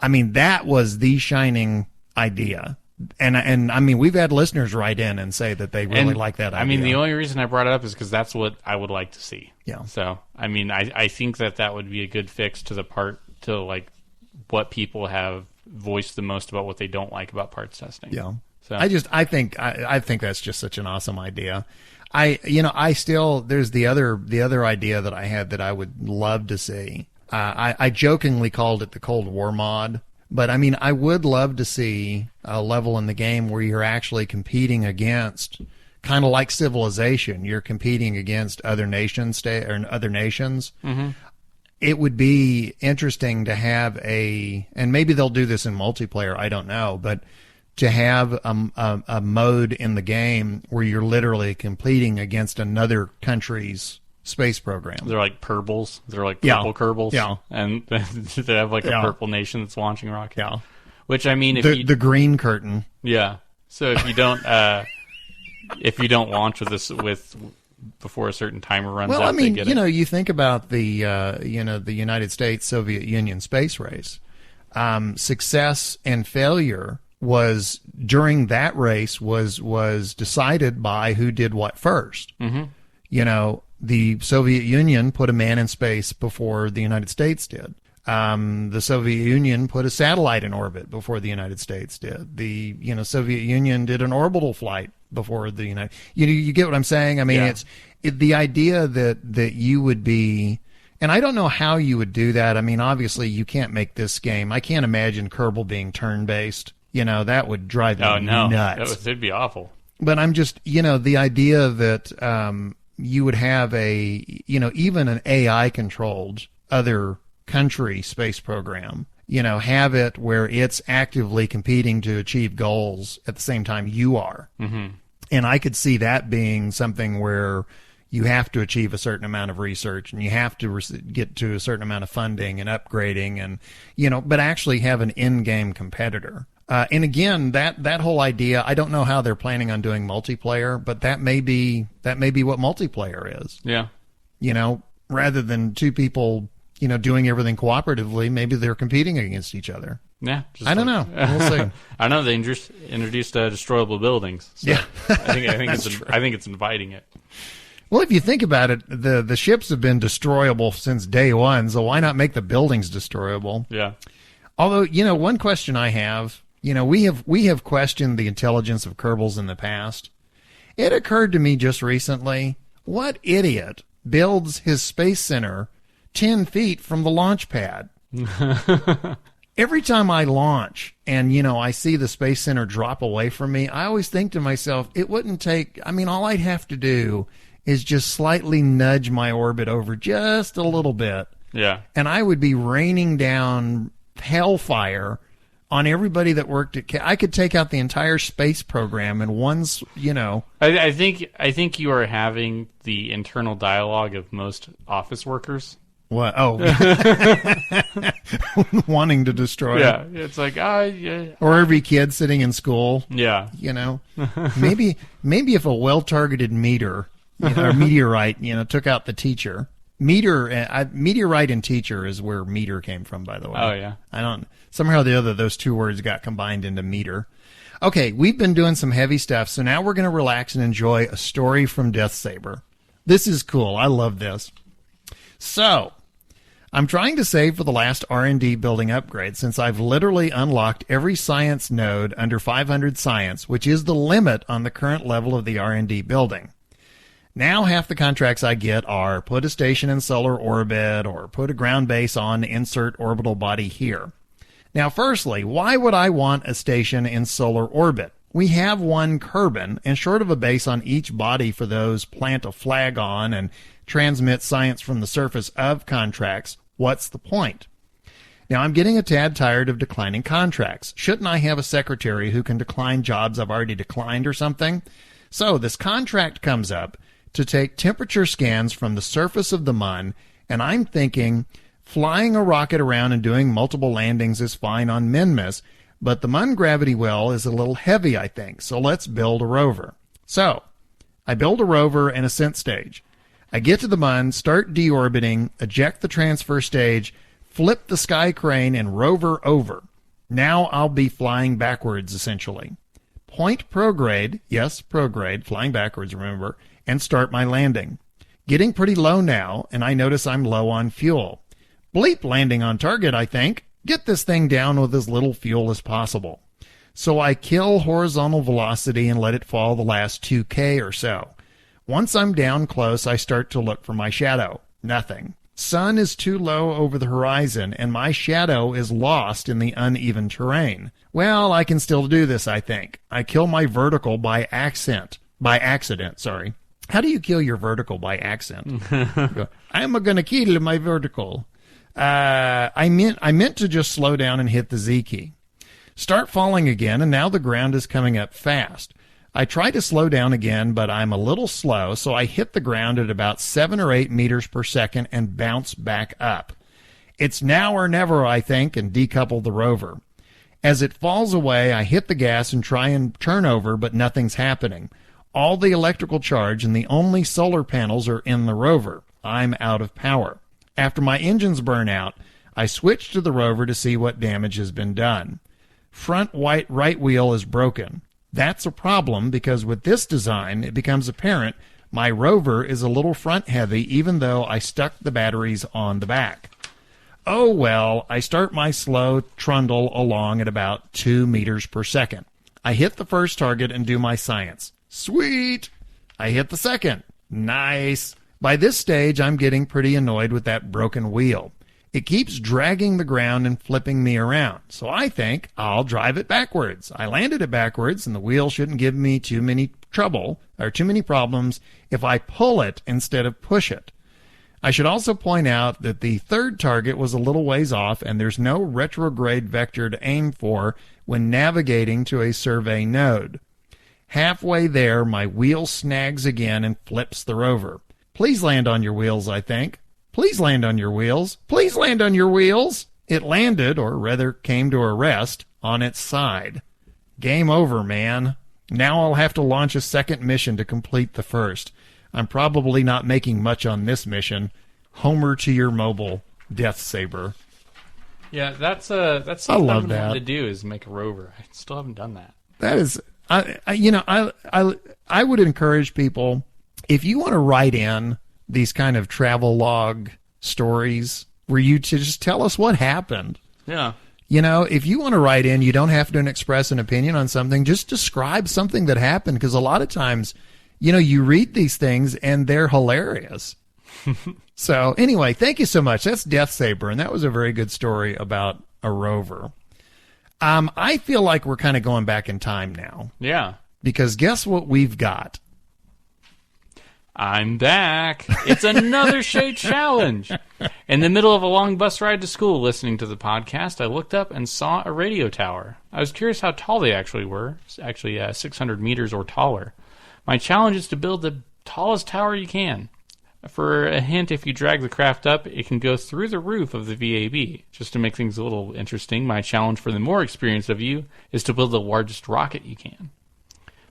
I mean, that was the shining idea. And I mean, we've had listeners write in and say that they really like that idea. I mean, the only reason I brought it up is because that's what I would like to see. Yeah. So, I mean, I think that would be a good fix to like what people have voiced the most about what they don't like about parts testing. Yeah. So I think that's just such an awesome idea. There's the other idea that I had that I would love to see. I jokingly called it the Cold War mod. But, I mean, I would love to see a level in the game where you're actually competing against, kind of like Civilization, you're competing against other nations. Mm-hmm. It would be interesting to have and maybe they'll do this in multiplayer, I don't know, but to have a mode in the game where you're literally competing against another country's space program. They're like Kerbals. They're like purple Kerbals. Yeah. And they have like a purple nation that's launching rockets. Yeah. Which, I mean, the green curtain. Yeah. So if you don't launch with before a certain timer runs out, I mean, they get it. You think about the United States Soviet Union space race. Success and failure was during that race was decided by who did what first. Mm-hmm. The Soviet Union put a man in space before the United States did. The Soviet Union put a satellite in orbit before the United States did. The Soviet Union did an orbital flight before the United. You get what I'm saying? I mean, the idea that you would be, and I don't know how you would do that. I mean, obviously you can't make this game. I can't imagine Kerbal being turn based. That would drive me nuts. It'd be awful. But I'm just, the idea that you would have even an AI-controlled other country space program, have it where it's actively competing to achieve goals at the same time you are. Mm-hmm. And I could see that being something where you have to achieve a certain amount of research and you have to get to a certain amount of funding and upgrading and, but actually have an in-game competitor. And again, that whole idea, I don't know how they're planning on doing multiplayer, but that may be what multiplayer is. Yeah. Rather than two people, doing everything cooperatively, maybe they're competing against each other. Yeah. I don't know. We'll see. I know they introduced destroyable buildings. So yeah. I think it's inviting it. Well, if you think about it, the ships have been destroyable since day one, so why not make the buildings destroyable? Yeah. Although, one question I have, we have questioned the intelligence of Kerbals in the past. It occurred to me just recently, what idiot builds his space center 10 feet from the launch pad? Every time I launch and, I see the space center drop away from me, I always think to myself, it wouldn't take, all I'd have to do is just slightly nudge my orbit over just a little bit. Yeah. And I would be raining down hellfire on everybody that worked at I could take out the entire space program in one's, I think you are having the internal dialogue of most office workers. What? Oh. Wanting to destroy it. Yeah, it's like, yeah. Or every kid sitting in school. Yeah. Maybe if a well-targeted meteor, or meteorite, took out the teacher. Meteorite and teacher is where meter came from, by the way. Oh, yeah. Somehow or the other, those two words got combined into meter. Okay, we've been doing some heavy stuff, so now we're going to relax and enjoy a story from Death Saber. This is cool. I love this. So, I'm trying to save for the last R&D building upgrade since I've literally unlocked every science node under 500 science, which is the limit on the current level of the R&D building. Now half the contracts I get are put a station in solar orbit or put a ground base on, insert orbital body here. Now, firstly, why would I want a station in solar orbit? We have one Kerbin, and short of a base on each body for those plant a flag on and transmit science from the surface of contracts, what's the point? Now, I'm getting a tad tired of declining contracts. Shouldn't I have a secretary who can decline jobs I've already declined or something? So this contract comes up to take temperature scans from the surface of the Mun, and I'm thinking flying a rocket around and doing multiple landings is fine on Minmus, but the Mun gravity well is a little heavy, I think, so let's build a rover. So, I build a rover and ascent stage. I get to the Mun, start deorbiting, eject the transfer stage, flip the sky crane, and rover over. Now I'll be flying backwards, essentially. Point prograde, yes, prograde, flying backwards, remember, and start my landing. Getting pretty low now, and I notice I'm low on fuel. Bleep landing on target, I think. Get this thing down with as little fuel as possible. So I kill horizontal velocity and let it fall the last 2K or so. Once I'm down close, I start to look for my shadow. Nothing. Sun is too low over the horizon, and my shadow is lost in the uneven terrain. Well, I can still do this, I think. I kill my vertical by accident. How do you kill your vertical by accident? I'm gonna kill my vertical. I meant to just slow down and hit the Z key. Start falling again, and now the ground is coming up fast. I try to slow down again, but I'm a little slow, so I hit the ground at about 7 or 8 meters per second and bounce back up. It's now or never, I think, and decouple the rover. As it falls away, I hit the gas and try and turn over, but nothing's happening. All the electrical charge and the only solar panels are in the rover. I'm out of power. After my engines burn out, I switch to the rover to see what damage has been done. Front right wheel is broken. That's a problem because with this design, it becomes apparent my rover is a little front heavy even though I stuck the batteries on the back. Oh well, I start my slow trundle along at about 2 meters per second. I hit the first target and do my science. Sweet! I hit the second. Nice! By this stage, I'm getting pretty annoyed with that broken wheel. It keeps dragging the ground and flipping me around, so I think I'll drive it backwards. I landed it backwards, and the wheel shouldn't give me too many problems if I pull it instead of push it. I should also point out that the third target was a little ways off, and there's no retrograde vector to aim for when navigating to a survey node. Halfway there, my wheel snags again and flips the rover. Please land on your wheels, I think. Please land on your wheels. Please land on your wheels. It landed, or rather came to a rest, on its side. Game over, man. Now I'll have to launch a second mission to complete the first. I'm probably not making much on this mission. Homer to your mobile, Death Saber. Yeah, that's something I wanted to do is make a rover. I still haven't done that. That is, I would encourage people, if you want to write in these kind of travel log stories where you to just tell us what happened. Yeah. You know, if you want to write in, you don't have to express an opinion on something. Just describe something that happened, because a lot of times, you know, you read these things and they're hilarious. So anyway, thank you so much. That's Death Saber, and that was a very good story about a rover. I feel like we're kind of going back in time now. Yeah. Because guess what we've got? I'm back. It's another Shea challenge. In the middle of a long bus ride to school listening to the podcast, I looked up and saw a radio tower. I was curious how tall they actually were. Actually, 600 meters or taller. My challenge is to build the tallest tower you can. For a hint, if you drag the craft up, it can go through the roof of the VAB. Just to make things a little interesting, my challenge for the more experienced of you is to build the largest rocket you can.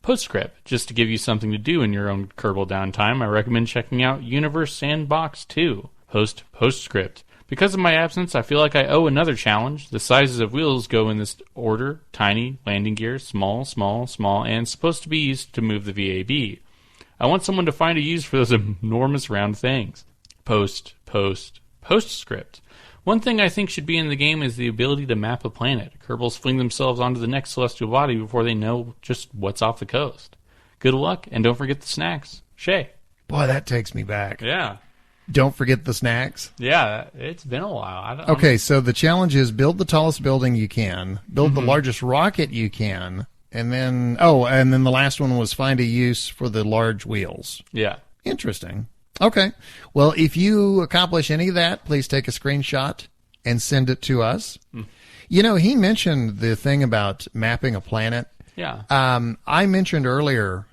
Postscript, just to give you something to do in your own Kerbal downtime, I recommend checking out Universe Sandbox 2, Postscript. Because of my absence, I feel like I owe another challenge. The sizes of wheels go in this order: tiny, landing gear, small, small, small, and supposed to be used to move the VAB. I want someone to find a use for those enormous round things. Postscript. One thing I think should be in the game is the ability to map a planet. Kerbals fling themselves onto the next celestial body before they know just what's off the coast. Good luck, and don't forget the snacks. Shea. Boy, that takes me back. Yeah. Don't forget the snacks? Yeah, it's been a while. Okay, so the challenge is build the tallest building you can, build the largest rocket you can, and then the last one was find a use for the large wheels. Yeah. Interesting. Okay. Well, if you accomplish any of that, please take a screenshot and send it to us. You know, he mentioned the thing about mapping a planet. Yeah. I mentioned earlier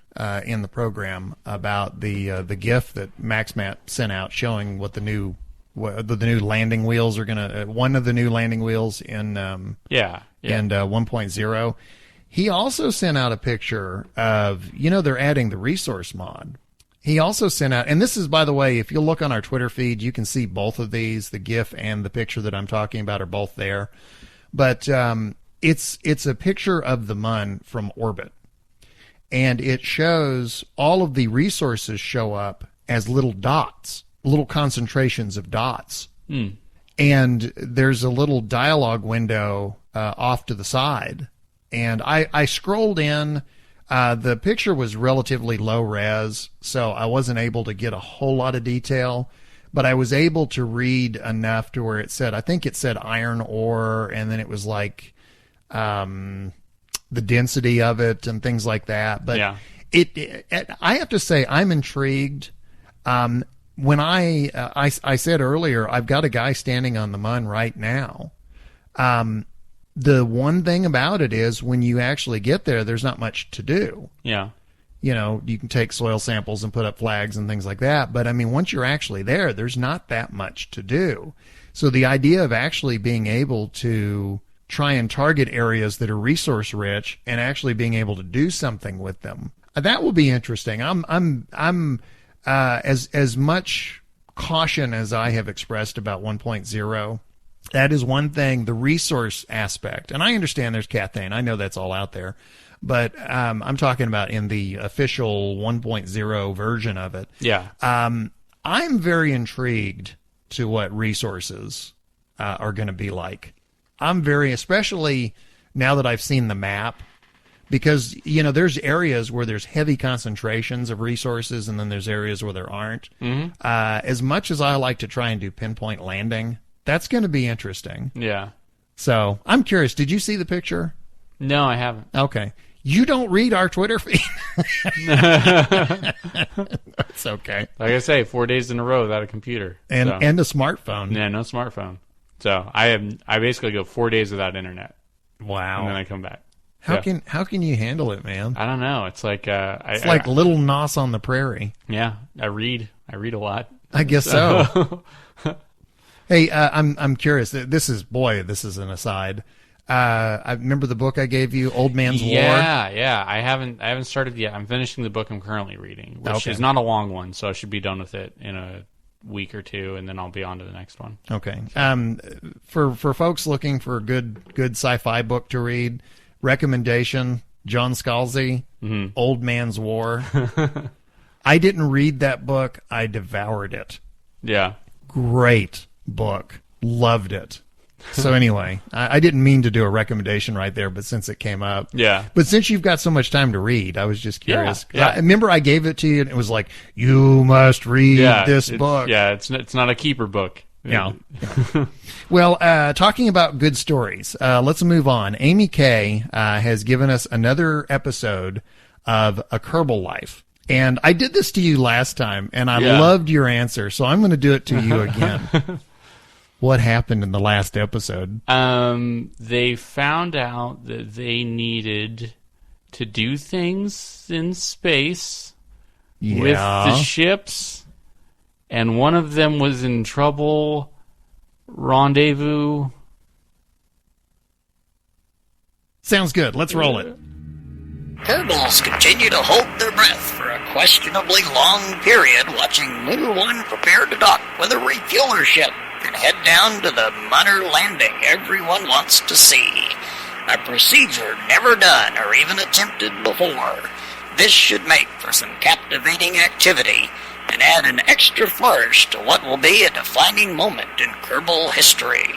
in the program about the GIF that MaxMap sent out showing what the new the new landing wheels are going to, one of the new landing wheels in 1.0. He also sent out a picture of, they're adding the resource mod. He also sent out, and this is, by the way, if you look on our Twitter feed, you can see both of these, the GIF and the picture that I'm talking about are both there. But it's a picture of the Mun from orbit. And it shows all of the resources show up as little dots, little concentrations of dots. And there's a little dialogue window off to the side. And I scrolled in. The picture was relatively low res, so I wasn't able to get a whole lot of detail, but I was able to read enough to where I think it said iron ore, and then it was like the density of it and things like that. But I have to say, I'm intrigued. When I said earlier, I've got a guy standing on the Mun right now. The one thing about it is when you actually get there, there's not much to do. Yeah. You can take soil samples and put up flags and things like that. But, I mean, once you're actually there, there's not that much to do. So the idea of actually being able to try and target areas that are resource rich and actually being able to do something with them, that will be interesting. I'm as much caution as I have expressed about 1.0. That is one thing, the resource aspect. And I understand there's cathane. I know that's all out there. But I'm talking about in the official 1.0 version of it. Yeah. I'm very intrigued to what resources are going to be like. Especially now that I've seen the map, because, there's areas where there's heavy concentrations of resources, and then there's areas where there aren't. Mm-hmm. As much as I like to try and do pinpoint landing, that's going to be interesting. Yeah. So I'm curious. Did you see the picture? No, I haven't. Okay. You don't read our Twitter feed. That's okay. Like I say, 4 days in a row without a computer. And a smartphone. Yeah, no smartphone. So I basically go 4 days without internet. Wow. And then I come back. How can you handle it, man? I don't know. It's like it's like Little Nos on the prairie. Yeah, I read a lot. I guess so. Hey, I'm curious. This is an aside. I remember the book I gave you, Old Man's War. Yeah. I haven't started yet. I'm finishing the book I'm currently reading, which is not a long one, so I should be done with it in a week or two, and then I'll be on to the next one. Okay. For folks looking for a good sci-fi book to read, recommendation: John Scalzi, Old Man's War. I didn't read that book. I devoured it. Yeah. Great book. Loved it. So anyway, I didn't mean to do a recommendation right there, but since it came up. Yeah. But since you've got so much time to read, I was just curious. Yeah. I remember I gave it to you, and it was like, you must read this book. Yeah, it's not a keeper book. Yeah. Well, talking about good stories, let's move on. Amy K has given us another episode of A Kerbal Life. And I did this to you last time, and I loved your answer, so I'm going to do it to you again. What happened in the last episode? They found out that they needed to do things in space with the ships, and one of them was in trouble. Rendezvous. Sounds good. Let's roll it. Kerbals continue to hold their breath for a questionably long period, watching Lunar 1 prepare to dock with a refueler ship and head down to the Munner landing everyone wants to see. A procedure never done or even attempted before. This should make for some captivating activity and add an extra flourish to what will be a defining moment in Kerbal history.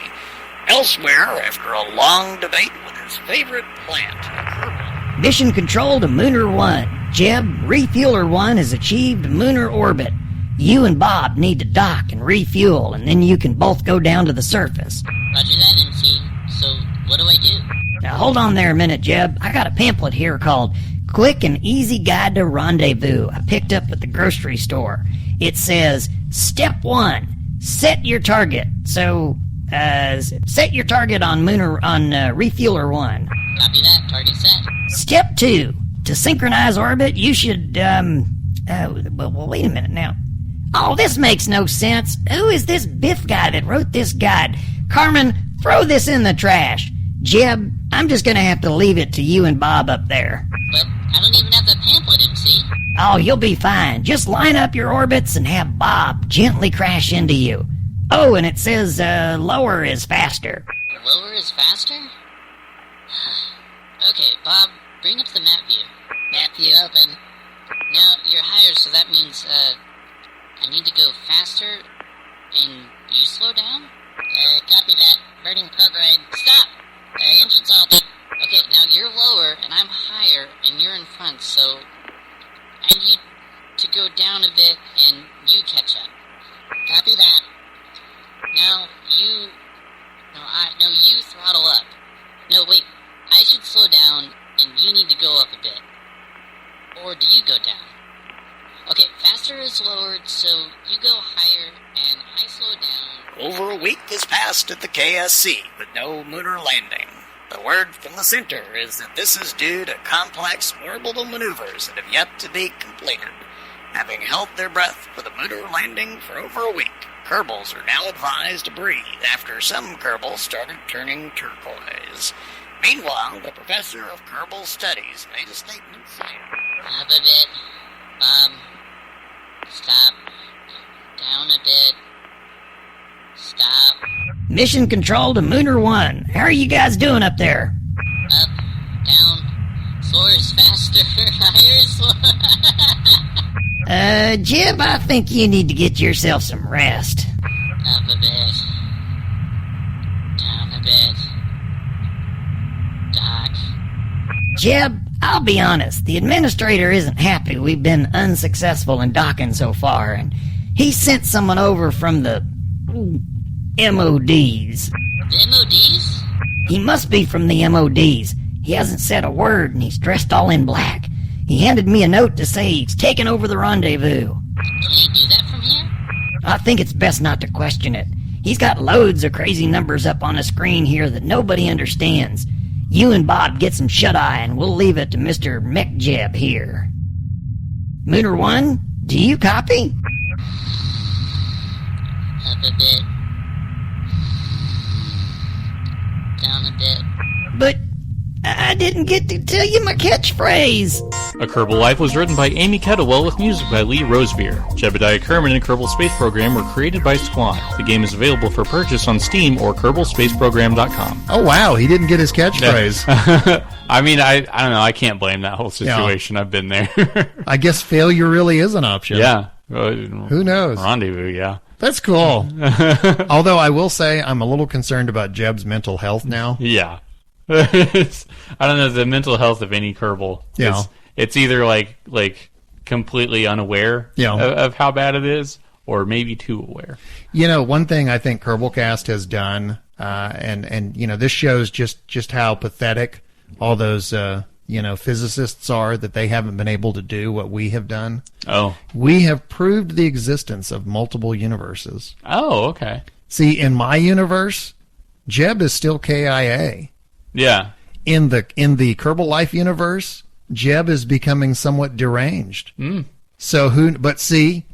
Elsewhere, after a long debate with his favorite plant, Kerbal. Mission control to Mooner 1. Jeb, Refueler 1 has achieved Mooner orbit. You and Bob need to dock and refuel, and then you can both go down to the surface. Roger that, MC. So, what do I do? Now, hold on there a minute, Jeb. I got a pamphlet here called Quick and Easy Guide to Rendezvous I picked up at the grocery store. It says, Step 1, set your target. So, set your target on Refueler 1. Copy that, target set. Step 2, to synchronize orbit, you should, well, wait a minute now. Oh, this makes no sense. Who is this Biff guy that wrote this guide? Carmen, throw this in the trash. Jeb, I'm just gonna have to leave it to you and Bob up there. But I don't even have the pamphlet, MC. Oh, you'll be fine. Just line up your orbits and have Bob gently crash into you. Oh, and it says, lower is faster. Lower is faster? Okay, Bob, bring up the map view. Map view open. Now, you're higher, so that means, I need to go faster, and you slow down? Copy that. Birding prograde. Stop! Engine salted. Okay, now you're lower, and I'm higher, and you're in front, so I need to go down a bit, and you catch up. Copy that. Now, you throttle up. No, wait, I should slow down, and you need to go up a bit. Or do you go down? Okay, faster is lowered, so you go higher, and I slow down. Over a week has passed at the KSC with no lunar landing. The word from the center is that this is due to complex orbital maneuvers that have yet to be completed. Having held their breath for the lunar landing for over a week, Kerbals are now advised to breathe after some Kerbals started turning turquoise. Meanwhile, the professor of Kerbal Studies made a statement saying, Up a bit. Bob. Stop. Down a bit. Stop. Mission control to Mooner 1. How are you guys doing up there? Up. Down. Slower is faster. Higher is slower. Jib, I think you need to get yourself some rest. Up a bit. Down a bit. Doc. Jeb, I'll be honest. The administrator isn't happy we've been unsuccessful in docking so far, and he sent someone over from the MODs. The MODs? He must be from the MODs. He hasn't said a word, and he's dressed all in black. He handed me a note to say he's taken over the rendezvous. Can he do that from here? I think it's best not to question it. He's got loads of crazy numbers up on a screen here that nobody understands. You and Bob get some shut-eye, and we'll leave it to Mr. McJeb here. Mooner 1, do you copy? Up a bit. Down a bit. But I didn't get to tell you my catchphrase. A Kerbal Life was written by Amy Kettlewell with music by Lee Rosevere. Jebediah Kerman and Kerbal Space Program were created by Askelon. The game is available for purchase on Steam or KerbalSpaceProgram.com. Oh, wow. He didn't get his catchphrase. I mean, I don't know. I can't blame that whole situation. Yeah. I've been there. I guess failure really is an option. Yeah. Who knows? Rendezvous, yeah. That's cool. Although I will say I'm a little concerned about Jeb's mental health now. Yeah. I don't know, the mental health of any Kerbal. Yeah. It's either like completely unaware of how bad it is, or maybe too aware. You know, one thing I think Kerbalcast has done, and you know, this shows just how pathetic all those physicists are, that they haven't been able to do what we have done. Oh. We have proved the existence of multiple universes. Oh, okay. See, in my universe, Jeb is still KIA. Yeah. In the Kerbal Life universe, Jeb is becoming somewhat deranged. Mm. So but see,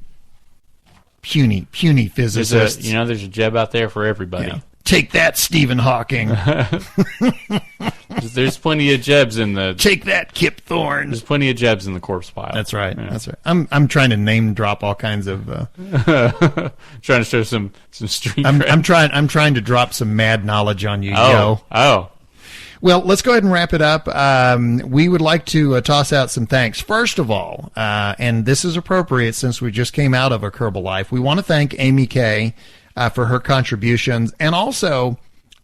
puny physicists. There's a Jeb out there for everybody. Yeah. Take that, Stephen Hawking. There's plenty of Jebs in the. Take that, Kip Thorne. There's plenty of Jebs in the corpse pile. That's right. Yeah. That's right. I'm trying to name drop all kinds of. Trying to show some street. I'm trying to drop some mad knowledge on you. Oh. Well, let's go ahead and wrap it up. We would like to toss out some thanks. First of all, and this is appropriate since we just came out of A Kerbal Life, we want to thank Amy K. For her contributions, and also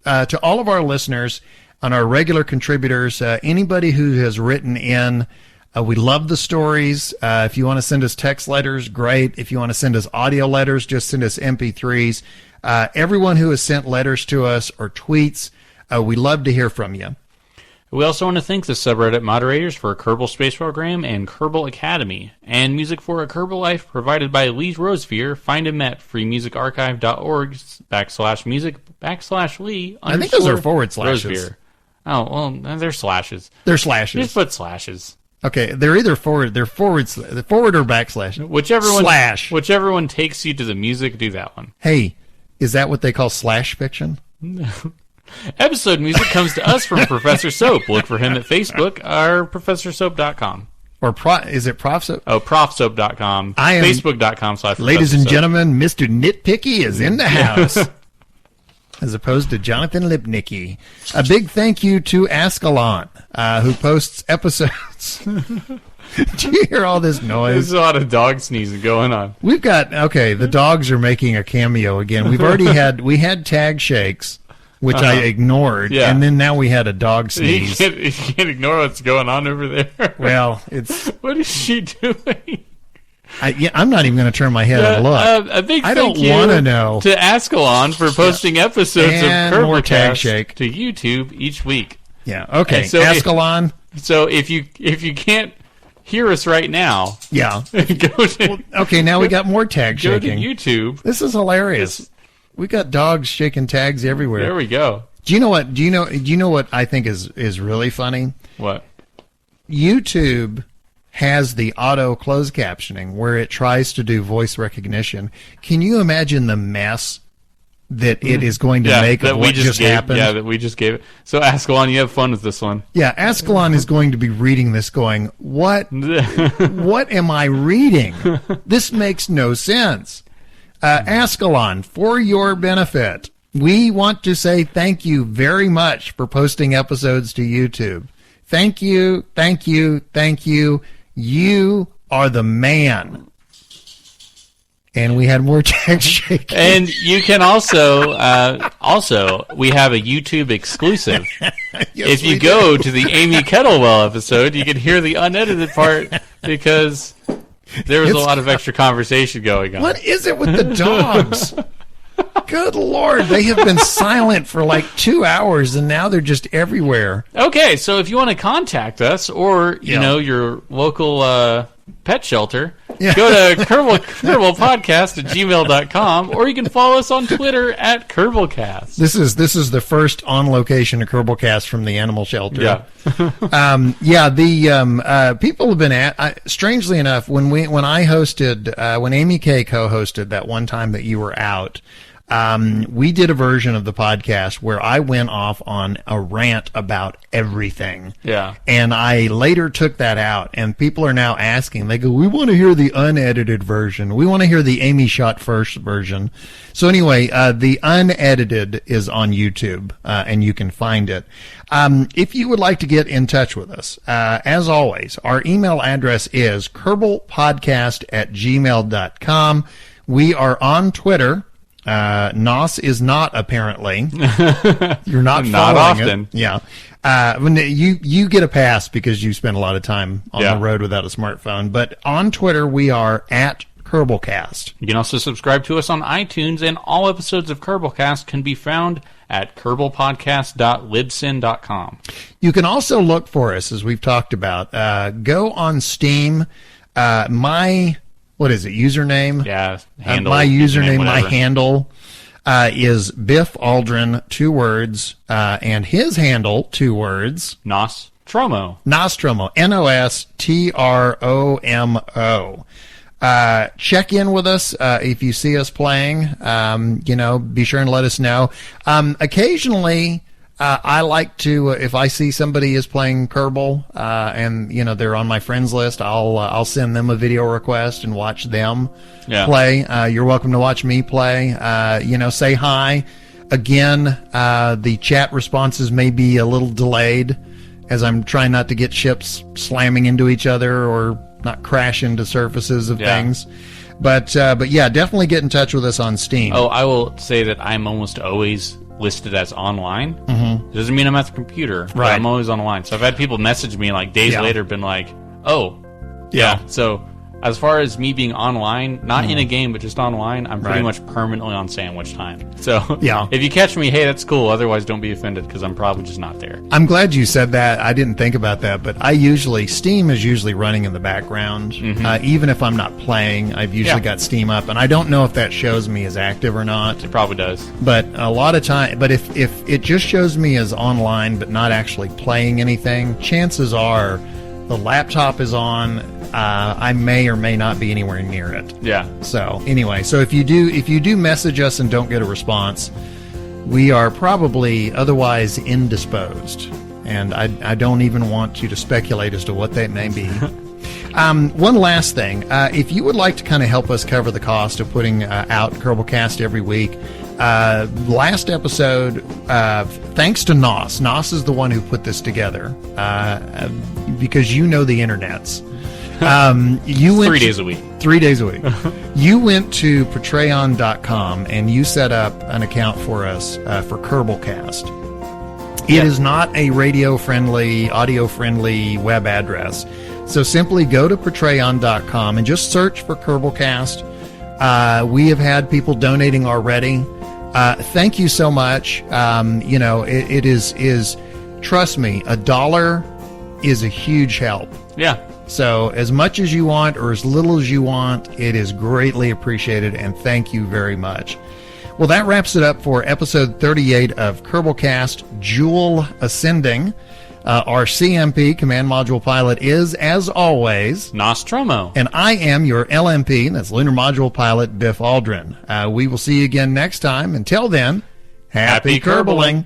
to all of our listeners and our regular contributors, anybody who has written in. We love the stories. If you want to send us text letters, great. If you want to send us audio letters, just send us MP3s. Everyone who has sent letters to us or tweets, we love to hear from you. We also want to thank the subreddit moderators for Kerbal Space Program and Kerbal Academy, and music for A Kerbal Life provided by Lee Rosevere. Find him at freemusicarchive.org/music/Lee. I think those are forward slashes. Rosevere. Oh, well, they're slashes. They're slashes. Just put slashes. Okay, they're either forward or backslash. Whichever one takes you to the music, do that one. Hey, is that what they call slash fiction? No. Episode music comes to us from Professor Soap. Look for him at Facebook or professorsoap.com. Or is it Prof Soap? Oh, profsoap.com. Facebook.com/. Ladies and gentlemen, Mr. Nitpicky is in the house. As opposed to Jonathan Lipnicki. A big thank you to Askelon, who posts episodes. Do you hear all this noise? There's a lot of dog sneezing going on. We've got, the dogs are making a cameo again. We've already had tag shakes, which I ignored, and then now we had a dog sneeze. You can't ignore what's going on over there. Well, it's... What is she doing? I'm not even going to turn my head and look. A big I thank don't you want to know. To Askelon for posting episodes and of more tag Kerbalcast shake to YouTube each week. Yeah, okay. So Askelon. If you can't hear us right now, yeah. Go now we got more tag shaking. Go to YouTube. This is hilarious. We got dogs shaking tags everywhere. There we go. Do you know what? Do you know what I think is really funny? What? YouTube has the auto closed captioning where it tries to do voice recognition. Can you imagine the mess that it is going to make of what just happened? Yeah, that we just gave it. So Askelon, you have fun with this one. Yeah, Askelon is going to be reading this going, what am I reading? This makes no sense. Askelon, for your benefit, we want to say thank you very much for posting episodes to YouTube. Thank you, thank you, thank you. You are the man. And we had more tag shaking. And you can also we have a YouTube exclusive. If you go to the Amy Kettlewell episode, you can hear the unedited part because there was a lot of extra conversation going on. What is it with the dogs? Good Lord, they have been silent for like 2 hours, and now they're just everywhere. Okay, so if you want to contact us, or your local pet shelter, go to Kerbal Podcast at gmail.com, or you can follow us on Twitter at Kerbalcast. This is the first on location Kerbalcast from the animal shelter. Yeah. People have been strangely enough, when I hosted, when Amy K co-hosted that one time that you were out, we did a version of the podcast where I went off on a rant about everything. Yeah. And I later took that out, and people are now asking, they go, we want to hear the unedited version. We want to hear the Amy Shot First version. So anyway, the unedited is on YouTube, and you can find it. If you would like to get in touch with us, as always, our email address is kerbalpodcast@gmail.com. We are on Twitter. Nos is not, apparently. You're not not often. It. Yeah. When you get a pass because you spend a lot of time on the road without a smartphone. But on Twitter, we are at Kerbalcast. You can also subscribe to us on iTunes, and all episodes of Kerbalcast can be found at kerbalpodcast.libsyn.com. You can also look for us, as we've talked about. Go on Steam. What is it? Username? Yeah, handle. My username, my handle is Biff Aldrin, 2 words, and his handle, 2 words. Nostromo. Nostromo. Nostromo. Check in with us if you see us playing. Be sure and let us know. Occasionally, I like to, if I see somebody is playing Kerbal, and they're on my friends list, I'll send them a video request and watch them play. You're welcome to watch me play. Say hi. Again, the chat responses may be a little delayed, as I'm trying not to get ships slamming into each other or not crash into surfaces of things. But yeah, definitely get in touch with us on Steam. Oh, I will say that I'm almost always listed as online. Mm-hmm. It doesn't mean I'm at the computer, but I'm always online. So I've had people message me like days later, been like, oh, yeah. So as far as me being online, not in a game, but just online, I'm pretty much permanently on sandwich time. So if you catch me, hey, that's cool. Otherwise, don't be offended, because I'm probably just not there. I'm glad you said that. I didn't think about that, but Steam is usually running in the background. Mm-hmm. Even if I'm not playing, I've usually got Steam up, and I don't know if that shows me as active or not. It probably does. But a lot of time, but if it just shows me as online, but not actually playing anything, chances are The laptop is on. I may or may not be anywhere near it. Yeah. So anyway, so if you do message us and don't get a response, we are probably otherwise indisposed, and I don't even want you to speculate as to what that may be. One last thing, if you would like to kind of help us cover the cost of putting out Kerbalcast every week, last episode, thanks to Nos. Nos is the one who put this together, because you know the internets. You went 3 days a week. 3 days a week. You went to Patreon.com and you set up an account for us for Kerbalcast. It is not a radio-friendly, audio-friendly web address. So simply go to Patreon.com and just search for Kerbalcast. We have had people donating already. Thank you so much. It is trust me, $1 is a huge help. Yeah. So as much as you want or as little as you want, it is greatly appreciated, and thank you very much. Well, that wraps it up for episode 38 of Kerbalcast, Jool Ascending. Our CMP, Command Module Pilot, is, as always, Nostromo. And I am your LMP, that's Lunar Module Pilot, Biff Aldrin. We will see you again next time. Until then, happy Kerbaling.